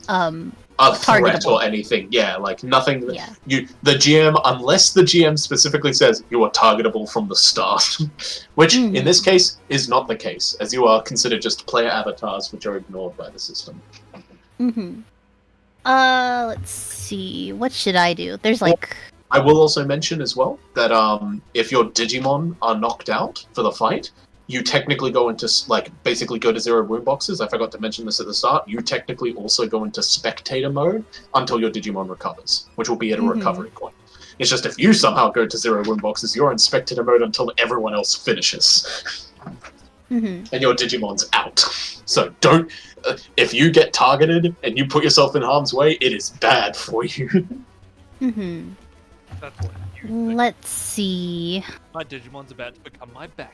a threat
targetable.
or anything. Yeah, like nothing.
Yeah.
The GM, unless the GM specifically says you are targetable from the start, which in this case is not the case, as you are considered just player avatars, which are ignored by the system.
Mm-hmm. Let's see. What should I do? There's like...
I will also mention as well that if your Digimon are knocked out for the fight, you technically go into, like, basically go to 0 wound boxes. I forgot to mention this at the start. You technically also go into spectator mode until your Digimon recovers, which will be at a recovery point. It's just if you somehow go to 0 wound boxes, you're in spectator mode until everyone else finishes. And your Digimon's out. So don't... if you get targeted and you put yourself in harm's way, it is bad for you.
That's what you think.
Let's see.
My Digimon's about to become my backpack.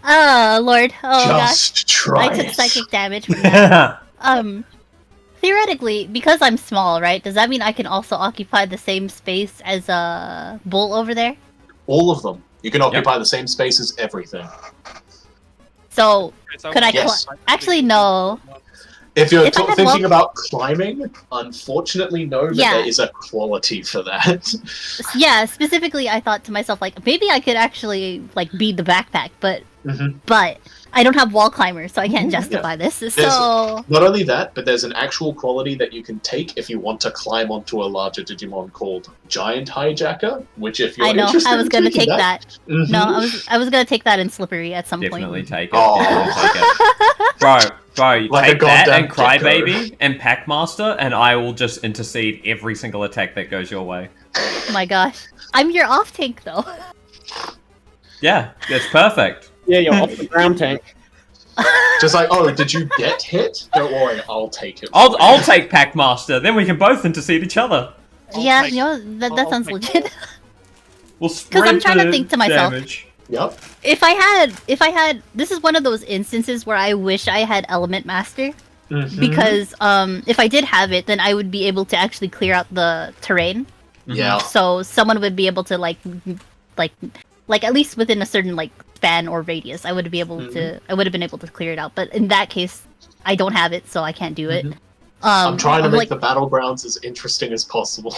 Oh, Lord. Oh,
Just try
I took
it.
psychic damage from that. Theoretically, because I'm small, right? Does that mean I can also occupy the same space as a bull over there?
All of them. You can occupy the same space as everything.
So,
So
could I
Yes.
actually, no.
If you're
If I had
thinking
one-
about climbing, unfortunately, no, but
Yeah.
there is a quality for that.
Yeah, specifically, I thought to myself, like, maybe I could actually, like, be the backpack, but I don't have wall climbers, so I can't justify this. So,
Not only that, but there's an actual quality that you can take if you want to climb onto a larger Digimon called Giant Hijacker, which if you're
I know,
interested
I was
in
gonna
taking
take that.
Mhm.
No, I was gonna take that in Slippery at some
Definitely
point.
take it.
Oh.
Definitely take it. Bro,
Like a
take that
goddamn
and
gecko.
Crybaby and Packmaster, and I will just intercede every single attack that goes your way.
Oh my gosh. I'm your off tank, though.
Yeah, that's perfect.
Yeah, you're off the ground tank.
Just like, oh, did you get hit? Don't worry, I'll take it.
I'll take Packmaster, then we can both intercede each other.
Yeah,
take-
you know, that
I'll
sounds
take
legit.
We'll spread
I'm trying to
the
think to myself.
damage.
Yep.
If I had, this is one of those instances where I wish I had Element Master.
Mhm.
Because, if I did have it, then I would be able to actually clear out the terrain.
Yeah.
So someone would be able to, like, like at least within a certain like span or radius, I would be able to. I would have been able to clear it out. But in that case, I don't have it, so I can't do it.
I'm trying to make
like,
the battlegrounds as interesting as possible.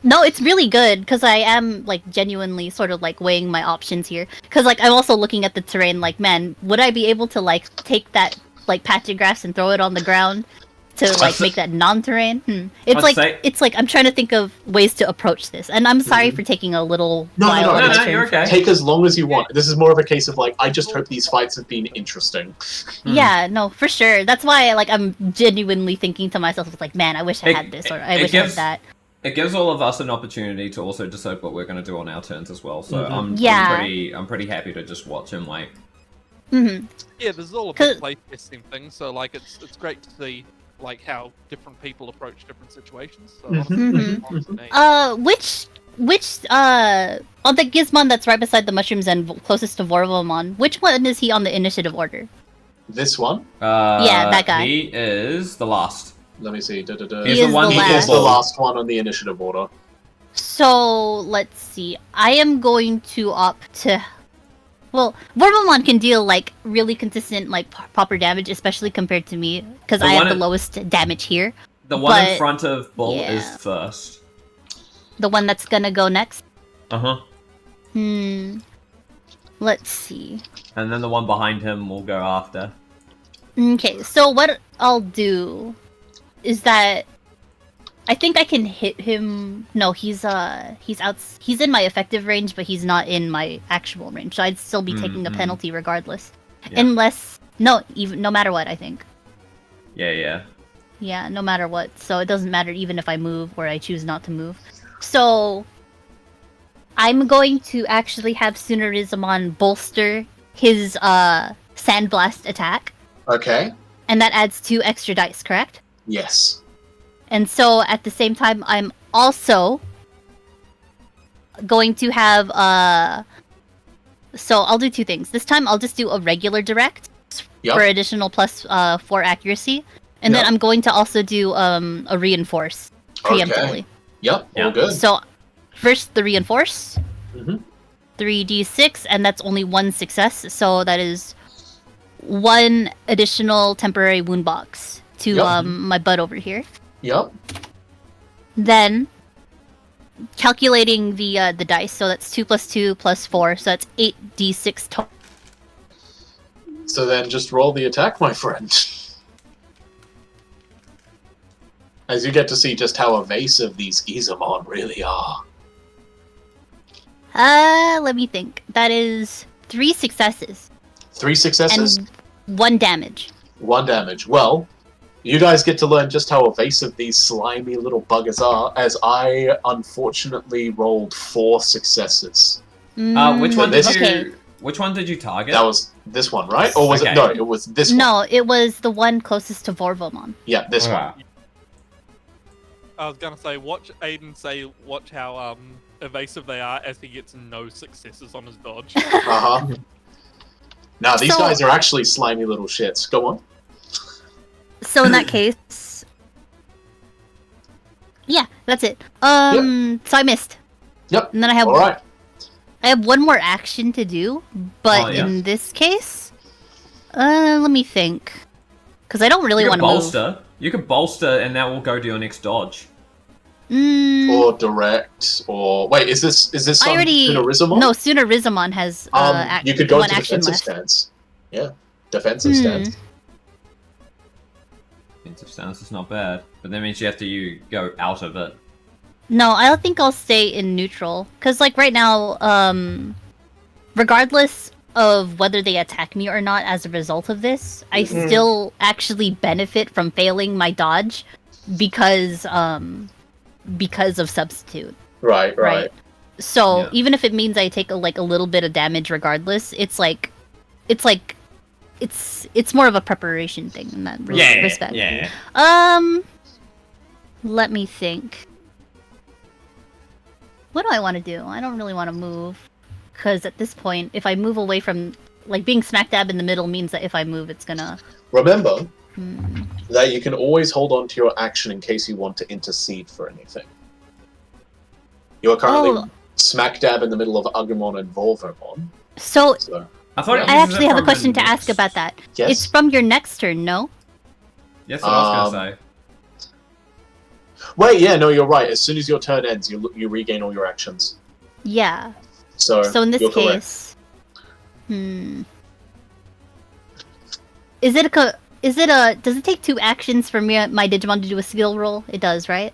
No, it's really good because I am like genuinely sort of like weighing my options here. Because like I'm also looking at the terrain. Like, man, would I be able to like take that like patch of grass and throw it on the ground to like make that non-terrain? It's like I'm trying to think of ways to approach this. And I'm sorry for taking a little while. on my turn.
you're okay.
Take as long as you want. This is more of a case of like, I just hope these fights have been interesting.
Yeah, no, for sure. That's why like I'm genuinely thinking to myself, it's like, man, I wish I had this, or I wish I had that.
It gives all of us an opportunity to also decide what we're going to do on our turns as well. So I'm pretty happy to just watch him like.
Mm-hmm.
Yeah, this is all a big playtesting thing, so like it's great to see like how different people approach different situations. So
which on the Gizmon that's right beside the mushrooms and closest to Vorvomon, which one is he on the initiative order?
This one?
Yeah, that guy.
He is the last.
Let me see.
He
He's the one
last.
He's the last one on the initiative order.
So let's see. I am going to opt to. Well, Vorvomon can deal like really consistent, like proper damage, especially compared to me, because I have the lowest damage here.
The one in front of Bull is first.
The one that's gonna go next. Let's see.
And then the one behind him will go after.
Okay, so what I'll do is that I think I can hit him. No, he's in my effective range, but he's not in my actual range. So I'd still be taking a penalty regardless.
Yeah.
Unless no matter what, I think.
Yeah.
Yeah, no matter what. So it doesn't matter even if I move or I choose not to move. So I'm going to actually have Sunarizamon bolster his Sandblast attack.
Okay.
And that adds 2 extra dice, correct?
Yes.
And so at the same time, I'm also going to have so I'll do 2 things. This time I'll just do a regular direct for additional plus 4 accuracy. And then I'm going to also do a reinforce preemptively.
Okay. Yep, all good.
So first the reinforce. 3d6, and that's only 1 success, so that is 1 additional temporary wound box to my butt over here.
Yep.
Then calculating the dice, so that's 2 plus 2 plus 4, so that's 8d6 total.
So then just roll the attack, my friend. As you get to see just how evasive these Gizamon really are.
Let me think. That is 3 successes.
3 successes?
And 1 damage.
1 damage. Well, you guys get to learn just how evasive these slimy little buggers are, as I unfortunately rolled 4 successes.
Which one did you target?
That was this one, right? Or was it? No, it was this one.
No, it was the one closest to Vorvomon.
Yeah, this one.
I was gonna say, watch Aidan watch how evasive they are as he gets no successes on his dodge.
Now these guys are actually slimy little shits. Go on.
So in that case, yeah, that's it. So I missed.
Yep.
And then I have I have 1 more action to do, but in this case, let me think, because I don't really want to move.
You can bolster, and that will go to your next dodge.
Or direct, or wait, is this Sunarizamon?
No, Sunarizamon has
you could go
1
to
action
defensive
left.
stance. Yeah, defensive stance.
Defensive stance is not bad, but that means you have to go out of it.
No, I think I'll stay in neutral, because like right now, regardless of whether they attack me or not as a result of this, I still actually benefit from failing my dodge because of substitute. Right. So even if it means I take a little bit of damage regardless, it's more of a preparation thing in that respect.
Yeah.
Let me think. What do I want to do? I don't really want to move. Because at this point, if I move away from... being smack dab in the middle means that if I move, it's gonna...
Remember that you can always hold on to your action in case you want to intercede for anything. You are currently smack dab in the middle of Agumon and Vorvomon.
So
So,
I thought it
I
uses
actually
it
have a
from the
question to ask
next-
about that.
yes.
It's from your next turn, no?
Yes, what I was gonna say.
Wait, yeah, no, you're right. As soon as your turn ends, you regain all your actions.
Yeah.
So
So in this
you're correct.
case, does it take 2 actions for my Digimon to do a skill roll? It does, right?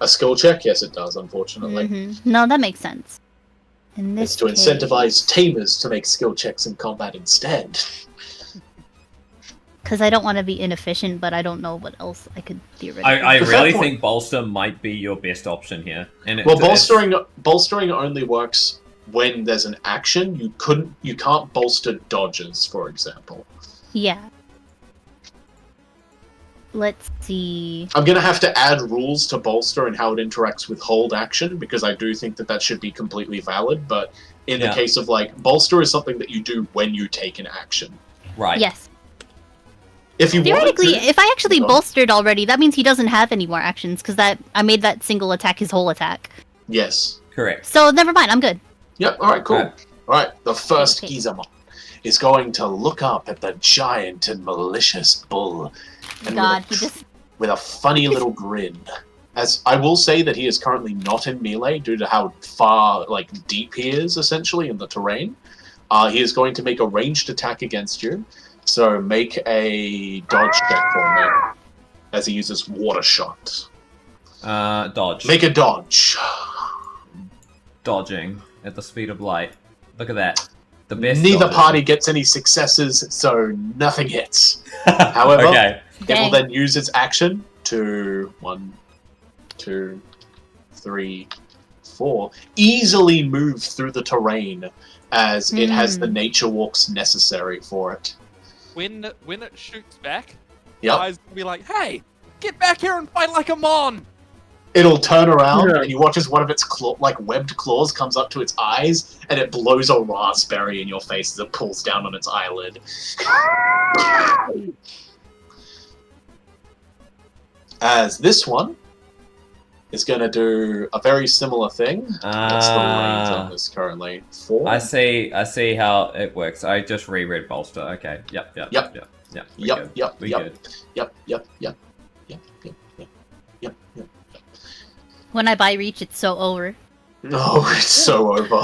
A skill check? Yes, it does, unfortunately.
No, that makes sense. In this
It's to
case,
incentivize tamers to make skill checks in combat instead.
because I don't want to be inefficient, but I don't know what else I could theoretically.
I
The fair
really
point-
think bolster might be your best option here. And
Well, bolstering only works when there's an action. You can't bolster dodges, for example.
Yeah. Let's see.
I'm gonna have to add rules to bolster and how it interacts with hold action because I do think that should be completely valid. But in the
Yeah.
case of like bolster is something that you do when you take an action.
Right.
Yes.
If you
Theoretically,
wanted to,
if I actually
Go on.
bolstered already, that means he doesn't have any more actions because I made that single attack his whole attack.
yes.
Correct.
So never mind. I'm good.
Yep. All right. Cool.
Alright.
All right. The first
Okay.
Gizamon is going to look up at the giant and malicious bull, and
God,
with,
he just.
with a funny little grin. As I will say that he is currently not in melee due to how far, deep he is essentially in the terrain. He is going to make a ranged attack against you. So make a dodge check for me, as he uses water shot.
Dodge.
Make a dodge.
Dodging at the speed of light. Look at that. The best.
Neither
dodging.
party gets any successes, so nothing hits. However,
okay.
it will
Dang.
then use its action to 1, 2, 3, 4 easily move through the terrain as it has the nature walks necessary for it.
When it shoots back,
Yep.
guys will be like, "Hey, get back here and fight like a mon!"
It'll turn around
Yeah.
and you watch as one of its webbed claws comes up to its eyes and it blows a raspberry in your face as it pulls down on its eyelid. As this one is going to do a very similar thing. What's the range on this currently? 4?
I see how it works. I just reread bolster. Okay. Yep.
Yep.
We
Yep,
good.
yep,
We
yep,
good.
yep, yep.
When I buy reach, it's so over.
No, it's so over.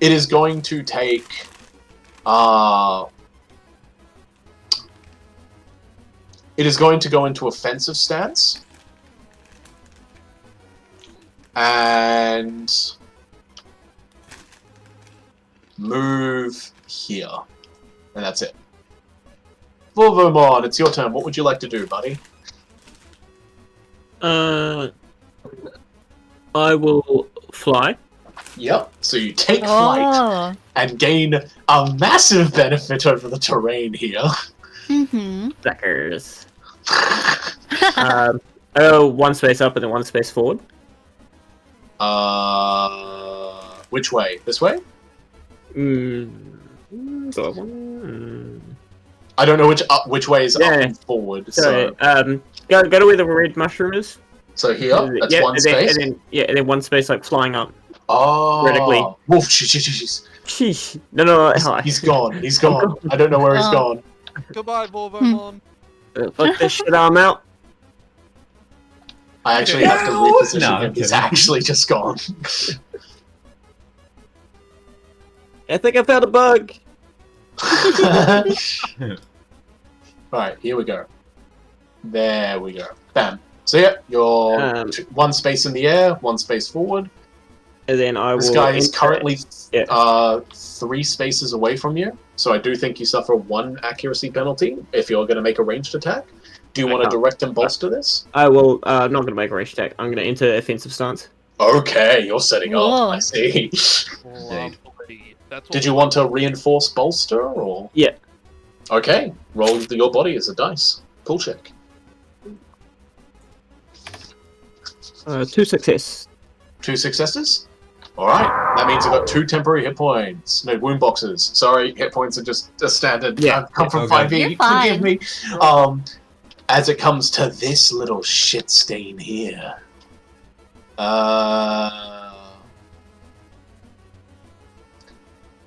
It is going to take it is going to go into offensive stance. And move here. And that's it. Vorvomon, it's your turn. What would you like to do, buddy?
I will fly.
Yep. So you take flight
Oh.
and gain a massive benefit over the terrain here.
Mm-hmm.
Suckers. One space up and then one space forward.
Which way? This way? I don't know which way is up
Yeah.
and forward.
So,
So,
go to where the red mushroom is.
so here, that's
yeah,
one
and then,
space.
and then one space like flying up.
Oh,
vertically.
Wolf, jeez.
Sheesh. No.
He's gone. He's gone. I don't know where he's
Oh.
gone.
Goodbye, Vorvomon.
Fuck this shit, I'm out.
I actually have to
No,
reposition
I'm
him. He's
kidding.
actually just gone.
I think I found a bug.
Alright, here we go. There we go. Bam. So yeah, you're one space in the air, one space forward.
And then I will.
This guy is
enter-
currently
Yeah.
3 spaces away from you, so I do think you suffer 1 accuracy penalty if you're going to make a ranged attack. Do you
I
want to
can't.
direct and bolster this?
I will. I'm not going to make a range attack. I'm going to enter offensive stance.
Okay, you're setting up.
Whoa.
I see.
Lovely. That's what
Did you want to reinforce bolster or?
Yeah.
Okay, roll your body as a dice. Pull check.
2 success.
2 successes. All right, that means I've got 2 temporary hit points. No wound boxes. Sorry, hit points are just a standard.
Yeah.
I've come from
Okay.
5e.
You're fine.
Forgive me. As it comes to this little shit stain here.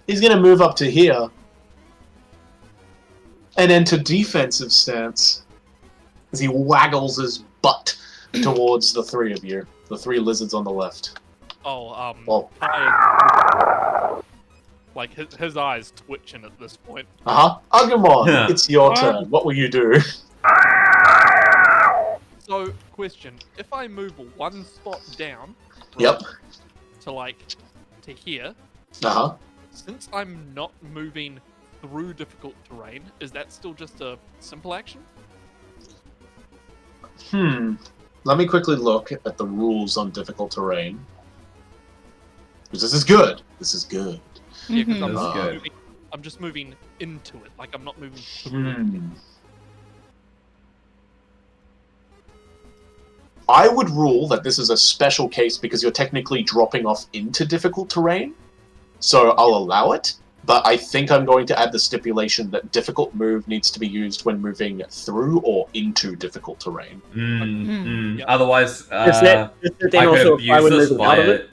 He's going to move up to here and enter defensive stance as he waggles his butt towards the three of you. The three lizards on the left.
Oh,
Well.
Like, his eyes twitching at this point.
Agumon,
Yeah.
it's your turn. What will you do?
So, question. If I move one spot down...
Yep.
To, like, to here,
Uh-huh.
since I'm not moving through difficult terrain, is that still just a simple action?
Let me quickly look at the rules on difficult terrain. Because this is good. This is good.
Yeah, because
Mhm.
That's good.
I'm just moving into it. Like, I'm not moving through it.
I would rule that this is a special case because you're technically dropping off into difficult terrain. So I'll allow it. But I think I'm going to add the stipulation that difficult move needs to be used when moving through or into difficult terrain.
Yeah.
Otherwise,
Does that then
I could
also apply
abuse
when
this
moving out of
by
it?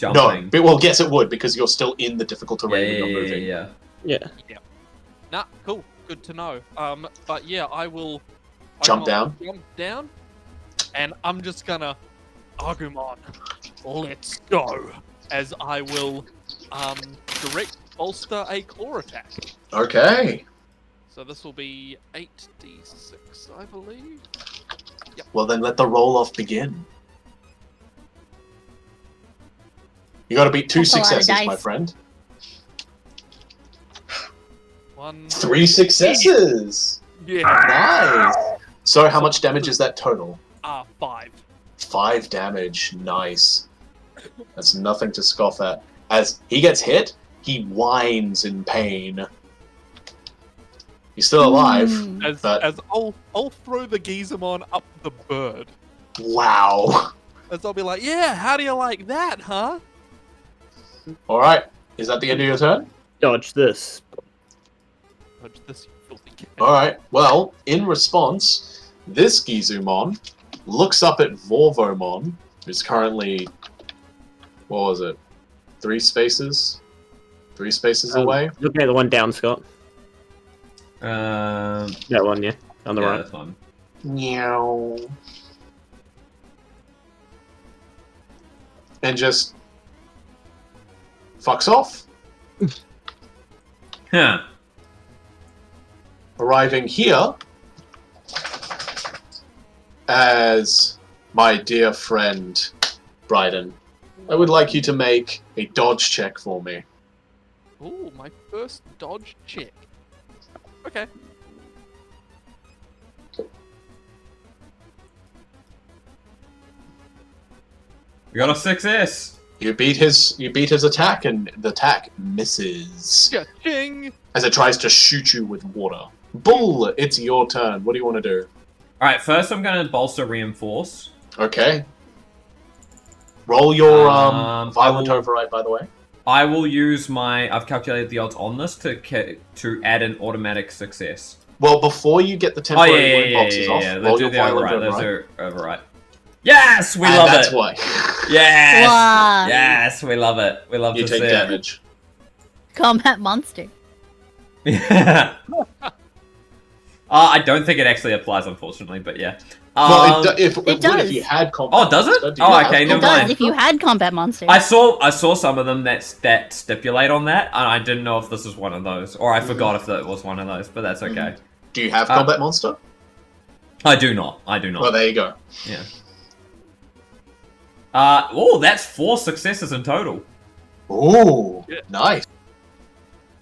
No,
jumping.
but well, yes, it would because you're still in the difficult
Yeah,
terrain
yeah,
when you're
yeah,
moving.
yeah.
Yeah.
Nah, cool. Good to know. But yeah, I will...
Jump
Agumon
down.
will Jump down. And I'm just gonna... Agumon, let's go. As I will, direct bolster a claw attack.
Okay.
So this will be 8d6, I believe.
Well, then let the roll off begin. You gotta beat 2
That's a lot of
successes, my
dice.
friend.
1...
3 successes!
Yeah.
Nice! So how much damage is that total?
5.
5 damage. Nice. That's nothing to scoff at. As he gets hit, he whines in pain. He's still alive,
Mm.
but
As I'll throw the Gizamon up the bird.
wow.
As I'll be like, yeah, how do you like that, huh?
Alright, is that the end of your turn?
Dodge this.
Dodge this, you filthy cat.
Alright, well, in response, this Gizumon looks up at Vorvomon, who's currently, what was it, 3 spaces? 3 spaces away?
Looking at the one down, Scott.
Um,
That one, yeah. On the
yeah,
right.
that's fine.
Meow. And just fucks off,
Huh.
arriving here as my dear friend Bryden. I would like you to make a dodge check for me.
Ooh, my first dodge check. Okay.
We got a success.
You beat his attack, and the attack misses
Cha-ching!
as it tries to shoot you with water. Bull, it's your turn. What do you want to do?
Alright, first I'm gonna bolster reinforce.
Okay. Roll your
I
violent
will-
override, by the way.
I will use my... I've calculated the odds on this to add an automatic success.
Well, before you get the
Oh,
temporary
yeah,
wound
yeah,
boxes
yeah,
off,
yeah.
roll
Let's
your
do the
violent
override.
override.
Let's do override. Yes! We
And
love
that's
it!
why.
Yes!
Wow.
Yes! We love it. We love
You
to
take
see it.
damage.
Combat monster.
I don't think it actually applies, unfortunately, but yeah.
Well, it would
does.
if you had combat.
Oh, does it?
monster. Do
Oh,
you have
okay,
It
never
combat
mind.
does if you had combat monster.
I saw some of them that stipulate on that, and I didn't know if this was one of those, or I forgot if that was one of those, but that's okay.
Do you have combat monster?
I do not. I do not.
Well, there you go.
Yeah. Oh, that's 4 successes in total.
Ooh,
Yeah.
nice.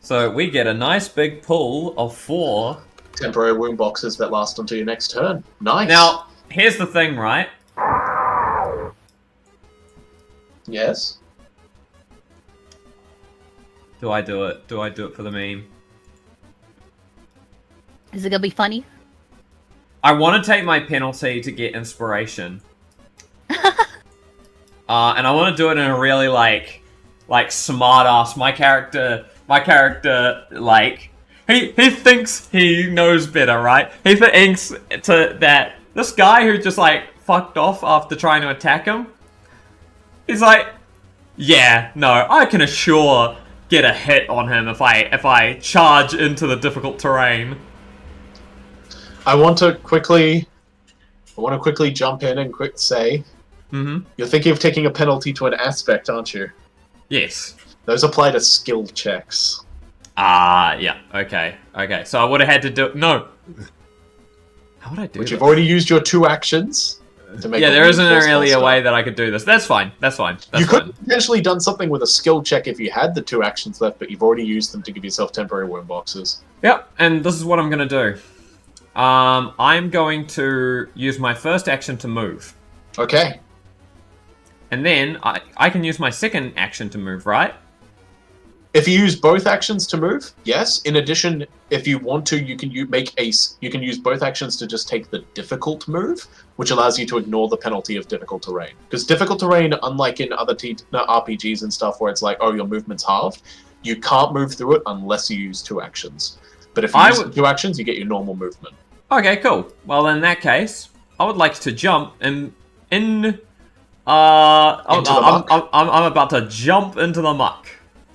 So we get a nice big pool of 4.
Temporary wound boxes that last until your next turn. Nice.
Now, here's the thing, right?
Yes.
Do I do it? Do I do it for the meme?
Is it gonna be funny?
I want to take my penalty to get inspiration. And I want to do it in a really, like smart ass. My character, like, he thinks he knows better, right? He thinks that this guy who just, like, fucked off after trying to attack him, he's like, yeah, no, I can assure get a hit on him if I charge into the difficult terrain.
I want to quickly jump in and say, you're thinking of taking a penalty to an aspect, aren't you?
Yes.
Those apply to skill checks.
Yeah. Okay. So I would have had to do no. How would I do?
Which
this?
you've already used your 2 actions to make.
Yeah, there isn't
reinforced
really a
spell.
way that I could do this. That's fine.
You could have potentially done something with a skill check if you had the 2 actions left, but you've already used them to give yourself temporary wound boxes.
Yep, and this is what I'm going to do. I'm going to use my first action to move.
Okay.
And then I can use my second action to move, right?
If you use both actions to move, yes. In addition, if you want to, you can use both actions to just take the difficult move, which allows you to ignore the penalty of difficult terrain. Because difficult terrain, unlike in other RPGs and stuff where it's like, oh, your movement's halved, you can't move through it unless you use 2 actions. But if you use 2 actions, you get your normal movement.
Okay, cool. Well, in that case, I would like to jump I'm about to jump into the muck.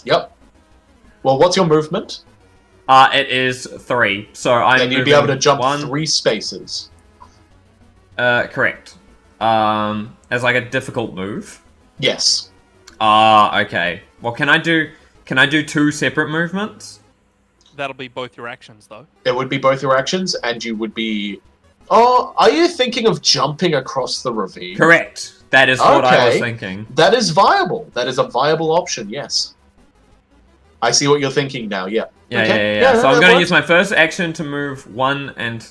Yep. Well, what's your movement?
It is 3. So
then you'd be able to jump 3 spaces.
Correct. As like a difficult move.
Yes.
Okay. Well, can I do 2 separate movements?
That'll be both your actions, though.
It would be both your actions, and you would be. Oh, are you thinking of jumping across the ravine?
Correct. That is what I was thinking.
That is viable. That is a viable option. Yes. I see what you're thinking now. Yeah.
Yeah. So I'm going to use my first action to move 1 and.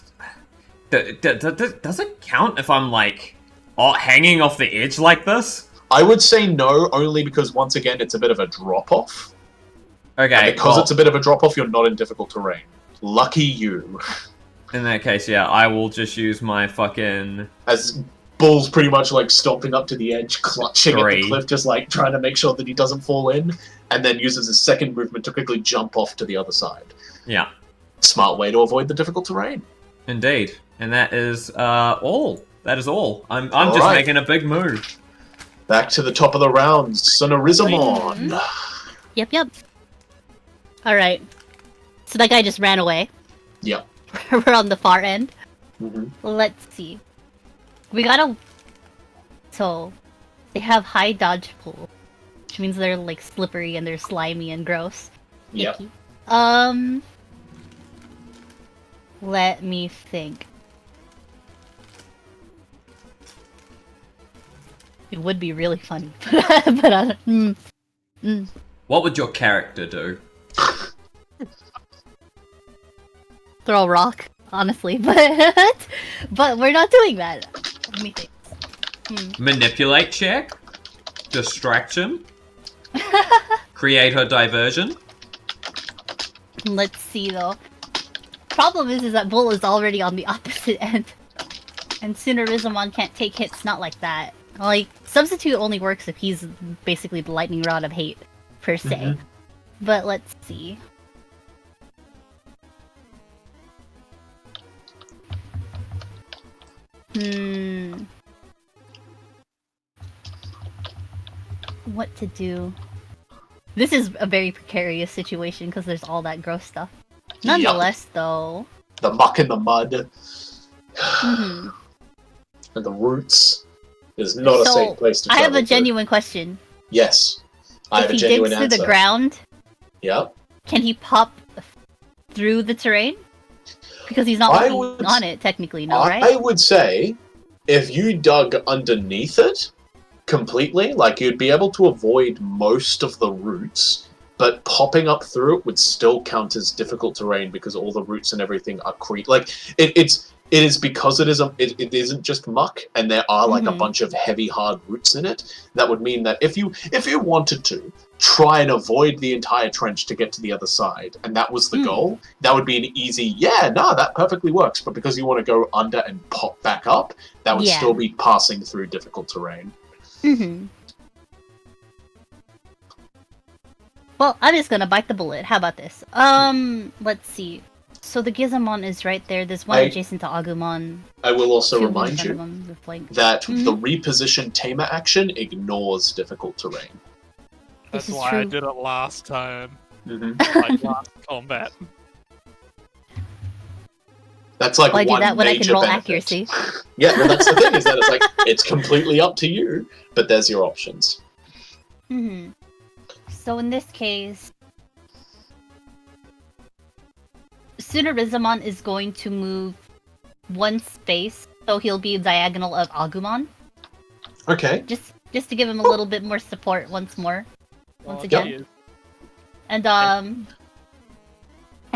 Does it count if I'm like hanging off the edge like this?
I would say no, only because once again it's a bit of a drop off.
Okay.
And because it's a bit of a drop off, you're not in difficult terrain. Lucky you.
In that case, yeah, I will just use my fucking.
As Bull's pretty much like stomping up to the edge, clutching at
3.
the cliff, just like trying to make sure that he doesn't fall in, and then uses his second movement to quickly jump off to the other side.
Yeah.
Smart way to avoid the difficult terrain.
Indeed. And that is all. That is all. I'm just making a big move.
Back to the top of the round, Sonorizamon.
Yep. Alright. So that guy just ran away.
Yep.
We're on the far end.
Mm-hmm.
Let's see. We gotta... So, they have high dodge pool. Which means they're like slippery and they're slimy and gross.
Yep.
Icky. Let me think. It would be really funny, but
What would your character do?
throw a rock, honestly, but we're not doing that. Let me think.
Manipulate check? Distraction? Create a diversion?
Let's see though. Problem is that Bull is already on the opposite end, and Sonorizamon can't take hits. Not like that. Like substitute only works if he's basically the lightning rod of hate, per se. But let's see. What to do? This is a very precarious situation because there's all that gross stuff. Nonetheless, though.
The muck and the mud. And the roots. Is not a safe place to travel.
I have a genuine question.
Yes. I have a genuine answer.
If he digs through the ground,
yep.
Can he pop through the terrain? Because he's not walking on it, technically, no, right?
I would say, if you dug underneath it completely, like you'd be able to avoid most of the roots, but popping up through it would still count as difficult terrain because all the roots and everything are like it is because it isn't just muck, and there are like a bunch of heavy hard roots in it. That would mean that if you wanted to try and avoid the entire trench to get to the other side, and that was the goal, that would be an easy, that perfectly works. But because you want to go under and pop back up, that would still be passing through difficult terrain.
Well, I'm just gonna bite the bullet. How about this? Let's see. So the Gizamon is right there. There's one adjacent to Agumon.
I will also remind you that the reposition tamer action ignores difficult terrain.
That's
is
why I
true.
did it last time.
Mhm.
Like last combat.
That's like
Well, I do
one
that when I
major
can roll
benefit.
accuracy.
Yeah, no, that's the thing, is that it's like, it's completely up to you, but there's your options.
So in this case, Sunnarizamon is going to move one space, so he'll be diagonal of Agumon.
Okay.
Just to give him a little bit more support once again. And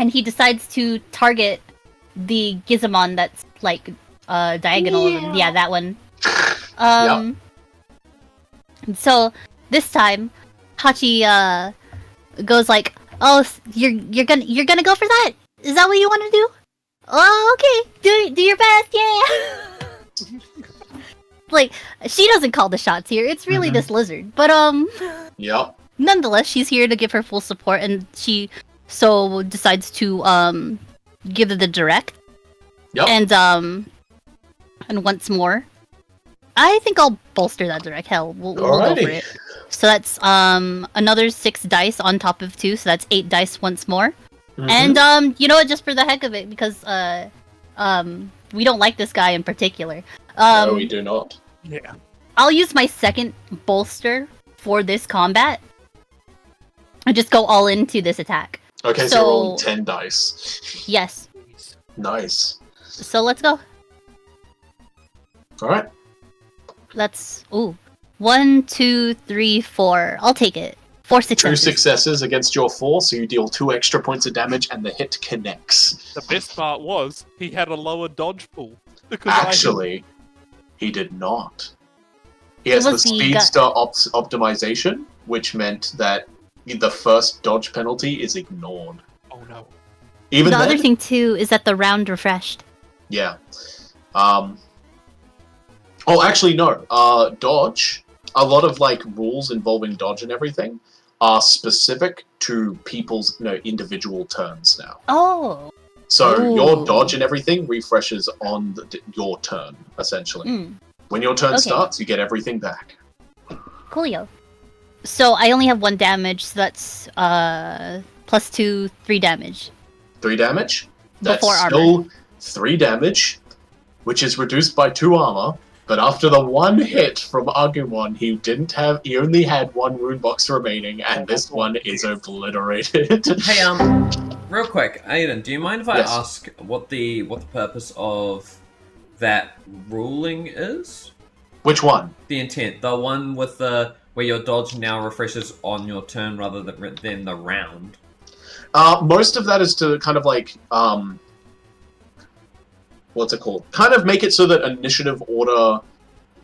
he decides to target the Gizamon that's like diagonal. Yeah, that one. So this time, Hachi goes like, "Oh, you're gonna go for that? Is that what you want to do? Oh, okay. Do your best, yeah." Like, she doesn't call the shots here. It's really this lizard, but
Yep.
nonetheless, she's here to give her full support, and she so decides to give it the direct.
Yep.
And once more, I think I'll bolster that direct. Hell, we'll go for
Alrighty.
it. So that's another 6 dice on top of 2, so that's 8 dice once more.
Mhm.
And you know what? Just for the heck of it, because we don't like this guy in particular.
No, we do not.
Yeah.
I'll use my second bolster for this combat. And just go all into this attack.
Okay, so you're rolling 10 dice.
Yes.
Nice.
So let's go.
Alright.
Let's. Ooh. 1, 2, 3, 4. I'll take it. 4
2
successes.
successes against your 4, so you deal 2 extra points of damage, and the hit connects.
The best part was he had a lower dodge pool. Because
Actually, he did not. He has
It
the
was the
speedster optimization, which meant that the first dodge penalty is ignored.
Oh no.
Even
the
then,
other thing too is that the round refreshed.
yeah. Oh, actually, no. Dodge. A lot of like rules involving dodge and everything are specific to people's individual turns now.
Oh.
So your
Ooh.
dodge and everything refreshes on your turn, essentially. When your turn
Okay.
starts, you get everything back.
Coolio. So I only have 1 damage, so that's plus 2, 3 damage.
3 damage. That's
Before armor.
still 3 damage, which is reduced by 2 armor. But after the 1 hit from Agumon, he only had 1 rune box remaining, and this one is obliterated.
Hey, real quick, Aidan, do you mind if I
Yes.
ask what the purpose of that ruling is?
Which one?
The intent, the one with the where your dodge now refreshes on your turn rather than the round.
Most of that is to kind of like what's it called? Kind of make it so that initiative order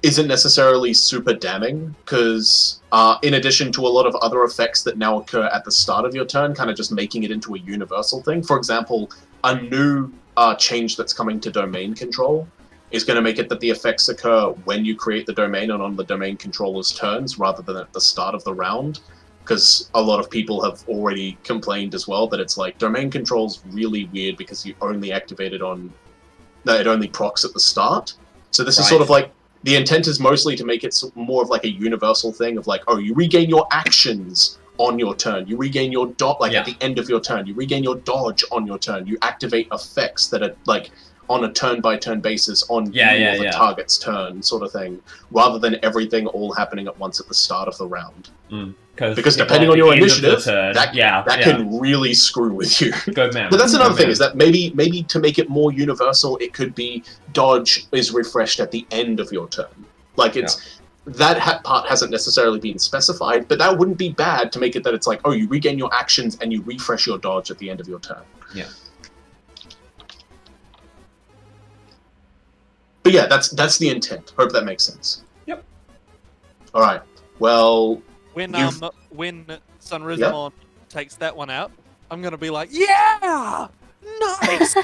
isn't necessarily super damning, because in addition to a lot of other effects that now occur at the start of your turn, kind of just making it into a universal thing. For example, a new change that's coming to domain control is going to make it that the effects occur when you create the domain and on the domain controller's turns, rather than at the start of the round. Because a lot of people have already complained as well that it's like, domain control's really weird because you only activate it on... No, it only procs at the start. So this is sort of like, the intent is mostly to make it more of like a universal thing of like, oh, you regain your actions on your turn. You regain your dodge, at the end of your turn. You regain your dodge on your turn. You activate effects that are like on a turn-by-turn basis on the target's turn, sort of thing, rather than everything all happening at once at the start of the round. Because depending on your initiative, that can really screw with you.
Good man.
But that's another thing, is that maybe to make it more universal, it could be dodge is refreshed at the end of your turn. Like, that part hasn't necessarily been specified, but that wouldn't be bad to make it that it's like, oh, you regain your actions and you refresh your dodge at the end of your turn.
Yeah.
But yeah, that's the intent. Hope that makes sense.
Yep.
Alright. Well...
When Sunrizamon takes that one out, I'm gonna be like, yeah! Nice!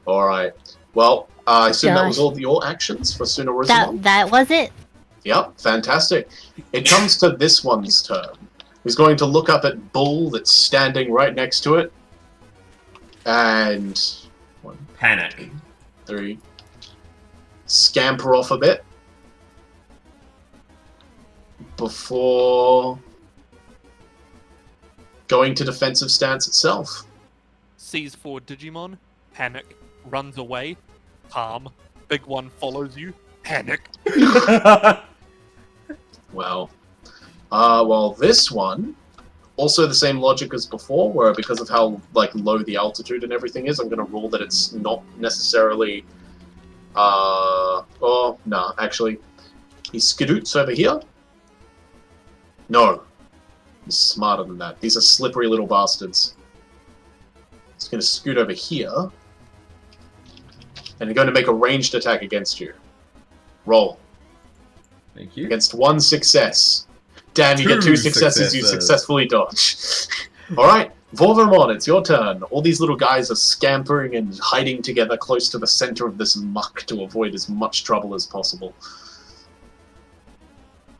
Alright. Well, I assume that was all your actions for Sunrizamon?
That was it.
Yep, fantastic. It comes to this one's turn. He's going to look up at Bull that's standing right next to it. And... 1,
Panic.
3. Scamper off a bit. before going to defensive stance itself.
Sees 4 Digimon, panic, runs away, calm. Big one follows you, panic.
Well, this one, also the same logic as before, where because of how low the altitude and everything is, I'm going to rule that it's not necessarily. Oh no, actually, he skadoots over here. No, he's smarter than that. These are slippery little bastards. He's going to scoot over here, and he's going to make a ranged attack against you. Roll.
Thank you.
Against 1 success. Damn, you get 2 successes, you successfully dodge. Alright, Vorvomon, it's your turn. All these little guys are scampering and hiding together close to the center of this muck to avoid as much trouble as possible.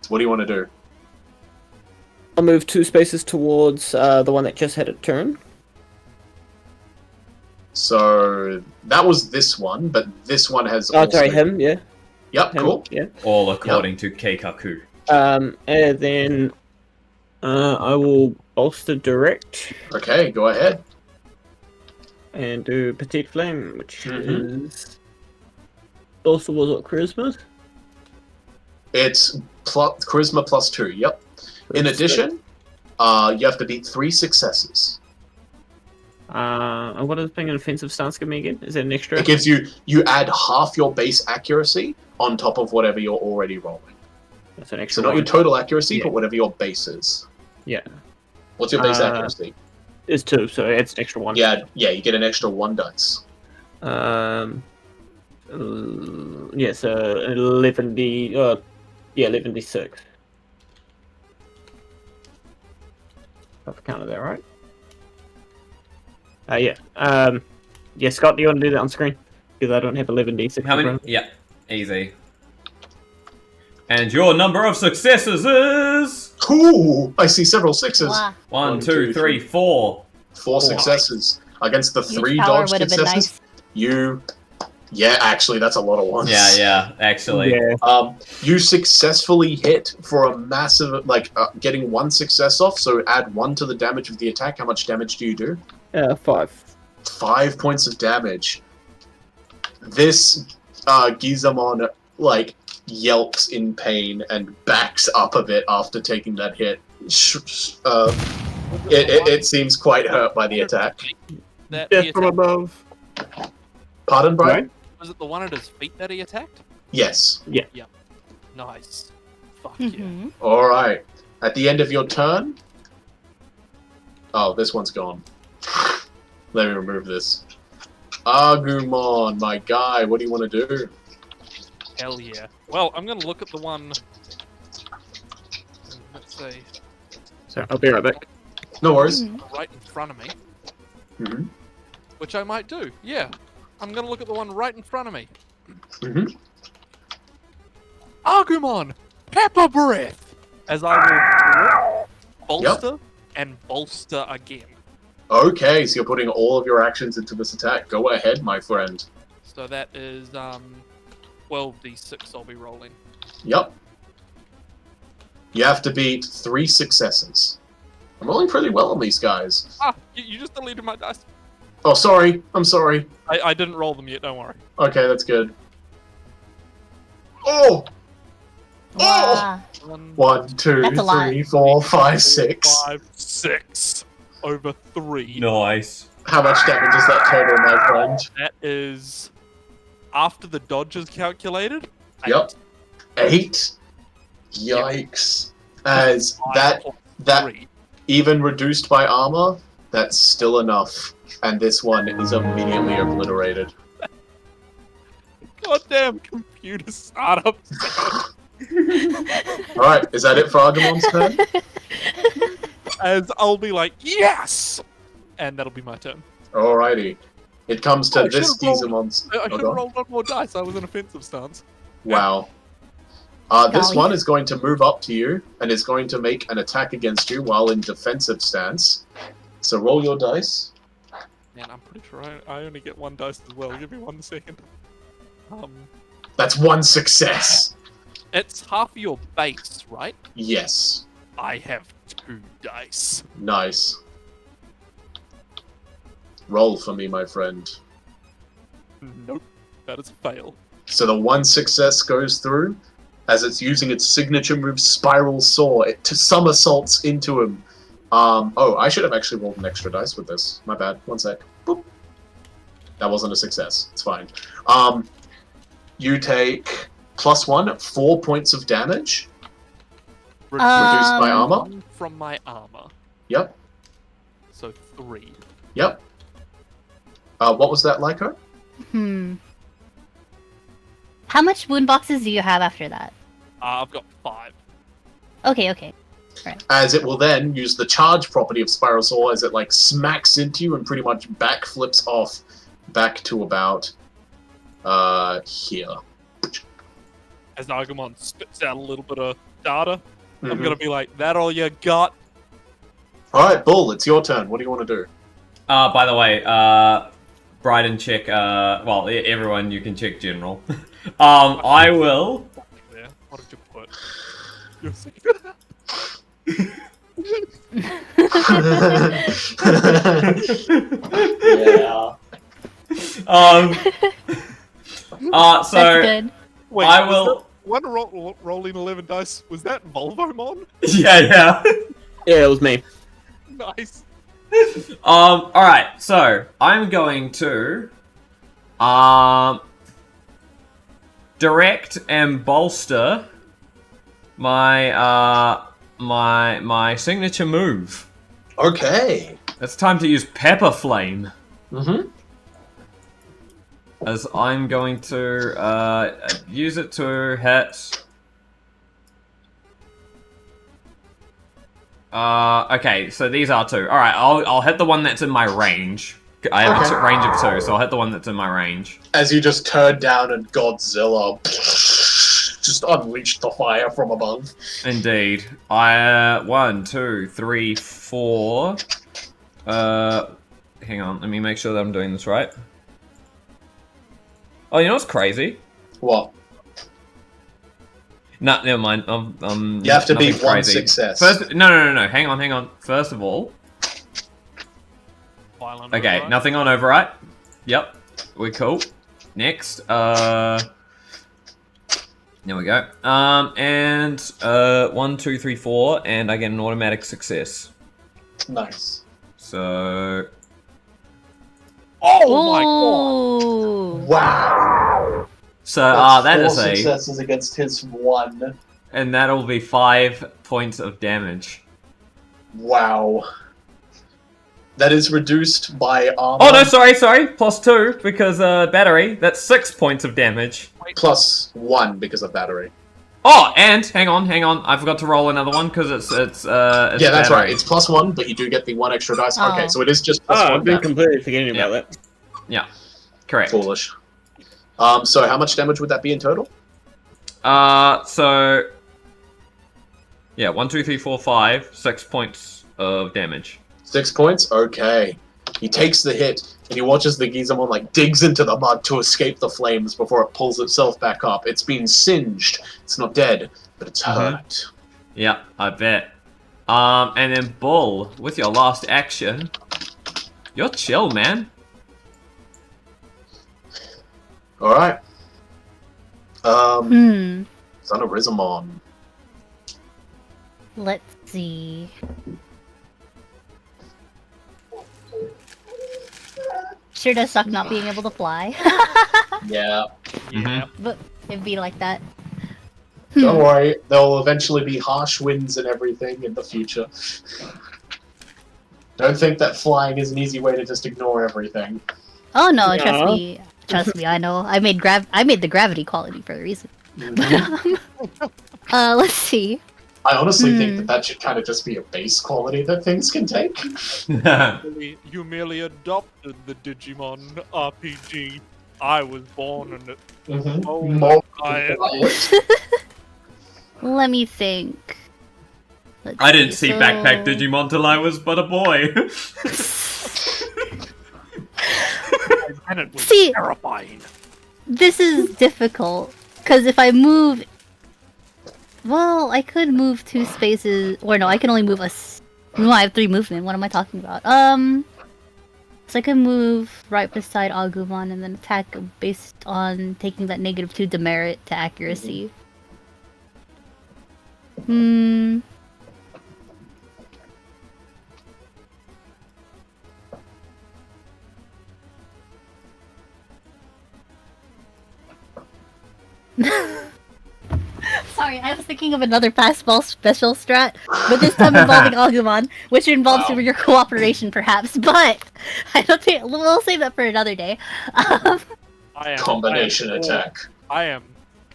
So what do you want to do?
I'll move 2 spaces towards the one that just had a turn.
So, that was this one, but this one has
Oh, sorry, him, yeah.
Yep,
Him,
cool.
Yeah.
All according to Keikaku.
And then I will bolster direct
Okay, go ahead.
and do petite flame, which
Mhm.
is bolster was what charisma.
It's charisma plus 2, yep. In addition, you have to beat 3 successes.
And what does being an offensive stance give me again? Is that an extra?
It gives you add half your base accuracy on top of whatever you're already rolling.
That's an
So
extra.
not your
one.
total accuracy,
Yeah.
but whatever your base is.
Yeah,
What's your base
Uh,
accuracy?
it's 2, so it's an extra 1.
Yeah, you get an extra 1 dice.
Yeah, so 11d. 11d6. I've counted that right. Yeah. Yeah, Scott, do you want to do that on screen? Because I don't have 11d6.
How
in
many?
front of me.
Yeah, easy. And your number of successes is
Ooh, I see several 6s.
Wow.
1, 2, 3, 4.
4 successes. Against the 3
tower
dodge
would have been
successes, Yeah, actually, that's a lot of ones.
Yeah, actually.
Yeah.
You successfully hit for a massive, getting 1 success off, so add 1 to the damage of the attack. How much damage do you do?
5.
5 points of damage. This Gizamon, yelps in pain and backs up a bit after taking that hit. It seems quite hurt by the attack.
That
Death
he
from
attacked,
above.
Pardon, Brian?
Right?
was it the one at his feet that he attacked?
Yes.
Nice. Fuck yeah.
Mhm.
Alright. At the end of your turn... Oh, this one's gone. Let me remove this. Agumon, my guy, what do you want to do?
Hell yeah. Well, I'm gonna look at the one. Let's see,
So I'll be right back.
No worries.
right in front of me,
Mhm.
which I might do. Yeah, I'm gonna look at the one right in front of me.
Mhm.
Agumon, Pepper Breath, as I will bolster and bolster again.
Okay, so you're putting all of your actions into this attack. Go ahead, my friend.
So that is 12d6 I'll be rolling.
Yep. You have to beat 3 successes. I'm rolling pretty well on these guys.
Ah, you just deleted my dice.
Oh, sorry. I'm sorry.
I didn't roll them yet, don't worry.
Okay, that's good. Oh!
Wow.
1, 2,
That's a lot.
3, 4, 5, 6.
5, 6 over 3.
Nice.
How much damage is that total, my friend?
That is after the dodge is calculated.
Yep. 8? Yikes. As that, even reduced by armor, that's still enough. And this one is immediately obliterated.
Goddamn computer startup.
Alright, is that it for Agumon's turn?
As I'll be like, yes! And that'll be my turn.
Alrighty. It comes to
Oh, I
this
should've rolled-
Gizamon's...
I
Oh,
should
go
have
on.
rolled one more dice. I was in offensive stance.
Wow. This
Golly.
one is going to move up to you and is going to make an attack against you while in defensive stance. So roll your dice.
Man, I'm pretty sure I only get 1 dice as well. Give me 1 second.
That's 1 success.
It's half your base, right?
Yes.
I have 2 dice.
Nice. Roll for me, my friend.
Nope, that is a fail.
So the one success goes through, as it's using its signature move, Spiral Saw. It somersaults into him. Oh, I should have actually rolled an extra dice with this. My bad. One sec. Boop. That wasn't a success. It's fine. You take +1, 4 points of damage. Reduced by armor.
From my armor.
Yep.
So 3.
Yep. What was that, Lyco?
How much wound boxes do you have after that?
I've got 5.
Okay.
As it will then use the charge property of Spiral Saw as it like smacks into you and pretty much backflips off back to about here.
As Nagamon spits out a little bit of data, I'm gonna be like, that all you got?
Alright, Bull, it's your turn. What do you want to do?
By the way, Bryden check, well, everyone you can check general. I will...
There. What did you put? You're sick.
Yeah.
That's
So,
good.
Wait,
I
was
will...
that one rolling 11 dice, was that Vorvomon?
Yeah.
Yeah, it was me.
Nice.
Alright, so, I'm going to... direct and bolster my, my signature move.
Okay.
It's time to use Pepper Flame.
Mm-hmm.
As I'm going to use it to hit. Okay, so these are 2. All right, I'll hit the one that's in my range. I have a range of 2, so I'll hit the one that's in my range.
As you just turn down and Godzilla just unleashed the fire from above.
Indeed. 1, 2, 3, 4. Hang on, let me make sure that I'm doing this right. Oh, you know what's crazy?
What?
No, never mind.
You have to be
nothing
one
crazy.
success.
First, no. Hang on. First of all, okay,
Override.
nothing on overwrite. Yep, we're cool. Next, there we go. And 1, 2, 3, 4, and I get an automatic success.
Nice.
So,
Oh my god!
Wow.
so that is
4
a,
successes against his 1.
and that'll be 5 points of damage.
Wow. That is reduced by armor.
Oh no, sorry, +2 because battery. That's 6 points of damage.
+1 because of battery.
Oh, and hang on, I forgot to roll another one because it's
Yeah, that's
battery.
right. It's +1, but you do get the 1 extra dice.
Oh.
Okay, so it is just
Oh,
+1.
I've been
damage.
completely forgetting about that.
Yeah, correct.
Foolish. So how much damage would that be in total?
So yeah, 1, 2, 3, 4, 5, 6 points of damage.
6 points? Okay. He takes the hit, and he watches the Gizamon like digs into the mud to escape the flames before it pulls itself back up. It's been singed. It's not dead, but it's hurt.
Yeah, I bet. And then Bull, with your last action, you're chill, man.
Alright. Son of Rizamon.
Let's see. Sure does suck not being able to fly.
Yeah.
Yeah.
But it'd be like that.
Don't worry, there'll eventually be harsh winds and everything in the future. Don't think that flying is an easy way to just ignore everything.
Oh no,
Yeah.
trust me, I know. I made the gravity quality for a reason. Let's see.
I honestly think that should kind of just be a base quality that things can take.
You merely adopted the Digimon RPG. I was born in it. Oh,
More
I-
Let me think. Let's
I didn't see
so-
Backpack Digimon till I was but a boy.
And it was
See-
terrifying.
This is difficult because if I move Well, I could move 2 spaces, or no, I can only move No, I have 3 movement. What am I talking about? So I can move right beside Agumon and then attack based on taking that -2 demerit to accuracy. Hmm. Sorry, I was thinking of another fastball special strat, but this time involving Agumon, which involves your cooperation, perhaps. But I don't think we'll save that for another day.
Combination attack.
I am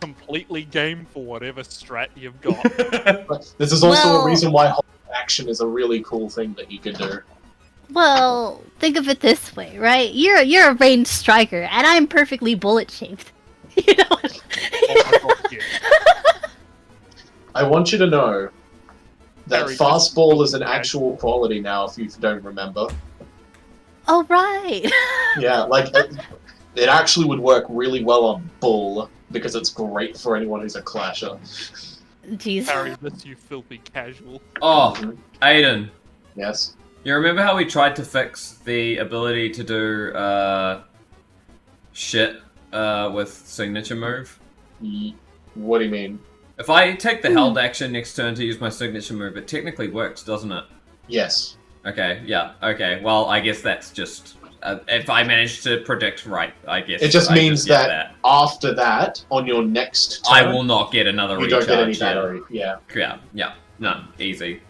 completely game for whatever strat you've got.
This is also
Well-
a reason why hold action is a really cool thing that you can do.
Well, think of it this way, right? You're a ranged striker, and I'm perfectly bullet shaped. You know.
Oh my God, yeah.
I want you to know that
Very
fastball
good.
is an actual quality now, if you don't remember.
Oh right.
Yeah, like, it actually would work really well on Bull, because it's great for anyone who's a clasher.
Jeez.
Harry, this you filthy casual.
Oh, Aidan,
Yes?
you remember how we tried to fix the ability to do shit with signature move?
What do you mean?
If I take the held action next turn to use my signature move, it technically works, doesn't it?
Yes.
Okay, yeah, okay. Well, I guess that's just... if I manage to predict right, I guess...
It just
I
means
get
that after that, on your next turn,
I will not get another
you
recharge.
don't get any
yeah.
battery. Yeah.
Yeah. No, easy.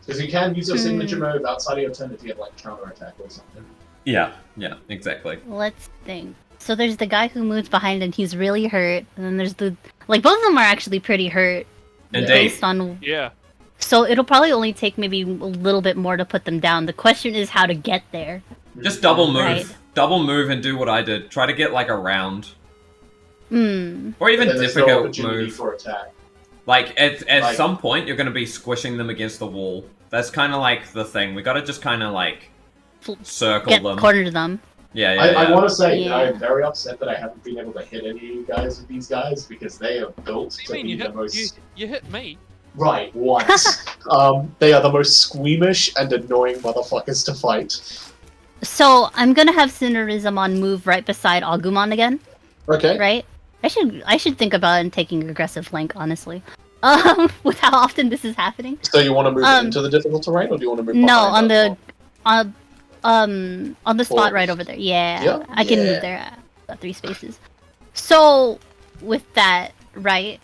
Because you can use your signature move outside of your turn if you have, like, counterattack or something.
Yeah, exactly.
Let's think. So there's the guy who moves behind and he's really hurt, and then there's the both of them are actually pretty hurt
Indeed.
based on.
Yeah.
So it'll probably only take maybe a little bit more to put them down. The question is how to get there.
Just double move.
Right.
Double move and do what I did. Try to get, like, a round.
Hmm.
Or even
And then there's no
difficult
opportunity
move.
for attack.
Like, at
Like-
some point, you're going to be squishing them against the wall. That's kind of like the thing. We got to just kind of, like, circle
Get
them.
corner them.
Yeah.
I want to say
Yeah.
I'm very upset that I haven't been able to hit any of you guys with these guys because they are built
What
to
do you mean
be
you
the most...
hit, you hit me?
Right, once. They are the most squeamish and annoying motherfuckers to fight.
So I'm gonna have Cinerismon move right beside Agumon again,
Okay.
right? I should think about taking aggressive flank, honestly. With how often this is happening.
So you want to move into the difficult terrain, or do you want to move
No,
behind
on
that
the
wall?
on the spot
Or-
right over there. Yeah,
Yeah?
I can
Yeah.
move there. Got 3 spaces. So with that, right,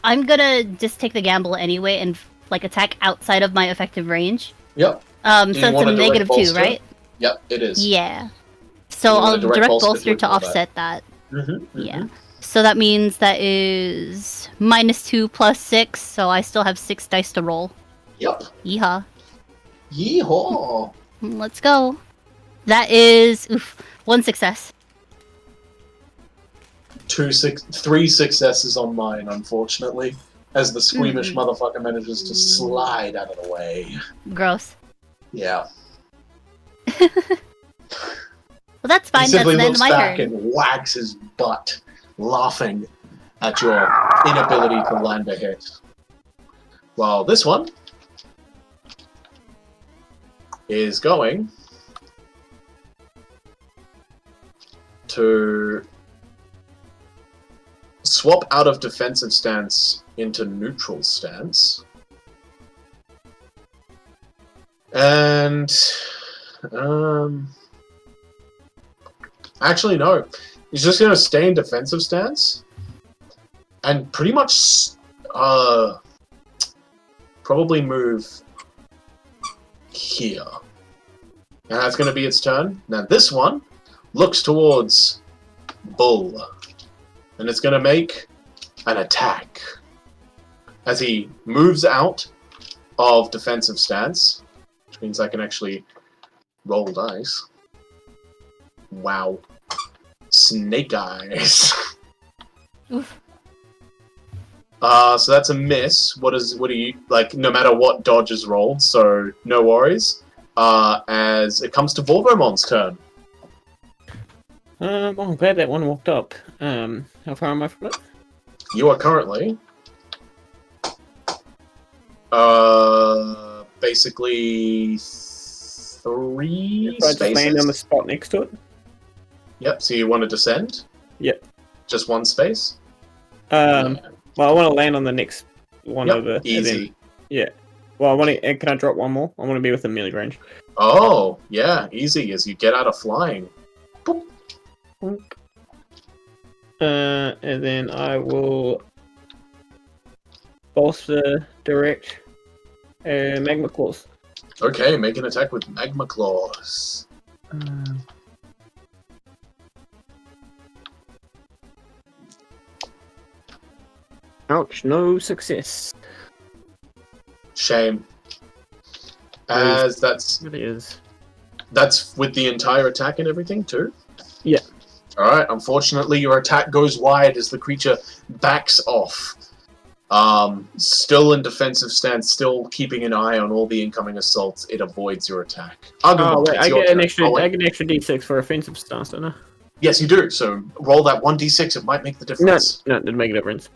I'm gonna just take the gamble anyway and like attack outside of my effective range.
Yep. Do
So
you
it's
want
a
a direct
-2,
bolster?
right?
Yep, it is.
Yeah. So
You want a
I'll
direct
direct
bolster
bolster
to
to
ignore that.
offset that.
Mm-hmm,
Yeah. So that means that is -2 plus 6, so I still have 6 dice to roll.
Yep.
Yeehaw.
Yeehaw.
Let's go. That is 1 success.
3 successes on mine, unfortunately, as the squeamish motherfucker manages to slide out of the way.
Gross.
Yeah.
Well, that's fine.
He
That's
simply
the end
looks
of my
back
turn.
and wags his butt, laughing at your inability to land a hit. Well, this one is going to swap out of defensive stance into neutral stance. And actually no. He's just gonna stay in defensive stance and pretty much probably move here. And that's gonna be its turn. Now this one looks towards Bull. And it's gonna make an attack. As he moves out of defensive stance, which means I can actually roll dice. Wow. Snake eyes.
Oof.
So that's a miss. What do you like? No matter what dodge is rolled, so no worries. As it comes to Vorvomon's turn.
Well, I'm glad that one walked up. How far am I from it?
You are currently Basically 3
If I just land on the
spaces.
spot next to it.
Yep. So you want to descend?
Yep.
Just 1 space.
Well, I want to land on the next one
Yep.
over. and
Easy.
then- yeah. Well, I want to. Can I drop one more? I want to be within melee range.
Oh, yeah, easy as you get out of flying. Boop.
And then I will bolster direct magma claws.
Okay, make an attack with magma claws.
Ouch! No success.
Shame. As that's
It is.
with the entire attack and everything too?
Yeah.
Alright, unfortunately your attack goes wide as the creature backs off. Still in defensive stance, still keeping an eye on all the incoming assaults, it avoids your attack. Agumon,
Wait,
it's
I
your
get an
turn.
extra.
Roll
I
it.
get an extra D6 for offensive stance, don't I?
Yes, you do. So roll that 1d6, it might make the
No,
difference.
no, it didn't make a difference.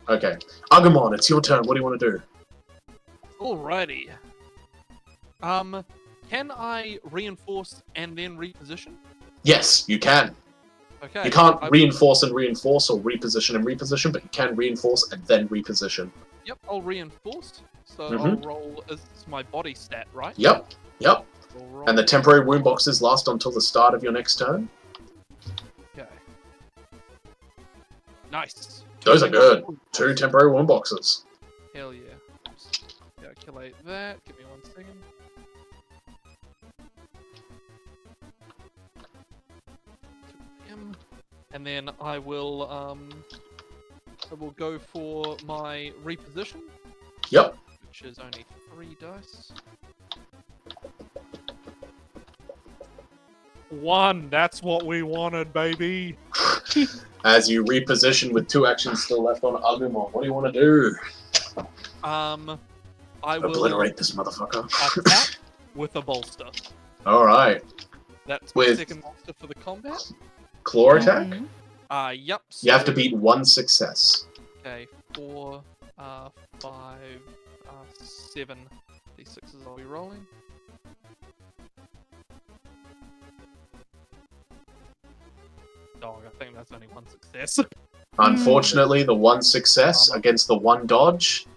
Okay. Agumon, it's your turn. What do you want to do?
Alrighty. Can I reinforce and then reposition?
Yes, you can.
Okay.
You can't
I-
reinforce and reinforce or reposition and reposition, but you can reinforce and then reposition.
Yep, I'll reinforce. So
Mhm.
I'll roll as my body stat, right?
Yep, yep.
I'll roll-
And the temporary wound boxes last until the start of your next turn.
Okay. Nice.
Those are good. 2 temporary wound boxes.
Hell yeah. Just calculate that. Give me 1 second. And then I will go for my reposition,
Yep.
which is only 3 dice. 1. That's what we wanted, baby.
As you reposition with 2 actions still left on Agumon, what do you want to do?
I will
Obliterate this motherfucker.
attack with a bolster.
Alright.
That's my
With-
second bolster for the combat.
Claw attack?
Yep.
You have to
so-
beat 1 success.
Okay, 4, 5, 7 d6s I'll be rolling. Dog, I think that's only 1 success.
Unfortunately, the 1 success against the 1 dodge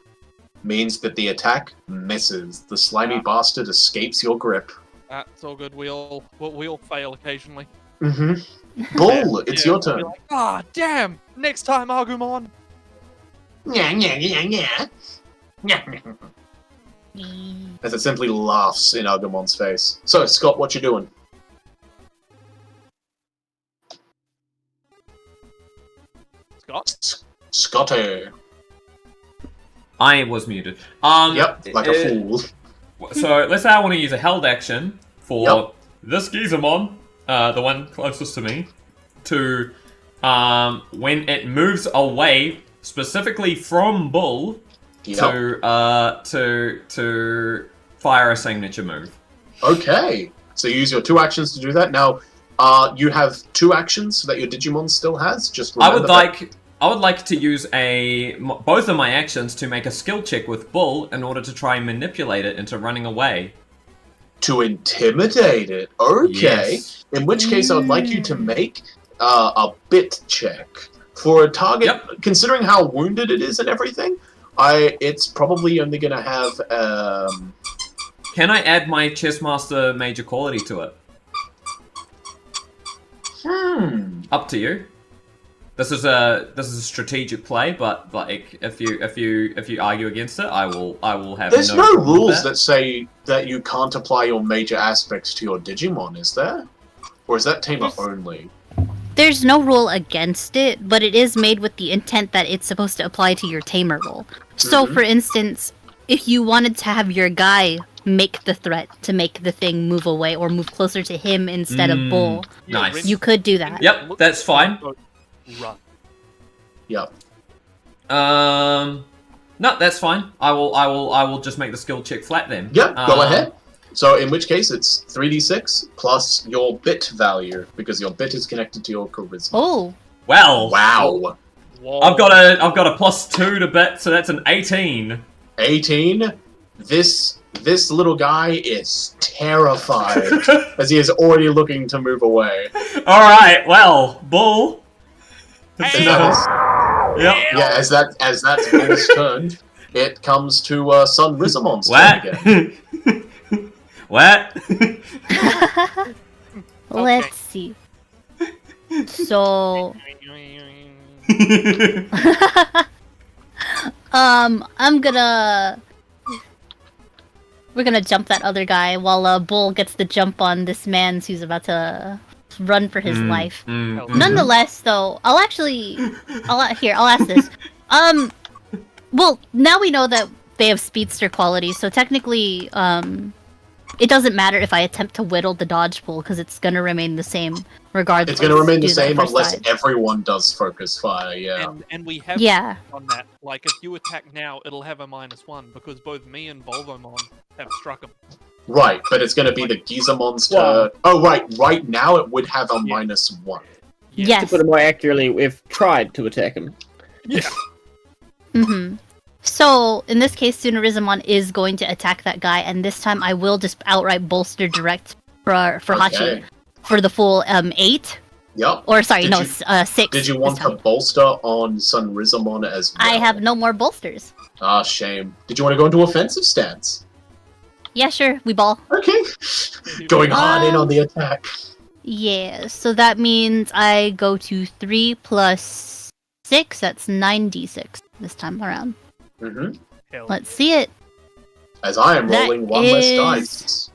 means that the attack misses. The slimy
Yeah.
bastard escapes your grip.
That's all good. We all fail occasionally.
Mm-hmm. Bull, it's
Yeah,
your
I'll
turn.
be like, ah, damn! Next time, Agumon.
As it simply laughs in Agumon's face. So, Scott, what you doing?
Scott.
Scotty.
I was muted.
Yep, like a fool.
So let's say I want to use a held action for
Yep.
this Gizamon, the one closest to me, to when it moves away specifically from Bull
Yep.
to fire a signature move.
Okay. So you use your 2 actions to do that. Now, you have 2 actions that your Digimon still has. Just
I
remember that.
would like to use both of my actions to make a skill check with Bull in order to try and manipulate it into running away.
To intimidate it. Okay.
Yes.
In which case, I would like you to make a bit check for a target.
Yep.
Considering how wounded it is and everything, it's probably only going to have.
Can I add my Chessmaster major quality to it? Up to you. This is a strategic play, but like if you argue against it, I will have.
There's no
problem with
rules that say that you can't apply your major aspects to your Digimon, is there? Or is that Tamer only?
There's no rule against it, but it is made with the intent that it's supposed to apply to your tamer role. So,
Mhm.
for instance, if you wanted to have your guy make the threat to make the thing move away or move closer to him instead of Bull,
Nice.
you could do that.
Yep, that's fine.
Run.
Yep.
No, that's fine. I will just make the skill check flat then.
Yep, go ahead. So in which case it's 3d6 plus your bit value, because your bit is connected to your charisma.
Oh,
Well,
Wow.
Whoa.
I've got a +2 to bit, so that's an 18.
18. this little guy is terrified as he is already looking to move away.
Alright, well, Bull.
And that is,
Yep.
yeah, as that's Bull's turn, it comes to Sun Rizamon's turn again.
What?
Let's see. So, we're gonna jump that other guy while Bull gets the jump on this man who's about to run for his life. Nonetheless, though, I'll ask this. Well, now we know that they have speedster qualities, so technically, it doesn't matter if I attempt to whittle the dodge pool because it's gonna remain the same regardless.
It's gonna remain the same
first
unless
side.
everyone does focus fire. Yeah.
And we have on that. Like, if you attack now, it'll have a -1 because both me and Vorvomon have struck him.
Right, but it's gonna be the Gizamon's turn. Oh, right. Right now it would have a -1.
To
Yes.
put it more accurately, we've tried to attack him.
Yeah.
Mm-hmm. So, in this case, Sunarizamon is going to attack that guy, and this time I will just outright bolster direct for Hachi
Okay.
for the full 8.
Yep.
Or, sorry,
Did
no,
you-
6.
Did you want
this
to
time.
bolster on Sun Rizamon as well?
I have no more bolsters.
Ah, shame. Did you want to go into offensive stance?
Yeah, sure, we ball.
Okay. Going hard in on the attack.
Yeah, so that means I go to 3 plus 6, that's 9d6 this time around.
Mm-hmm.
Let's see it.
As I am
That
rolling one less
is-
dice.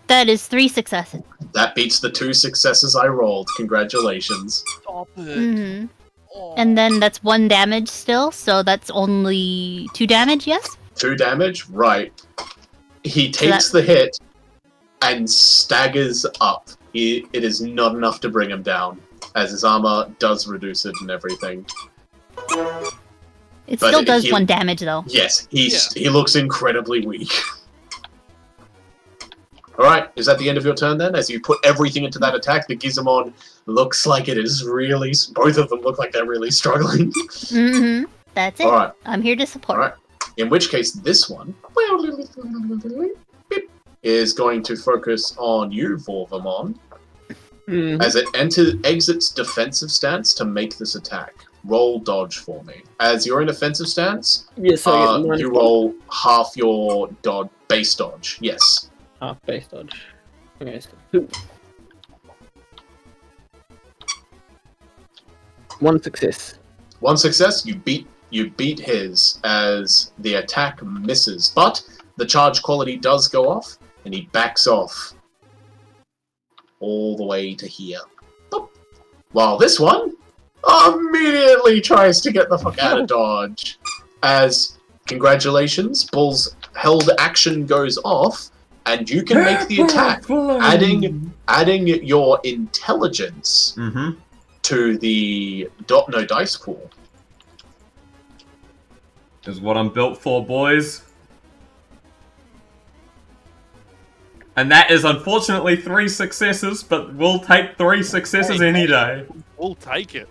That is 3 successes.
That beats the 2 successes I rolled. Congratulations.
Stop it.
Mm-hmm.
Oh.
And then that's 1 damage still, so that's only 2 damage, yes?
2 damage? Right. He takes the hit and staggers up. It is not enough to bring him down, as his armor does reduce it and everything.
It
But
still does
he-
1 damage, though.
Yes, he looks incredibly weak. Alright, is that the end of your turn then? As you put everything into that attack, the Gizamon looks like it is really... Both of them look like they're really struggling.
Mm-hmm. That's it.
Alright,
I'm here to support.
alright. In which case, this one is going to focus on you, Vorvomon, as it exits defensive stance to make this attack. Roll dodge for me. As you're in defensive stance,
Yes, so I get
you
-1.
roll half your base dodge. Yes.
Half base dodge. Okay, so 2. 1 success.
One success, you beat his as the attack misses, but the charge quality does go off, and he backs off all the way to here. Boop. While this one immediately tries to get the fuck out of dodge. As, congratulations, Bull's held action goes off, and you can make the attack, adding your intelligence to the dice pool.
Is what I'm built for, boys. And that is unfortunately 3 successes, but we'll take 3 successes any day.
We'll take it.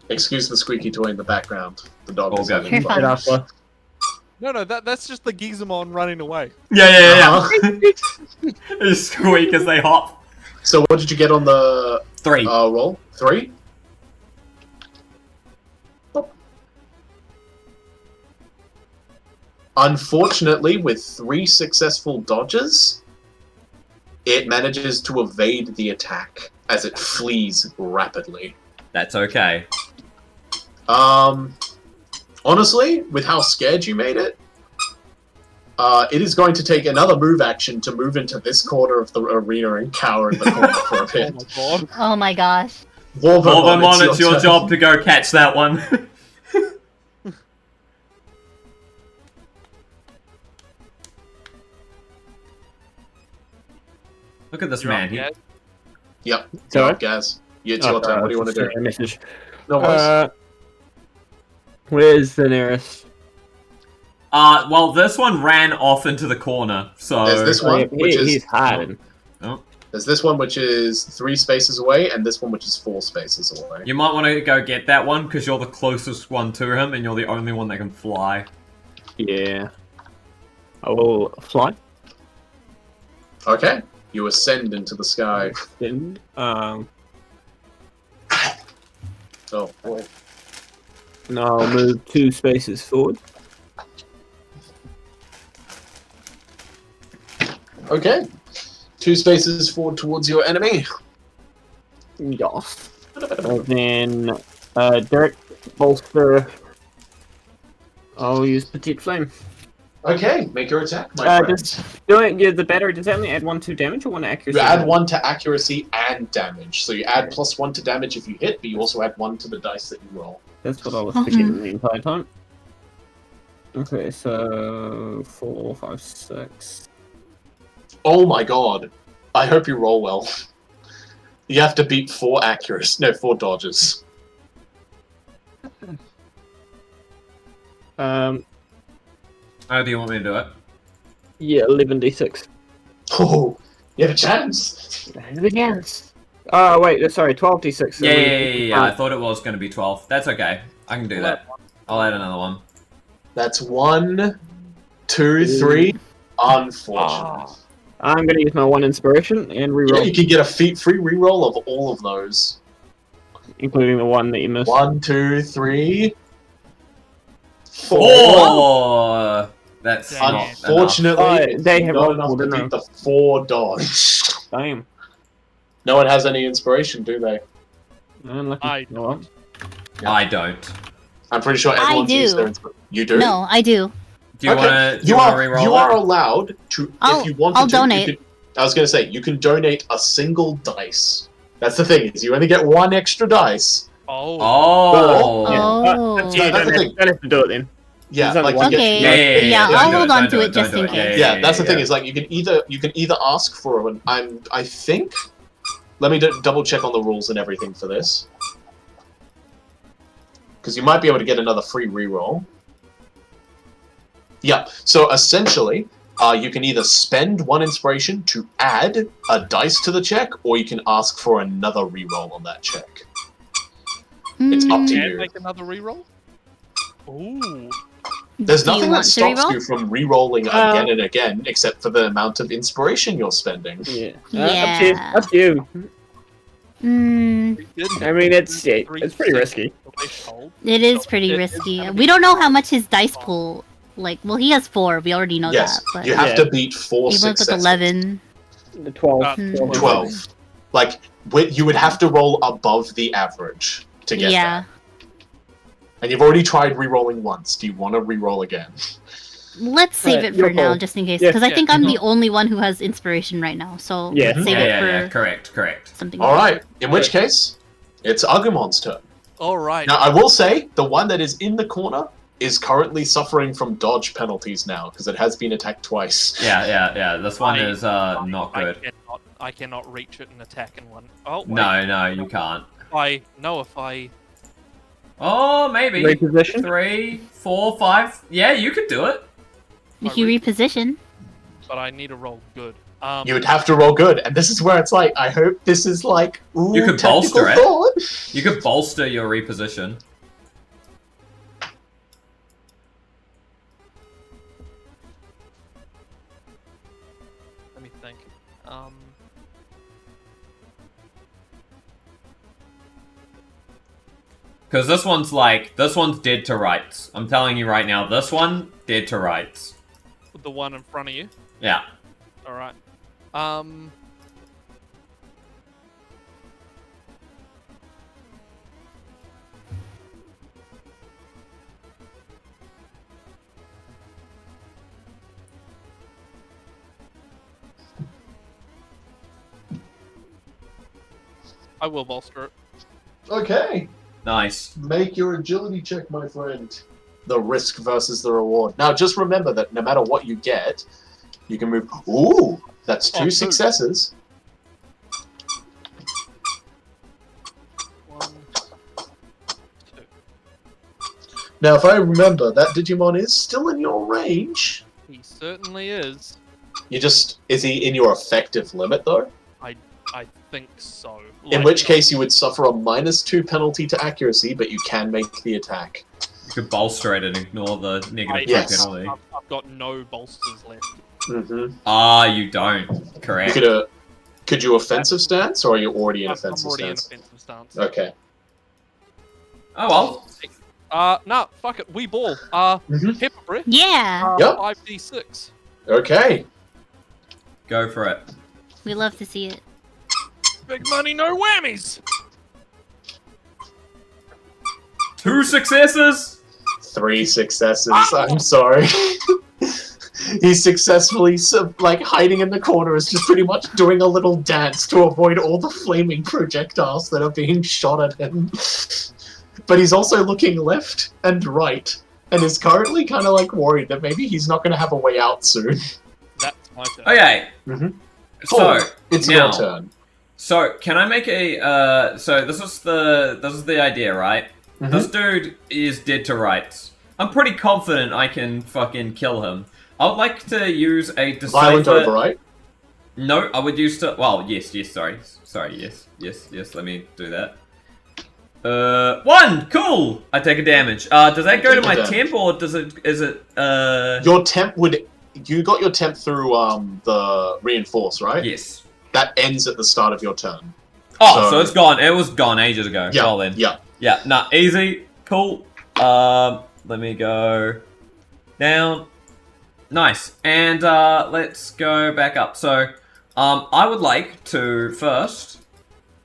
Excuse the squeaky toy in the background. The dog
All
is
good.
having
You're
fun.
fine.
Alpha.
No, that's just the Gizamon running away.
Yeah. They squeak as they hop.
So what did you get on the
3.
roll? 3? Unfortunately, with 3 successful dodges, it manages to evade the attack as it flees rapidly.
That's okay.
Honestly, with how scared you made it, it is going to take another move action to move into this corner of the arena and cower in the corner for a
Oh
bit.
my god.
Oh my gosh.
Vorvomon, it's your
turn.
job to go catch that one. Look at this
You're up,
man. He,
Gaz.
Yep.
Sorry?
Gaz. It's your turn. What do you want to do?
A message.
No worries.
Where's the nearest?
well, this one ran off into the corner, so...
There's this one, which is...
He's hiding.
There's this one which is 3 spaces away, and this one which is 4 spaces away.
You might want to go get that one because you're the closest one to him, and you're the only one that can fly.
Yeah. I will fly.
Okay. You ascend into the sky.
Then,
Oh, boy.
and I'll move 2 spaces forward.
Okay. 2 spaces forward towards your enemy.
Yes. And then, direct bolster. I'll use Petite Flame.
Okay, make your attack, my friend.
The battery, does that only add 1 to damage or 1 accuracy?
You add 1 to accuracy and damage. So you add +1 to damage if you hit, but you also add 1 to the dice that you roll.
That's what I was thinking the entire time. Okay, so 4, 5, 6.
Oh my god. I hope you roll well. You have to beat 4 accuracy. No, 4 dodges.
How do you want me to do it?
Yeah, 11d6.
Oh, you have a chance.
Yes. Oh, wait, sorry, 12d6. So
Yeah, I thought it was going to be 12. That's okay. I can do that. I'll add another one.
That's 1, 2, 3. Unfortunate.
I'm going to use my 1 inspiration and reroll,
Yeah, you can get a free reroll of all of those.
including the one that you missed.
1, 2, 3, 4.
Oh! That's
Dang
not
it.
enough.
Unfortunately,
they
it's
have
not
rolled
enough
more
to
than
beat the 4 dodge.
Damn.
No one has any inspiration, do they?
Unlucky.
I
Oh, well.
I don't.
I'm pretty sure
I
everyone's used
do.
their inspiration. You do?
No, I do.
Do you
Okay.
want to
You
reroll
you
it?
are allowed to, if you wanted
I'll
to,
donate.
You could, I was going to say, you can donate a single dice. That's the thing, is you only get 1 extra dice.
Oh.
Oh!
Yeah.
Oh.
That's
Yeah, that's the thing.
don't have to do it then.
Yeah,
There's
like
only
you
one.
get,
Okay.
Yeah,
I'll
don't do
hold
it,
on
don't
to
do
it just
don't
in
do it.
case.
yeah, that's the thing, is like you can either ask for an I think, let me double check on the rules and everything for this. Because you might be able to get another free reroll. Yeah, so essentially, you can either spend 1 inspiration to add a dice to the check, or you can ask for another reroll on that check. It's up to
And
you.
make another reroll? Ooh.
There's
Do you
nothing that
want to
stops
reroll?
you from re-rolling again and again, except for the amount of inspiration you're spending.
Yeah.
Yeah.
Up to you.
Mm,
I mean, it's pretty risky.
it is pretty risky. We don't know how much his dice pool. Like, well, he has 4. We already know
Yes,
that. But
you have
Yeah.
to beat 4
even with
successes.
11.
The 12.
Hmm.
12. Like, you would have to roll above the average to get
Yeah.
that. And you've already tried re-rolling once. Do you want to re-roll again?
Let's save it
your
for now,
call.
just in case.
Yeah.
Because I
Yeah.
think I'm the only one who has inspiration right now. So
Yeah.
let's save it for
Yeah, correct.
something.
Alright, in which case, it's Agumon's turn.
Alright.
Now, I will say, the one that is in the corner is currently suffering from dodge penalties now, because it has been attacked twice.
Yeah. This one is not good.
I cannot reach it and attack in one. Oh, wait.
No, you can't.
If I...
Oh, maybe.
Reposition?
3, 4, 5. Yeah, you could do it.
If you reposition.
But I need to roll good.
You would have to roll good, and this is where it's like, I hope this is like, ooh,
You could
tactical
bolster it.
thought.
You could bolster your reposition.
Let me think.
Because this one's dead to rights. I'm telling you right now, this one, dead to rights.
The one in front of you.
Yeah.
Alright. I will bolster it.
Okay.
Nice.
Make your agility check, my friend. The risk versus the reward. Now, just remember that no matter what you get, you can move. Ooh, that's 2
2.
successes.
1, 2.
Now, if I remember, that Digimon is still in your range.
He certainly is.
Is he in your effective limit, though?
I I think so.
In which case, you would suffer a -2 penalty to accuracy, but you can make the attack.
You could bolster it and ignore the negative
Yes.
penalty.
I've got no bolsters left.
Ah, you don't. Correct.
Could you offensive stance, or are you already in offensive
I'm already
stance?
in offensive stance.
Okay.
Oh well.
Nah, fuck it. We ball. Pepper breath.
Yeah.
Yep.
5d6.
Okay.
Go for it.
We love to see it.
Big money, no whammies.
2 successes.
3 successes. I'm sorry. He's successfully, like, hiding in the corner is just pretty much doing a little dance to avoid all the flaming projectiles that are being shot at him. But he's also looking left and right, and is currently kind of, like, worried that maybe he's not going to have a way out soon.
That's my turn.
Okay. So
It's
now,
your turn.
So can I make a? So this is the idea, right? This dude is dead to rights. I'm pretty confident I can fucking kill him. I would like to use a decipher.
Violent override?
No, I would use to. Well, yes, sorry, yes. Let me do that. 1, cool. I take a damage. Does that go to my temp or does it? Is it?
Your temp would. You got your temp through the reinforce, right?
Yes.
That ends at the start of your turn.
Oh, so it's gone. It was gone ages ago.
Yeah.
Well then.
Yeah.
Yeah. Nah, easy. Cool. Let me go down. Nice. And let's go back up. So, I would like to first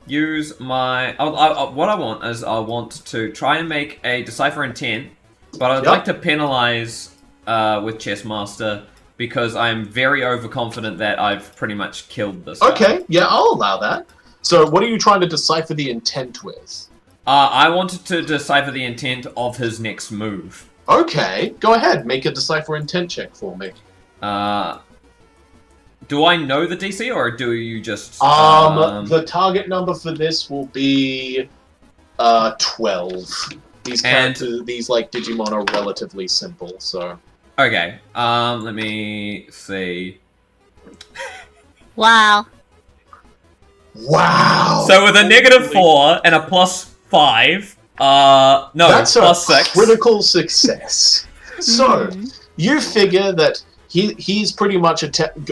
use my. What I want is I want to try and make a decipher intent, but I'd like to penalize with Chessmaster because I'm very overconfident that I've pretty much killed this guy.
Okay. Yeah, I'll allow that. So, what are you trying to decipher the intent with?
I wanted to decipher the intent of his next move.
Okay, go ahead. Make a decipher intent check for me.
Do I know the DC or do you just?
The target number for this will be 12. These characters, these like Digimon are relatively simple, so.
Okay. Let me see.
Wow.
Wow.
So with a -4 and a +5, no,
that's
+6.
Critical success. So you figure that he's pretty much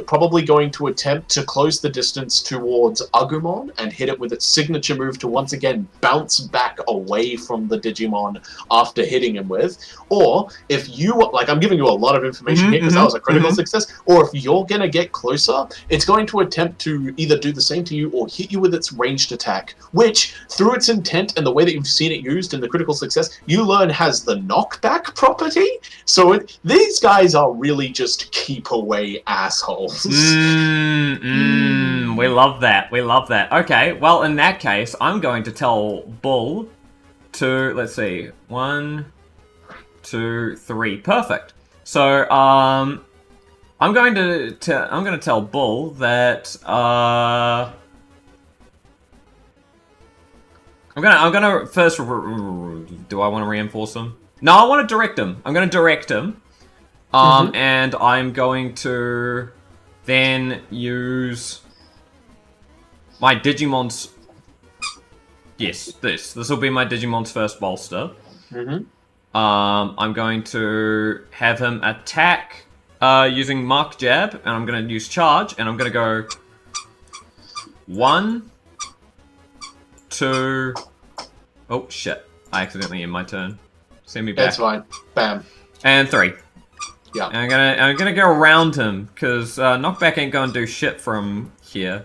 probably going to attempt to close the distance towards Agumon and hit it with its signature move to once again bounce back away from the Digimon after hitting him with. Or if you, like, I'm giving you a lot of information here because that was a critical success, or if you're going to get closer, it's going to attempt to either do the same to you or hit you with its ranged attack, which, through its intent and the way that you've seen it used in the critical success, you learn has the knockback property. So these guys are really just keep away assholes.
We love that. We love that. Okay, well, in that case, I'm going to tell Bull to, let's see, 1, 2, 3. Perfect. So, I'm going to tell Bull that I'm gonna first. Do I want to reinforce him? No, I want to direct him. I'm going to direct him. And I'm going to then use my Digimon's. Yes, this will be my Digimon's first bolster. I'm going to have him attack using Mark Jab, and I'm going to use Charge, and I'm going to go 1, 2. Oh shit! I accidentally end my turn. Send me back.
That's fine. Bam.
And 3.
Yeah.
And I'm gonna go around him because knockback ain't gonna do shit from here.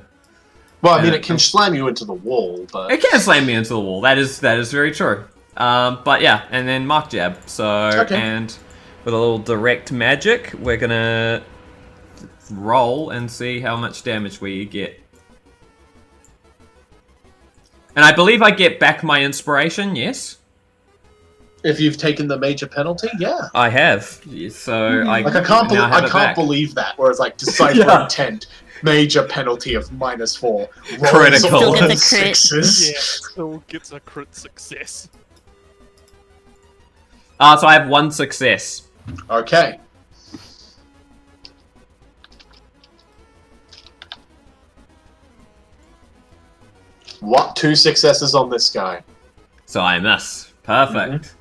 Well, I mean, it can slam you into the wall, but
it can slam me into the wall. That is very true. But yeah, and then Mark Jab. So and with a little direct magic, we're gonna roll and see how much damage we get. And I believe I get back my inspiration. Yes.
if you've taken the major penalty, yeah.
I have. So I
can't believe that. Whereas like decipher intent, major penalty of -4,
Critical.
Still gets a crit.
sixes.
Yeah, still gets a crit success.
So I have 1 success.
Okay. What? 2 successes on this guy.
So I miss. Perfect.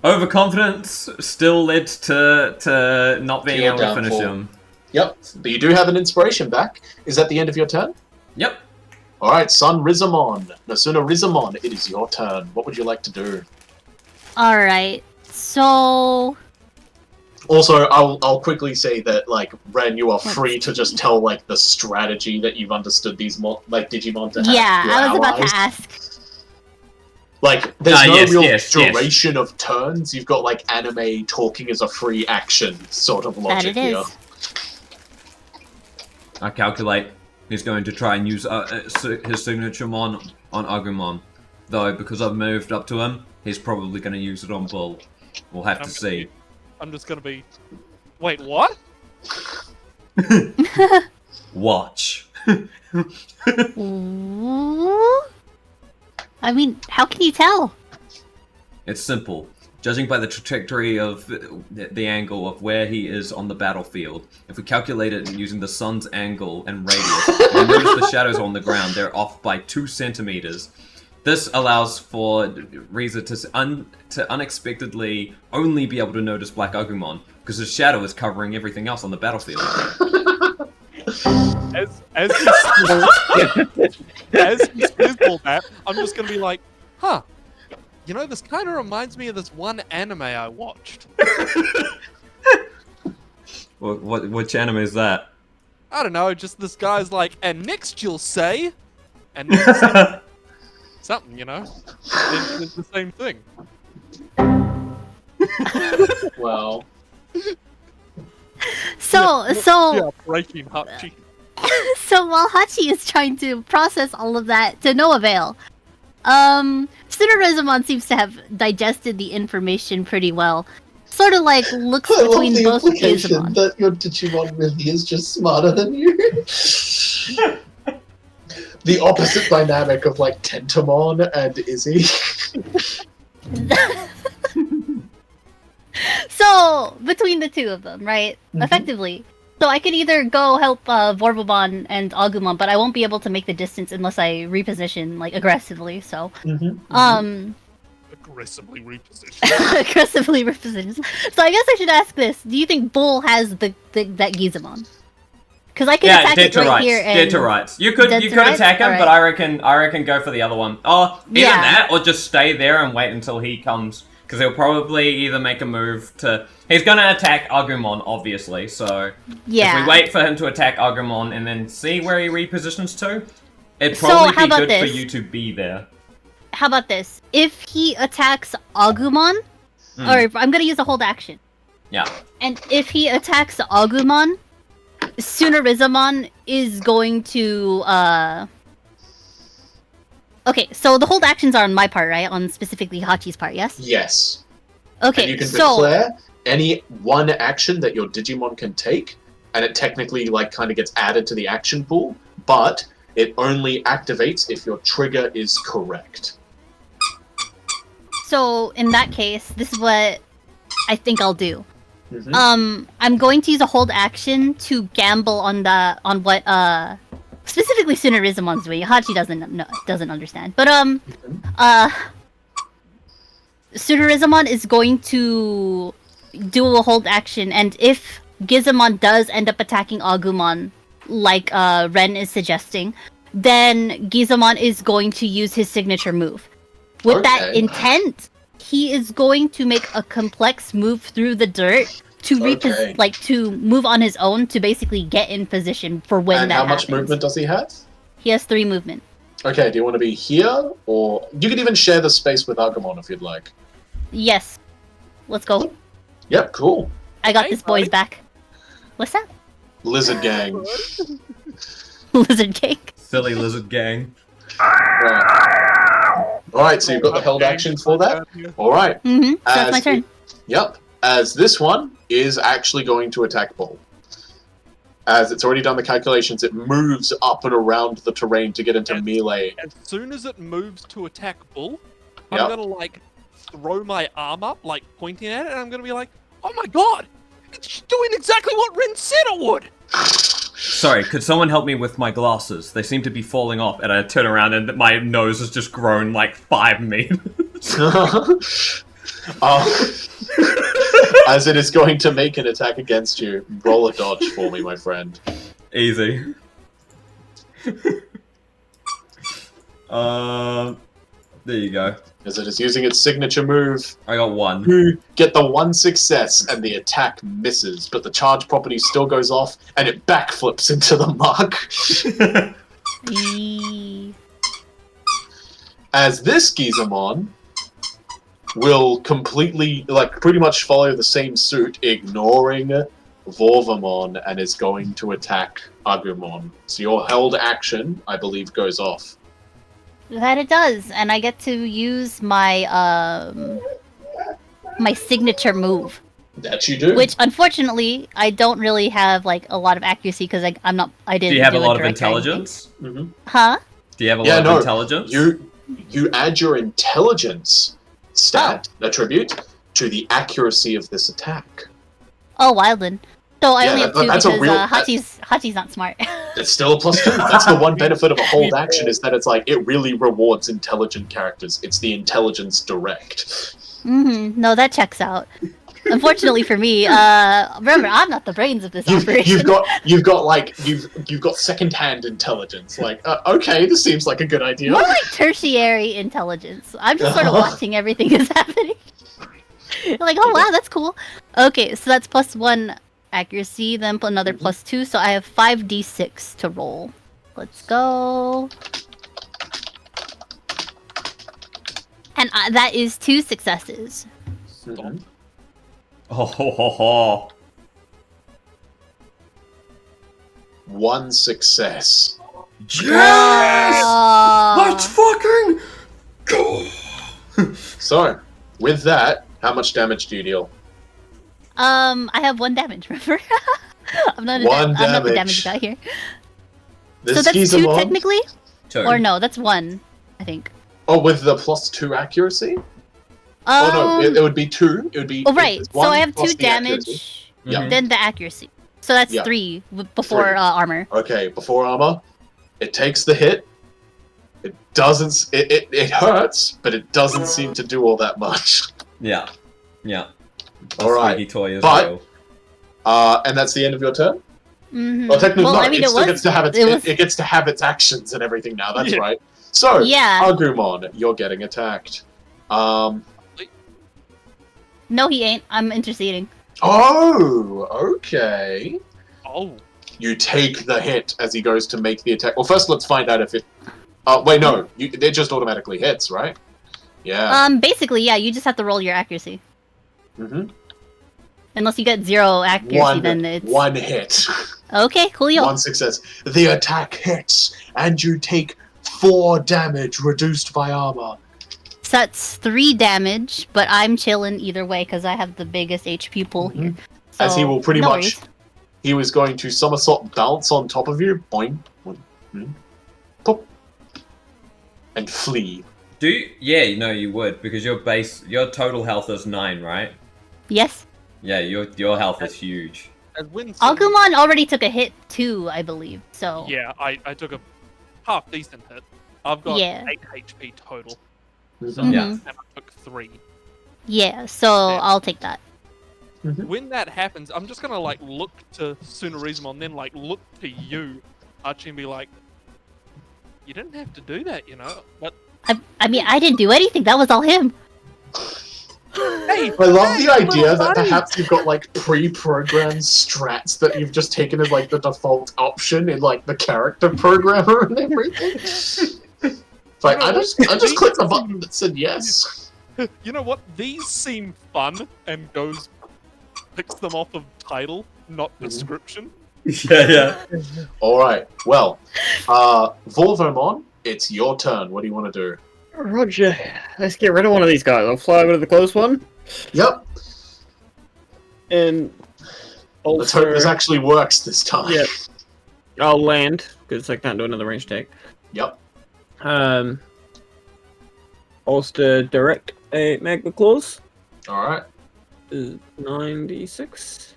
Overconfidence still led to not being
Your
able to finish
downfall.
him.
Yep, but you do have an inspiration back. Is that the end of your turn?
Yep.
Alright, Sun Rizamon. Nasuna Rizamon, it is your turn. What would you like to do?
Alright, so...
Also, I'll quickly say that, like, Ren, you are free to just tell, like, the strategy that you've understood these, Digimon to have.
Yeah,
your
I was about
allies.
to ask.
Like, there's no
yes,
real
yes.
duration of turns. You've got, like, anime talking as a free action sort of
That
logic
it
here.
is.
I calculate he's going to try and use his signature mon on Agumon. Though, because I've moved up to him, he's probably going to use it on Bull. We'll have to see.
I'm just gonna be. Wait, what?
Watch.
Ooh. I mean, how can you tell?
It's simple. Judging by the trajectory of the angle of where he is on the battlefield, if we calculate it using the sun's angle and radius, we notice the shadows on the ground, they're off by 2 centimeters. This allows for Riza to unexpectedly only be able to notice Black Agumon, because his shadow is covering everything else on the battlefield.
As he says all that, I'm just gonna be like, huh. You know, this kind of reminds me of this one anime I watched.
Which anime is that?
I don't know, just this guy's like, and next you'll say, and then something, you know? It's the same thing.
Well,
So,
Yeah, breaking Hachi.
so while Hachi is trying to process all of that to no avail, Tsururizumon seems to have digested the information pretty well. Sort of like looks
I love
between
the
both
implication
Gizmon.
that your Digimon really is just smarter than you. The opposite dynamic of, like, Tentamon and Izzy.
So, between the two of them, right?
Mhm.
Effectively. So I could either go help Vorvomon and Agumon, but I won't be able to make the distance unless I reposition, like, aggressively, so...
Aggressively repositioned.
aggressively reposition. So I guess I should ask this. Do you think Bull has that Gizamon? Because I could attack
dead
it
to
right
rights.
here and...
Dead to rights. You could
Dead to
attack him,
rights?
but I reckon go for the other one. Oh, either
Yeah.
that or just stay there and wait until he comes. Because he'll probably either make a move to... He's going to attack Agumon, obviously, so...
Yeah.
If we wait for him to attack Agumon and then see where he repositions to, it'd
So,
probably
how
be
about
good for
this?
you to be there.
How about this? If he attacks Agumon, or I'm gonna use a hold action.
Yeah.
And if he attacks Agumon, Tsururizumon is going to Okay, so the hold actions are on my part, right? On specifically Hachi's part, yes?
Yes.
Okay,
And you can
so
declare any one action that your Digimon can take, and it technically, like, kind of gets added to the action pool, but it only activates if your trigger is correct.
so in that case, this is what I think I'll do.
Mhm.
I'm going to use a hold action to gamble on what specifically Tsunerizumon's doing. Hachi doesn't understand. But Tsururizumon is going to do a hold action, and if Gizamon does end up attacking Agumon, like Ren is suggesting, then Gizamon is going to use his signature move. With that
Okay.
intent, he is going to make a complex move through the dirt to
Okay.
to move on his own to basically get in position for when
And
that
how much
happens.
movement does he have?
He has 3 movement.
Okay, do you want to be here, or... You could even share the space with Agumon if you'd like.
Yes. Let's go.
Yep, cool.
I got
Hey,
this boy's
buddy.
back. What's that?
Lizard Gang.
Lizard cake.
Silly lizard gang.
Right. Alright, so you've got the held action for that. Alright.
Mm-hmm. So that's my
As
turn.
Yep. As this one is actually going to attack Bull. As it's already done the calculations, it moves up and around the terrain to get into melee.
As soon as it moves to attack Bull,
Yep.
I'm gonna, like, throw my arm up, like, pointing at it, and I'm gonna be like, oh my god! It's doing exactly what Rin said it would!
Sorry, could someone help me with my glasses? They seem to be falling off, and I turn around and my nose has just grown like 5 meters.
As it is going to make an attack against you, roll a dodge for me, my friend.
Easy. There you go.
As it is using its signature move,
I got 1.
you get the 1 success and the attack misses, but the charge property still goes off and it backflips into the mark.
Eee.
As this Gizamon will completely, like, pretty much follow the same suit, ignoring Vorvomon, and is going to attack Agumon. So your held action, I believe, goes off.
That it does, and I get to use my my signature move,
That you do.
which unfortunately I don't really have like a lot of accuracy because I'm not. I didn't.
Do you have a lot of
direct or anything.
intelligence?
Mm-hmm.
Huh?
Do you have a lot of intelligence?
You add your intelligence stat attribute to the accuracy of this attack.
Oh, Wildland. So I
Yeah,
only have 2
that's a
because
real-
Hachi's not smart.
It's still a +2. That's the one benefit of a hold action, is that it's like, it really rewards intelligent characters. It's the intelligence direct.
No, that checks out. Unfortunately for me, remember I'm not the brains of this operation.
You've got second-hand intelligence. Like, okay, this seems like a good idea.
More like tertiary intelligence. I'm just sort of watching everything is happening. Like, oh wow, that's cool. Okay, so that's +1 accuracy, then another +2, so I have 5d6 to roll. Let's go. And that is 2 successes.
Mhm.
Oh, ho, ho, ho.
1 success.
Yes!
Oh.
Let's fucking go!
So, with that, how much damage do you deal?
I have 1 damage, remember? I'm not
One
I'm not the
damage.
damage guy here.
This
So that's 2
Gizamon-
technically?
Two.
Or no, that's 1, I think.
Oh, with the +2 accuracy? Oh no, it would be 2. It would be.
Oh right,
it's
so
1
I have 2
plus the accuracy.
damage,
Yeah.
then the accuracy. So that's
Yeah.
3 before
3.
armor.
Okay, before armor, it takes the hit. It doesn't. It hurts, but it doesn't seem to do all that much.
Yeah. Yeah.
All right,
Squeaky toy as
but-
well.
and that's the end of your turn.
Mm-hmm.
Well, technically,
Well,
not.
I mean,
it
it
still
was-
gets to have its.
it was-
It gets to have its actions and everything now. That's
Yeah.
right. So,
Yeah.
Agumon, you're getting attacked.
No, he ain't. I'm interceding.
Oh, okay.
Oh,
You take the hit as he goes to make the attack. Well, first let's find out if it. Wait, no. It just automatically hits, right? Yeah.
Basically, yeah, you just have to roll your accuracy.
Mm-hmm.
Unless you get 0 accuracy, then it's...
One hit.
Okay, coolio.
1 success. The attack hits, and you take 4 damage reduced by armor.
So that's 3 damage, but I'm chilling either way because I have the biggest HP pool here.
As he
So,
will pretty
no
much.
worries.
He was going to somersault bounce on top of you, boing, boing, boing, pop, and flee.
Do you? Yeah, no, you would, because your total health is 9, right?
Yes.
Yeah, your health is huge.
and Winston.
Agumon already took a hit too, I believe. So
Yeah, I took a half decent hit. I've got
Yeah.
8 HP total,
So,
Mhm.
yeah.
and I took 3.
yeah, so I'll take that.
When that happens, I'm just gonna like look to Tsunorizumon, then like look to you, Archie, and be like, "You didn't have to do that, you know." But
I mean, I didn't do anything. That was all him.
hey,
I love
hey,
the idea
little
that
buddy!
perhaps you've got like pre-programmed strats that you've just taken as like the default option in like the character programmer and everything. It's like I just clicked the button that said yes.
You know what? These seem fun, and goes picks them off of title, not description.
Yeah.
All right. Well, Vorvomon, it's your turn. What do you want to do?
Roger. Let's get rid of one of these guys. I'll fly over to the close one.
Yep.
And
Let's hope this
also,
actually works this time.
yeah, I'll land because I can't do another range attack.
Yep.
Also direct a Magma Claws.
All right.
Is 96.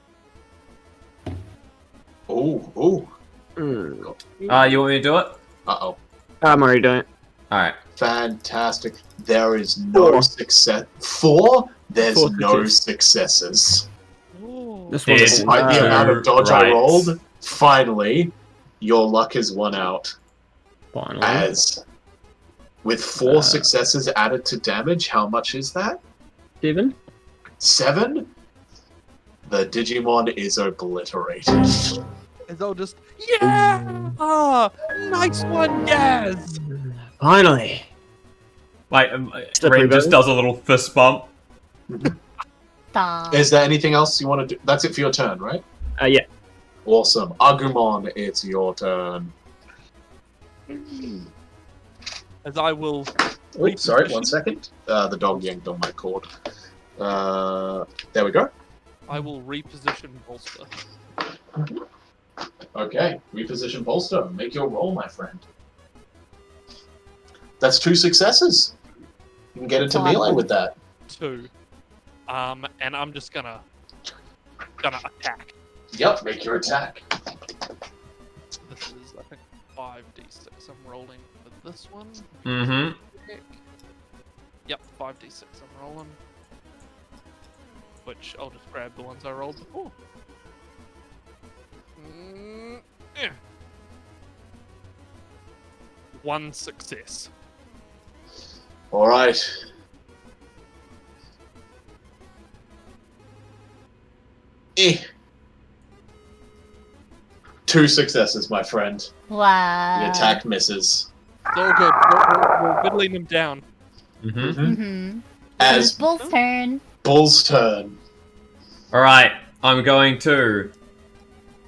Ooh.
Mm.
You want me to do it?
Uh-oh.
I'm already doing it.
Alright.
Fantastic. There is no success. 4? There's
4
no
success.
successes.
Oh.
This
Dead.
one's
Despite the amount of dodge I
Right.
rolled, finally, your luck is won out.
finally.
As with 4 successes added to damage, how much is that?
7.
7? The Digimon is obliterated.
As I'll just, yeah! Nice one, Gaz!
Finally.
Like,
Step
Ren
reverse.
just does a little fist bump.
Stop.
Is there anything else you want to do? That's it for your turn, right?
Yeah.
Awesome. Agumon, it's your turn.
As I will,
Oh, sorry, 1 second. The dog yanked on my cord. There we go.
I will reposition Bolster.
Okay, reposition bolster. Make your roll, my friend. That's 2 successes. You can get into
That's
melee
awesome.
with that.
2. And I'm just gonna attack.
Yep, make your attack.
This is, I think, 5d6 I'm rolling for this one.
Mm-hmm.
Yep, 5d6 I'm rolling. Which, I'll just grab the ones I rolled before. Yeah. 1 success.
Alright. Eh. 2 successes, my friend.
Wow.
The attack misses.
It's all good. We're whittling them down.
Mm-hmm.
Mm-hmm.
As
It's Bull's turn.
Bull's turn.
Alright, I'm going to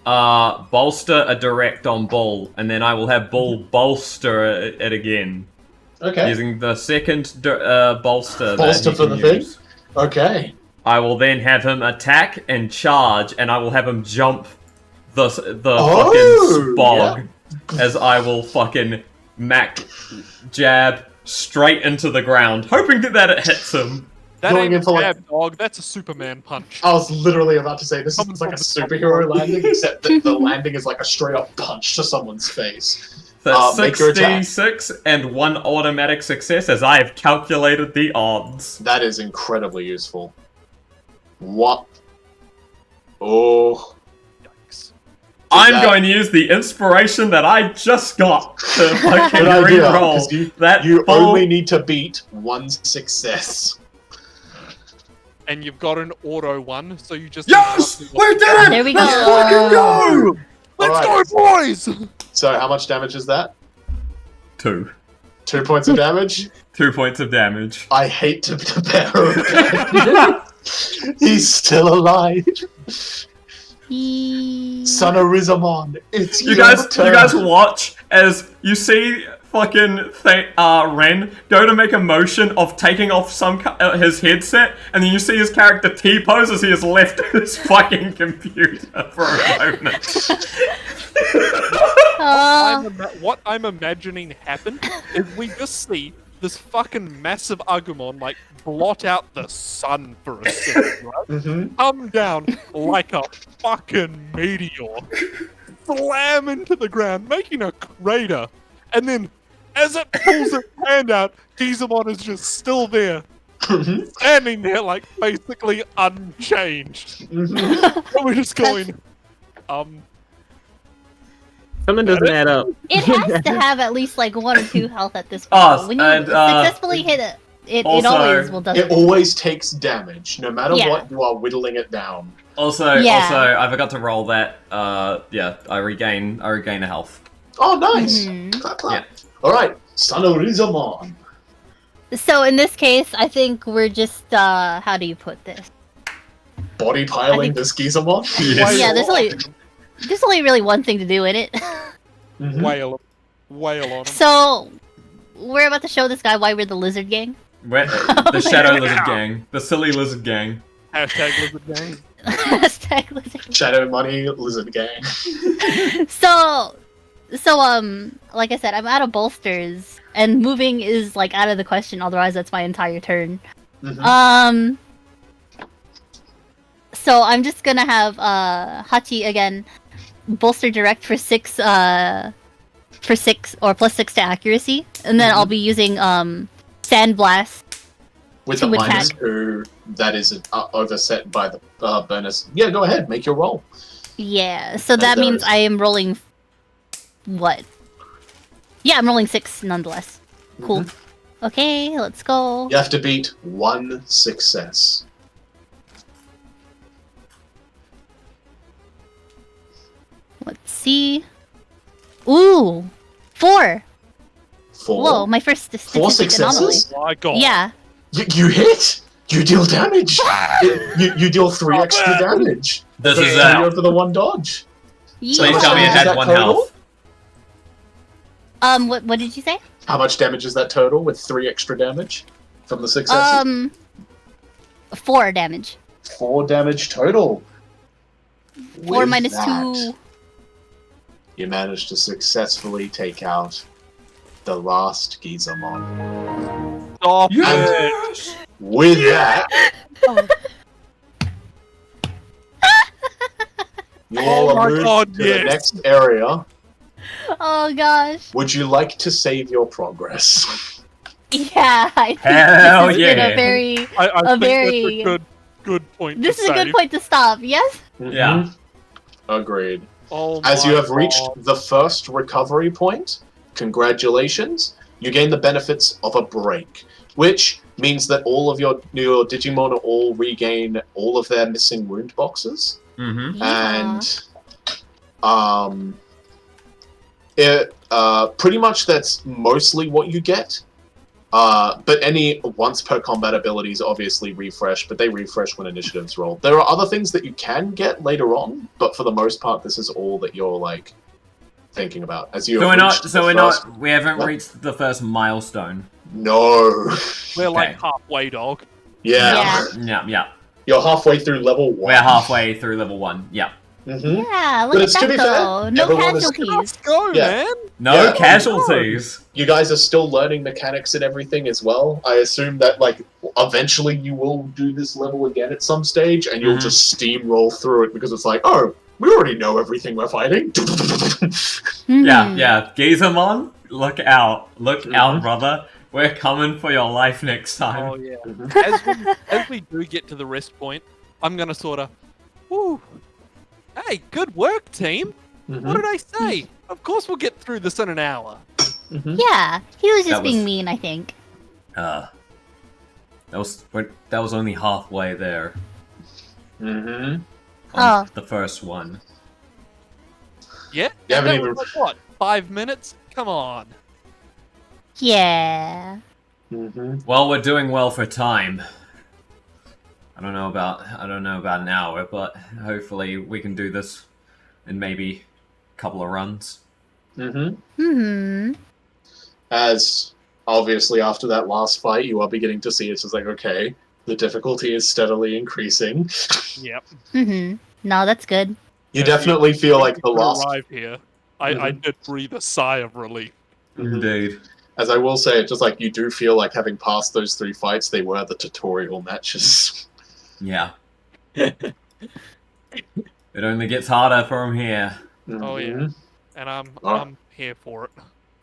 bolster a direct on Bull, and then I will have Bull bolster it again.
Okay.
Using the second bolster
Bolster
that he
for
can
the thing?
use.
Okay.
I will then have him attack and charge, and I will have him jump the
Oh,
fucking spog, as I will fucking mac jab straight into the ground, hoping that it hits him.
That
Going
ain't
in
a
for, like-
jab, dog. That's a Superman punch.
I was literally about to say this
Coming
is like a
from the top.
superhero landing, except that the landing is like a straight up punch to someone's face.
That's
Make your attack.
6d6 and 1 automatic success, as I have calculated the odds.
That is incredibly useful. What? Oh.
Yikes.
I'm
that-
going to use the inspiration that I just got to fucking
Good idea,
reroll
'cause you
that
You
full-
only need to beat 1 success.
And you've got an auto one, so you just...
Yes! We did it!
There we
Let's
go.
fucking go!
Let's
Alright.
go, boys!
So how much damage is that?
2.
2 points of damage?
2 points of damage.
I hate to be the bearer of bad. He's still alive. Son of Rizamon, it's
You
your
guys
turn.
watch as you see fucking Ren go to make a motion of taking off his headset, and then you see his character T-pose as he has left his fucking computer for a moment.
What I'm imagining happen is we just see this fucking massive Agumon, like, blot out the sun for a second, right?
Mhm.
Come down like a fucking meteor, slam into the ground, making a crater, and then, as it pulls its hand out, Gizamon is just still there,
Mhm.
standing there, like, basically unchanged.
Mhm.
And we're just going,
Something doesn't add up.
It has to have at least like 1 or 2 health at this point.
Oh,
when you
and,
successfully hit it, it
also-
always will does
It always takes damage, no matter
Yeah.
what you are whittling it down.
Also,
Yeah.
I forgot to roll that. Yeah, I regain a health.
Oh, nice.
Mhm.
Clap, clap. Alright, Son of Rizamon.
So in this case, I think we're just how do you put this?
Body piling
think-
this Gizamon.
Yes.
Yeah, there's only really one thing to do in it.
Mhm.
wail on him.
So we're about to show this guy why we're the lizard gang.
The Shadow Lizard Gang. The Silly Lizard Gang.
Hashtag lizard gang.
Hashtag lizard.
Shadow Money Lizard Gang.
So like I said, I'm out of bolsters, and moving is like out of the question. Otherwise, that's my entire turn.
Mhm.
So I'm just gonna have Hachi again bolster direct for 6 or +6 to accuracy, and then I'll be using sandblast.
With
To
the minus
attack.
2, that is overset by the bonus. Yeah, go ahead, make your roll.
Yeah, so that means I am rolling what? Yeah, I'm rolling 6 nonetheless. Cool. Okay, let's go.
You have to beat 1 success.
Let's see. Ooh, 4.
4.
Whoa, my first
4
statistic anomaly.
successes?
My God.
Yeah.
You hit! You deal damage! you deal 3 extra damage.
This
That's
is
3
out.
over the 1 dodge.
Please
much
tell me it
damage is
had
that
1
total?
health.
What did you say?
How much damage is that total with 3 extra damage from the successes?
4 damage.
4 damage total.
4
With
minus
that,
2.
You managed to successfully take out the last Gizamon.
Stop it.
Yes!
With that, you all
Oh my
are moved
God,
to
yes.
the next area.
Oh gosh.
Would you like to save your progress?
Yeah, I think
Hell
this has been
yeah.
a very.
I think
very-
that's a good point.
This
to
is a good
save.
point to stop. Yes.
Yeah.
Mhm. Agreed.
Oh
As
my
you have reached
God.
the first recovery point, congratulations, you gain the benefits of a break, which means that all of your Digimon all regain all of their missing wound boxes,
Mm-hmm.
and pretty much that's mostly what you get. But any once per combat abilities obviously refresh, but they refresh when initiatives roll. There are other things that you can get later on, but for the most part, this is all that you're like thinking about. As you
So
have
we're
reached
not. So
the
we're
first-
not. We haven't
What?
reached the first milestone.
No.
We're like
Okay.
halfway, dog.
Yeah.
Yeah.
You're halfway through level 1.
We're halfway through level 1. Yeah.
Mm-hmm.
Yeah. Look
But
at
it's to
that
be fair,
though. No
everyone is-
casualties.
Let's go,
Yeah.
man.
No
Yeah.
casualties.
You guys are still learning mechanics and everything as well. I assume that, like, eventually you will do this level again at some stage, and you'll
Mhm.
just steamroll through it because it's like, oh, we already know everything we're fighting.
Yeah.
Mhm.
Yeah. Gizamon, look out! Look out,
Mhm.
brother! We're coming for your life next time.
Oh yeah.
Mhm.
As we do get to the rest point, I'm gonna sort of, whoo, hey, good work, team. What
Mhm.
did I say? Of course we'll get through this in an hour.
Mhm.
Yeah. He was just
That was-
being mean. I think.
That was only halfway there.
Mhm.
On the first one.
Yeah.
You haven't
That
even-
was like, what? 5 minutes? Come on.
Yeah.
Mhm.
Well, we're doing well for time. I don't know about an hour, but hopefully we can do this in maybe a couple of runs.
Mhm.
Hmm.
As obviously after that last fight, you are beginning to see it's just like, okay, the difficulty is steadily increasing.
Yep.
Hmm. No, that's good.
You definitely feel like the
When we
last.
arrived here, I did breathe a sigh of relief.
Mhm.
Indeed.
As I will say, it's just like you do feel like having passed those 3 fights, they were the tutorial matches.
Yeah. It only gets harder from here.
Oh, yeah.
Mhm.
And I'm
Oh.
I'm here for it.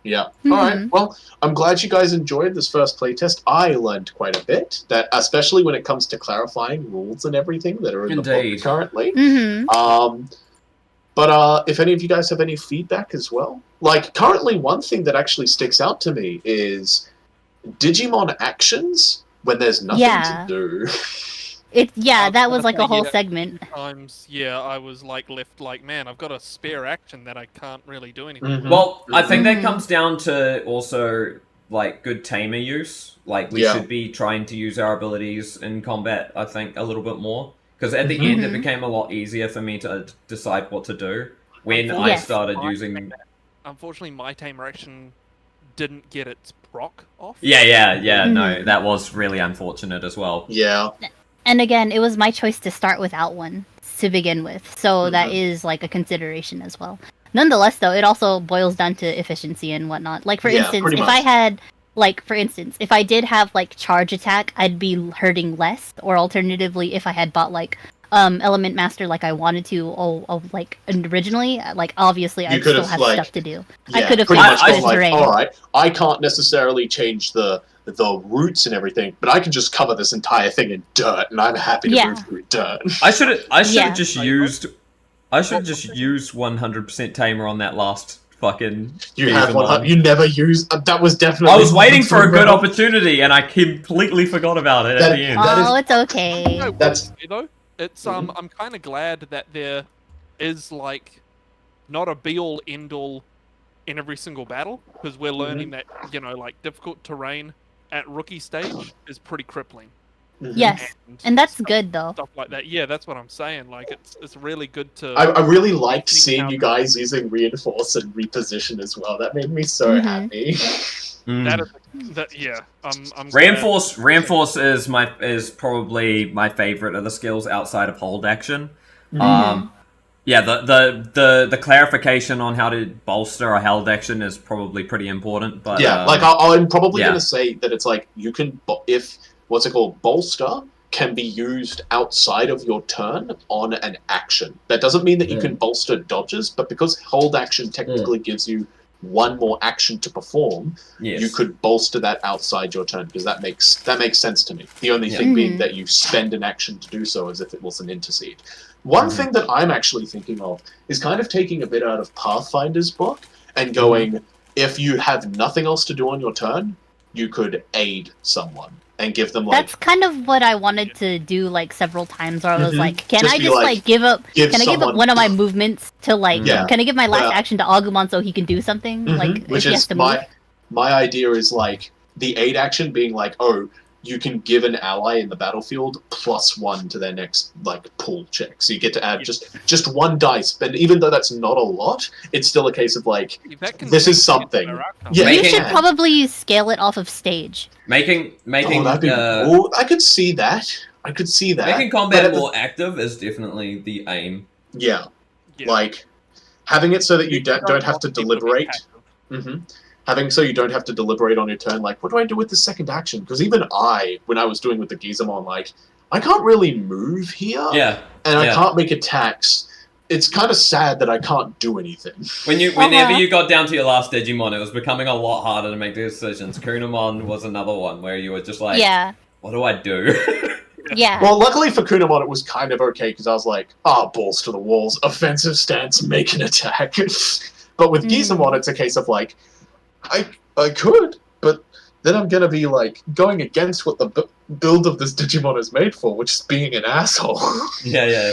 Yeah.
Mhm.
All right. Well, I'm glad you guys enjoyed this first playtest. I learned quite a bit, that especially when it comes to clarifying rules and everything that are in the
Indeed.
book currently.
Hmm.
But if any of you guys have any feedback as well, like currently, one thing that actually sticks out to me is Digimon actions when there's nothing
Yeah.
to do.
That was like a whole
Yeah.
segment.
Times, yeah, I was like left like, man, I've got a spare action that I can't really do anything.
Mhm.
with.
Well, I think that
Mhm.
comes down to also like good tamer use. Like we
Yeah.
should be trying to use our abilities in combat. I think a little bit more because at the end it
Mhm.
became a lot easier for me to decide what to do when I
Yes.
started using.
Unfortunately, my tamer action didn't get its proc off.
Yeah. No,
Mhm.
that was really unfortunate as well.
Yeah.
And again, it was my choice to start without one to begin with, so that is like a consideration as well. Nonetheless, though, it also boils down to efficiency and whatnot. Like for
Yeah,
instance,
pretty
if
much.
I had, like for instance, if I did have like charge attack, I'd be hurting less. Or alternatively, if I had bought like Element Master like I wanted to, like originally, like obviously I
You could
still
have,
have
like-
stuff to do.
Yeah,
I could have
pretty much
fixed
gone
this
like,
terrain.
all right, I can't necessarily change the roots and everything, but I can just cover this entire thing in dirt, and I'm happy to
Yeah.
move through dirt.
I should have
Yeah.
just used 100% Tamer on that last fucking.
You have
Gizamon.
one. You never use. That was definitely.
I was waiting for a good
opportunity.
opportunity, and I completely forgot about it
That-
at the end.
that is-
Oh, it's okay.
No,
That's-
you know, it's I'm kind of glad that there is like not a be all end all in every single battle, because we're learning that like difficult terrain at rookie stage is pretty crippling.
Mhm.
Yes, and that's good though.
Stuff like that. Yeah, that's what I'm saying. Like it's really good to.
I really liked
See
seeing
how-
you guys using reinforce and reposition as well. That made me so
Mhm.
happy.
Mm.
I'm glad.
Reinforce is probably my favorite of the skills outside of hold action.
Mhm.
Yeah, the clarification on how to bolster a held action is probably pretty important. But
Yeah, like I'm probably
yeah.
gonna say that it's like you can if what's it called bolster can be used outside of your turn on an action. That doesn't mean that you can bolster dodges, but because hold action technically gives you one more action to perform,
yes.
you could bolster that outside your turn because that makes sense to me. The only
Yeah.
thing being
Mhm.
that you spend an action to do so as if it was an intercede. One
Mhm.
thing that I'm actually thinking of is kind of taking a bit out of Pathfinder's book and going, if you have nothing else to do on your turn, you could aid someone and give them like
That's kind of what I wanted to do like several times where I was
Mhm.
like, can
Just
I
be
just
like,
like give up
give
can I give up
someone-
one of my movements to like
Yeah.
can I give my last
Well-
action to Agumon so he can do something?
Mhm.
Like
which
if he has
is
to move.
my idea is like the aid action being like, oh, you can give an ally in the battlefield +1 to their next like pull check, so you get to add just one dice. But even though that's not a lot, it's still a case of like
That can
this is
change
something.
their outcome.
Yeah,
You
Making-
should probably scale it off of stage.
Making
Oh, that'd be cool. I could see that. I could see that.
making
But
combat
at the-
more active is definitely the aim.
Yeah,
Yeah.
like having it so that you
You
don't have
want
to
people be
deliberate.
passive.
hmm Having so you don't have to deliberate on your turn, like, what do I do with the second action? Because even when I was doing with the Gizamon, like, I can't really move here,
Yeah.
and I
yeah.
can't make attacks. It's kind of sad that I can't do anything.
Whenever
Uh-huh.
you got down to your last Digimon, it was becoming a lot harder to make decisions. Kunamon was another one where you were just like,
Yeah.
what do I do?
Yeah.
Well, luckily for Kunamon, it was kind of okay, because I was like, balls to the walls, offensive stance, make an attack. But with
Mhm.
Gizamon, it's a case of like, I could, but then I'm gonna be like going against what the build of this Digimon is made for, which is being an asshole.
yeah.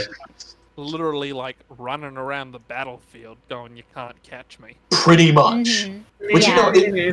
Literally like running around the battlefield going, you can't catch me.
Pretty much.
Mhm.
Which
Yeah.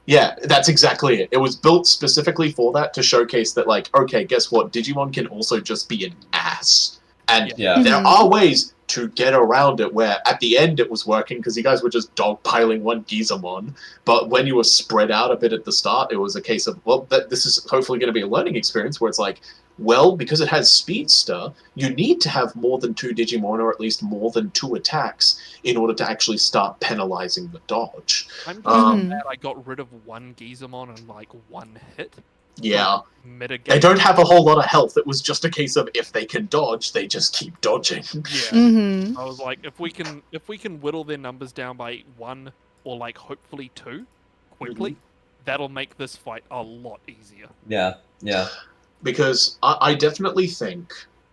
yeah, that's exactly it. It was built specifically for that, to showcase that, like, okay, guess what? Digimon can also just be an ass. And
Yeah.
there
Mhm.
are ways to get around it, where at the end it was working because you guys were just dogpiling one Gizamon, but when you were spread out a bit at the start, it was a case of, well, this is hopefully going to be a learning experience where it's like, well, because it has Speedster, you need to have more than 2 Digimon, or at least more than 2 attacks, in order to actually start penalizing the dodge.
I'm just
Um,
glad I got rid of one Gizamon in like one hit.
Yeah.
Mitigate.
They don't have a whole lot of health. It was just a case of if they can dodge, they just keep dodging.
Yeah.
Mhm.
I was like, if we can whittle their numbers down by 1 or like hopefully 2 quickly, that'll make this fight a lot easier.
Yeah.
Because I definitely think,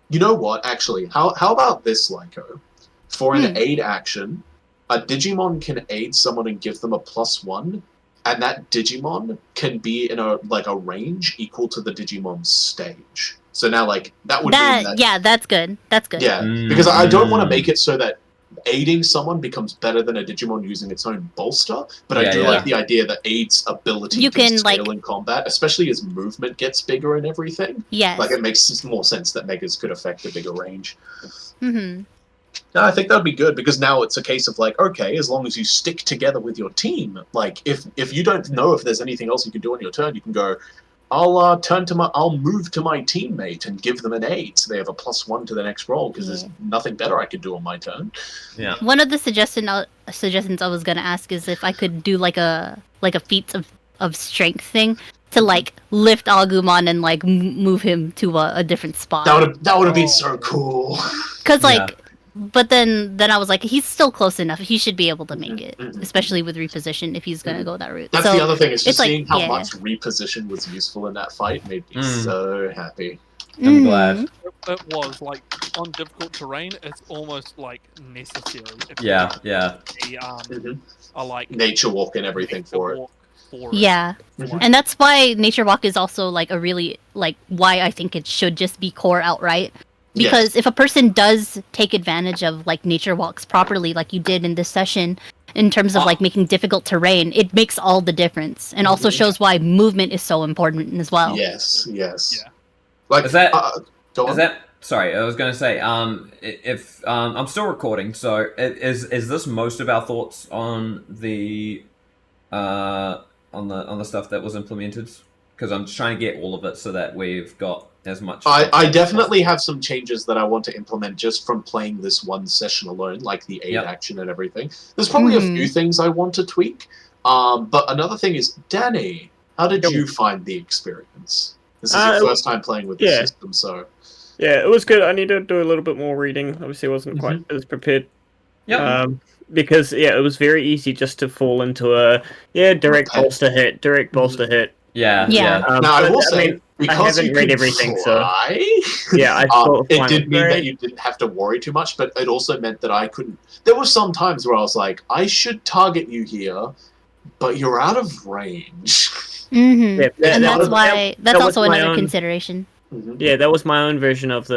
you know what? Actually, how about this, Lyco? For an aid action, a Digimon can aid someone and give them a +1, and that Digimon can be in a range equal to the Digimon's stage. So now, like, that would mean that
Yeah, that's good. That's good.
yeah, because I don't want to make it so that aiding someone becomes better than a Digimon using its own bolster, but I
Yeah,
do
yeah.
like the idea that aid's ability
You
can
can,
scale
like-
in combat, especially as movement gets bigger and everything.
Yes.
Like, it makes more sense that Megas could affect a bigger range.
Mhm.
No, I think that would be good, because now it's a case of like, okay, as long as you stick together with your team, like if you don't know if there's anything else you can do on your turn, you can go, I'll move to my teammate and give them an aid, so they have a +1 to the next roll, because there's nothing better I could do on my turn.
Yeah.
One of the suggestions I was gonna ask is if I could do like a feats of strength thing to like lift Agumon and like move him to a different spot.
That would have been so cool.
Because like,
Yeah.
but then I was like, he's still close enough. He should be able to make it,
Mhm.
especially with reposition if he's gonna go that route.
That's
so
the other thing. Is just
it's like,
seeing how
yeah.
much reposition was useful in that fight made me so happy.
I'm glad.
It was like on difficult terrain. It's almost like necessary. If
Yeah,
you
yeah.
Mhm.
are like
Nature walk and everything
nature
for it.
walk for it.
Yeah,
Mhm.
and that's why Nature Walk is also like a really like why I think it should just be core outright. Because if a person does take advantage of like Nature Walks properly, like you did in this session, in terms of like making difficult terrain, it makes all the difference, and also shows why movement is so important as well.
Yes.
Yeah.
Like
Is that-
go on.
Is that sorry? I was going to say, if I'm still recording, so is this most of our thoughts on the on the stuff that was implemented? Because I'm just trying to get all of it so that we've got as much.
I definitely have some changes that I want to implement just from playing this one session alone, like the aid
Yep.
action and everything. There's probably a few things I want to tweak. But another thing is, Danny, how did you find the experience? This is your first time playing with the system, so
Yeah, it was good. I need to do a little bit more reading. Obviously, I wasn't quite as prepared.
Yep.
Because it was very easy just to fall into a direct bolster hit,
Yeah.
Yeah.
now I
but,
will say,
mean,
because
haven't
you
read
could
everything, so
fly,
yeah, I thought
it
flying
did
was
mean that
great.
you didn't have to worry too much, but it also meant that I couldn't. There were some times where I was like, I should target you here, but you're out of range.
Mm-hmm.
Yeah,
And
that
that's why that's
was
also
my
another
own-
consideration.
Mhm.
Yeah, that was my own version of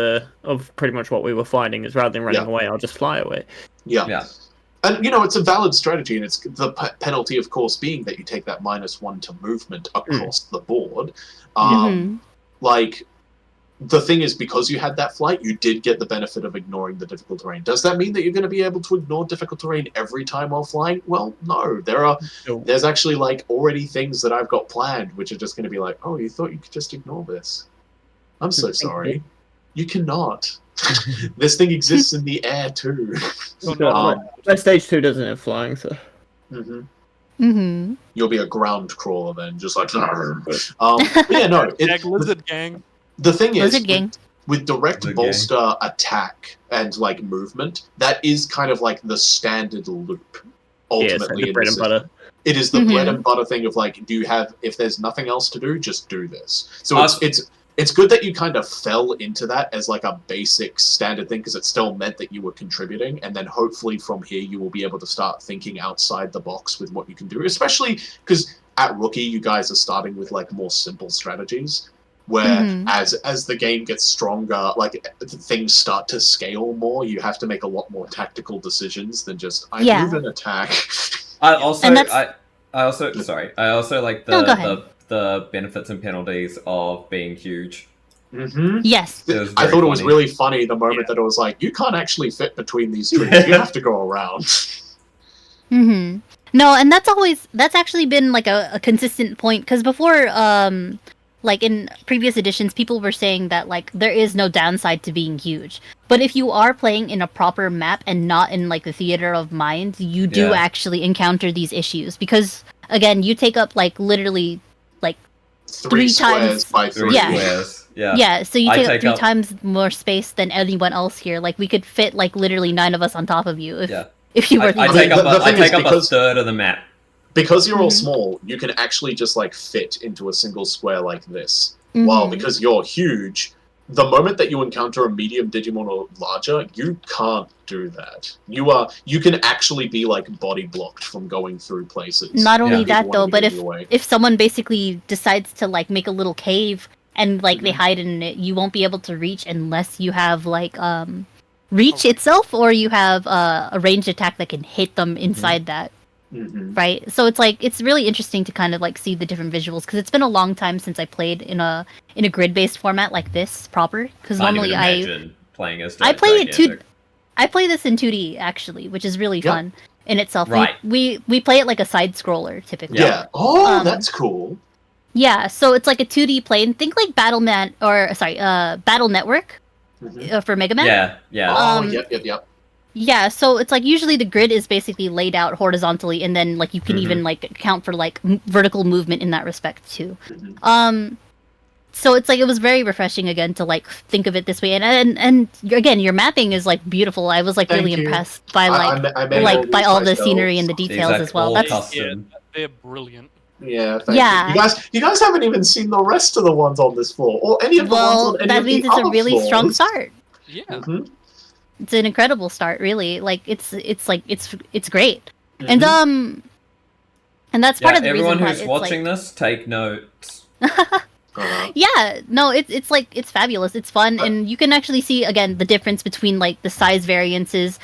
pretty much what we were fighting. Is rather than running
Yeah.
away, I'll just fly away.
Yeah.
Yeah.
And, it's a valid strategy, and it's the penalty, of course, being that you take that -1 to movement across the board.
Mhm.
Like, the thing is, because you had that flight, you did get the benefit of ignoring the difficult terrain. Does that mean that you're going to be able to ignore difficult terrain every time while flying? Well, no. There's actually, like, already things that I've got planned, which are just going to be like, oh, you thought you could just ignore this? I'm so sorry. You cannot. This thing exists in the air, too.
My stage 2 doesn't have flying, so
hmm
Mm-hmm.
You'll be a ground crawler then, just like. Yeah, no.
Jag lizard gang.
The thing is,
Lizard gang.
with direct
Lizard gang.
bolster attack and like movement, that is kind of like the standard loop. Ultimately,
the
in
bread
the
and
system.
butter.
It is the
Mhm.
bread and butter thing of like, if there's nothing else to do, just do this. So
Us-
it's good that you kind of fell into that as like a basic standard thing, because it still meant that you were contributing, and then hopefully from here you will be able to start thinking outside the box with what you can do, especially because at rookie you guys are starting with like more simple strategies, where
Mhm.
as the game gets stronger, like things start to scale more, you have to make a lot more tactical decisions than just
Yeah.
move and attack.
I also
And that's-
I also like
No, go ahead.
the benefits and penalties of being huge.
Mm-hmm.
Yes.
It was
I
very
thought it was
funny.
really funny the moment that it was like, you can't actually fit between these trees. You have to go around.
Mm-hmm. No, and that's actually been like a consistent point, because before, like in previous editions, people were saying that like there is no downside to being huge. But if you are playing in a proper map and not in like the theater of mind, you do
Yeah.
actually encounter these issues, because again, you take up like literally like
Three
Three
squares
times-
by
Three
three.
Yeah.
squares. Yeah.
yeah, so you
I
take up
take
3
up-
times more space than anyone else here. Like we could fit like literally 9 of us on top of you if
Yeah.
if you were
I
the
take up
the
I
thing is,
take up a
because-
third of the map.
Because you're all
Mhm.
small, you can actually just like fit into a single square like this. Well,
Mhm.
because you're huge, the moment that you encounter a medium Digimon or larger, you can't do that. You can actually be like body blocked from going through places.
Not only
People
that
wanna
though,
get
but
in your way.
if someone basically decides to like make a little cave and like they
Mhm.
hide in it, you won't be able to reach unless you have like reach itself, or you have a ranged attack that can hit them inside that,
Mhm.
right? So it's like it's really interesting to kind of like see the different visuals, because it's been a long time since I played in a grid based format like this proper. Because
Can't
normally
even
I
imagine playing as
I play it
gigantic.
I play this in 2D actually, which is really
Yeah.
fun in itself.
Right.
We play it like a side scroller typically.
Yeah. Oh,
Um,
that's cool.
Yeah, so it's like a 2D plane. Think like Battle Network
Mhm.
for Mega Man.
Yeah, yeah.
Oh,
um,
yep.
Yeah, so it's like usually the grid is basically laid out horizontally, and then like you can even like account for like vertical movement in that respect too. So it's like it was very refreshing again to like think of it this way, and again your mapping is like beautiful. I was like
Thank
really
you.
impressed by
I made all
by
these
all the
myself.
scenery and the
These
details
are
as well.
all
That's
custom.
They're brilliant.
Yeah, thank
Yeah.
you guys haven't even seen the rest of the ones on this floor, or any of the ones
well,
on any
that
of
means
the
it's a
other
really strong
floors.
start.
Yeah.
Mhm.
It's an incredible start, really. Like it's like it's great,
Mhm.
and that's part of the
everyone
reason why
who's
it's
watching
like.
this, take notes.
Yeah, no, it's like it's fabulous. It's fun, and you can actually see again the difference between like the size variances.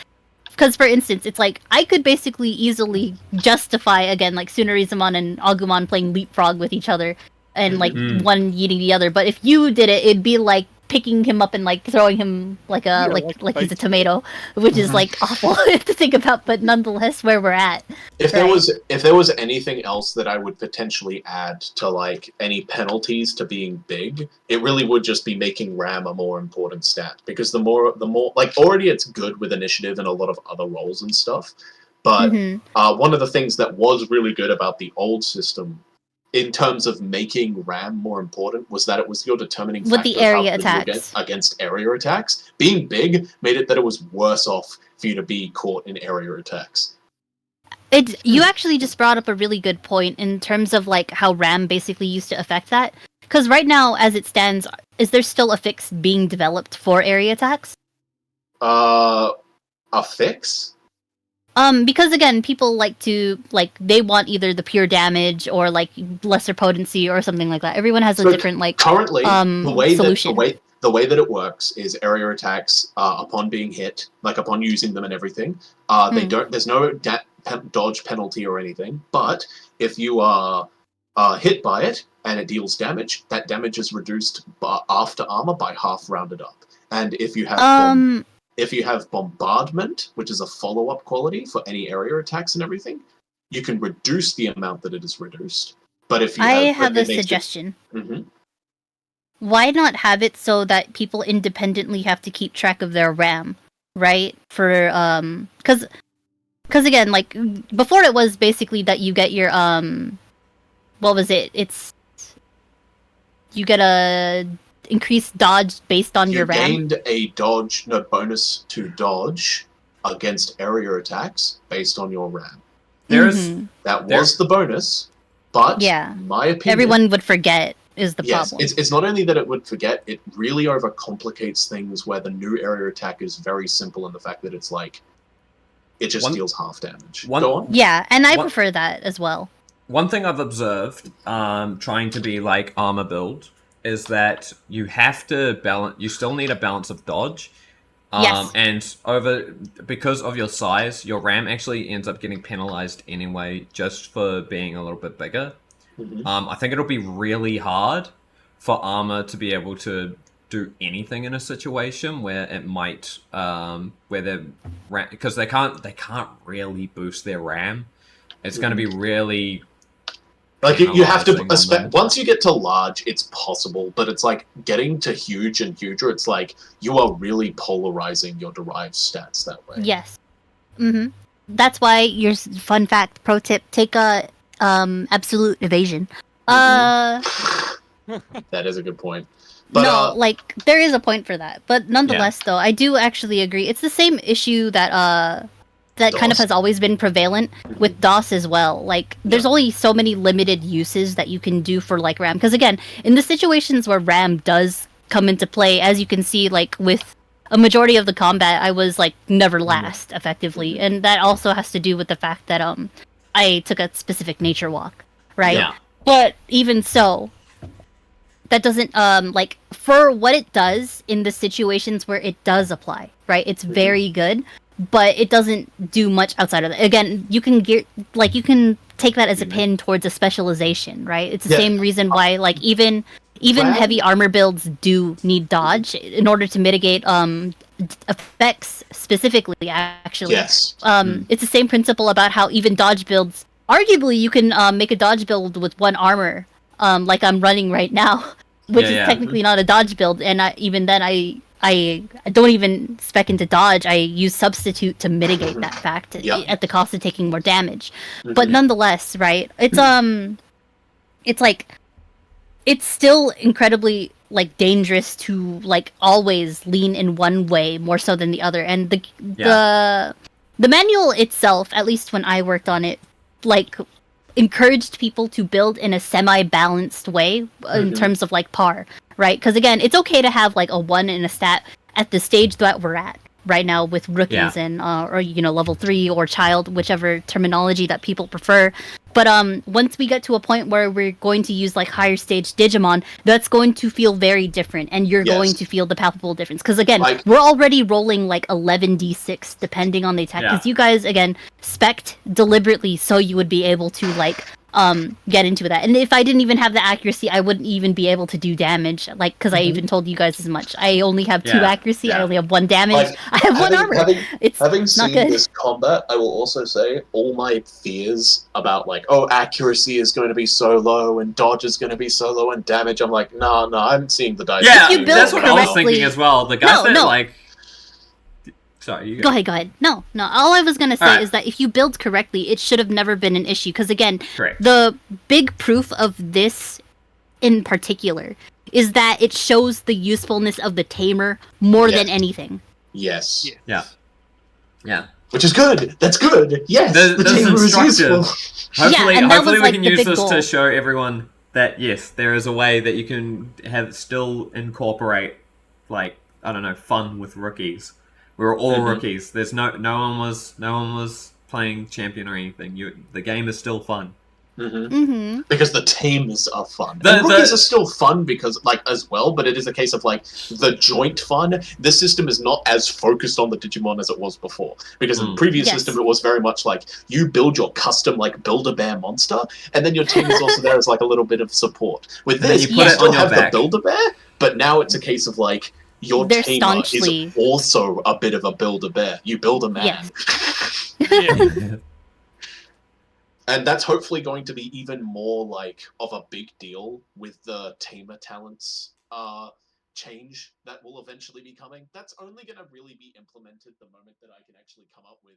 Because for instance, it's like I could basically easily justify again like Tsunorizumon and Agumon playing leapfrog with each other, and like one eating the other. But if you did it, it'd be like picking him up and like throwing him like a like he's a tomato, which is like awful to think about. But nonetheless, where we're at.
If there was anything else that I would potentially add to like any penalties to being big, it really would just be making RAM a more important stat, because the more like already it's good with initiative and a lot of other roles and stuff, but one of the things that was really good about the old system in terms of making RAM more important was that it was your determining
With
factor
the
of how
area
good you would
attacks.
get against area attacks. Being big made it that it was worse off for you to be caught in area attacks.
You actually just brought up a really good point in terms of like how RAM basically used to affect that. Because right now, as it stands, is there still a fix being developed for area attacks?
A fix?
Because again, people like to they want either the pure damage or like lesser potency or something like that. Everyone has a different like
currently
solution.
The way that it works is area attacks upon being hit, like upon using them and everything. There's no dodge penalty or anything. But if you are hit by it and it deals damage, that damage is reduced after armor by half rounded up. And if you have bombardment, which is a follow-up quality for any area attacks and everything, you can reduce the amount that it is reduced. But if you
I have a suggestion. Why not have it so that people independently have to keep track of their RAM, right? For because again, like before, it was basically that you get your what was it? You get a increased dodge based on your RAM.
You gained a bonus to dodge against area attacks based on your RAM. That was the bonus, but in my opinion,
everyone would forget is the problem.
It's not only that it would forget, it really overcomplicates things where the new area attack is very simple in the fact that it's like it just deals half damage. Go on.
Yeah, and I prefer that as well.
One thing I've observed, trying to be like armor build, is that you have to balance. You still need a balance of dodge, and because of your size, your RAM actually ends up getting penalized anyway, just for being a little bit bigger. I think it'll be really hard for armor to be able to do anything in a situation where it might, because they can't really boost their RAM. It's going to be really.
Like you have to, once you get to large, it's possible, but it's like getting to huge and huger. It's like you are really polarizing your derived stats that way.
Yes. That's why your fun fact, pro tip: take a absolute evasion.
That is a good point. But,
no, like there is a point for that, but nonetheless, though, I do actually agree. It's the same issue that that kind of has always been prevalent with DOS as well. Like, there's only so many limited uses that you can do for, like, RAM. Because, again, in the situations where RAM does come into play, as you can see, like, with a majority of the combat, I was, like, never last, effectively. And that also has to do with the fact that, I took a specific nature walk, right?
Yeah.
But even so, that doesn't, like, for what it does in the situations where it does apply, right? It's very good. But it doesn't do much outside of that. Again, you can you can take that as a pin towards a specialization, right? It's the same reason why, like, even heavy armor builds do need dodge in order to mitigate effects specifically. Actually,
yes.
It's the same principle about how even dodge builds. Arguably, you can make a dodge build with one armor, like I'm running right now, which is technically not a dodge build, and even then, I I don't even spec into dodge. I use substitute to mitigate that fact
Yep.
at the cost of taking more damage.
Mhm.
But nonetheless, right? It's like it's still incredibly like dangerous to like always lean in one way more so than the other. And the manual itself, at least when I worked on it, like encouraged people to build in a semi-balanced way in terms of like par, right? Because again, it's okay to have like a 1 in a stat at the stage that we're at right now with rookies and or level 3 or child, whichever terminology that people prefer. But once we get to a point where we're going to use like higher stage Digimon, that's going to feel very different, and you're going to feel the palpable difference. Because again, we're already rolling like 11d6 depending on the attack. Because you guys again spec'd deliberately so you would be able to like get into that. And if I didn't even have the accuracy, I wouldn't even be able to do damage. Like, because I even told you guys as much. I only have 2 accuracy. I only have 1 damage.
Like,
I have 1 armor.
Having
not
seen
good.
this combat, I will also say all my fears about like, oh, accuracy is going to be so low and dodge is going to be so low and damage. I'm like, no, I'm seeing the dice.
Yeah,
If you build
that's what I was
correctly-
thinking as well. The guys that
No.
like. Sorry, you
Go ahead. No. All I was gonna say
Alright.
is that if you build correctly, it should have never been an issue. Because again,
Correct.
the big proof of this in particular is that it shows the usefulness of the tamer more than anything.
Yes.
Yeah.
Which is good. That's good. Yes. The
That's
tamer is
instructive.
useful.
Hopefully,
and that
hopefully
was,
we
like,
can
the
use
big
this
goal.
to show everyone that yes, there is a way that you can still incorporate, like, I don't know, fun with rookies. We were all rookies. There's no one was playing champion or anything. The game is still fun.
Because the tamers are fun.
The-
And rookies
the-
are still fun because, like, as well, but it is a case of, like, the joint fun. This system is not as focused on the Digimon as it was before. Because in the previous
Yes.
system, it was very much like, you build your custom, like, Build-A-Bear monster, and then your team is also there as, like, a little bit of support. With
And then
this,
you
you
put it
still
on your
have
back.
the Build-A-Bear, but now it's a case of, like, your
They're
tamer
staunchly-
is also a bit of a Build-A-Bear. You build a man.
Yes.
Yeah.
And that's hopefully going to be even more like of a big deal with the tamer talents change that will eventually be coming. That's only going to really be implemented the moment that I can actually come up with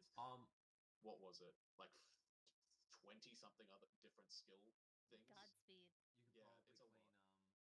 what was it, like 20 something other different skill things. Yeah.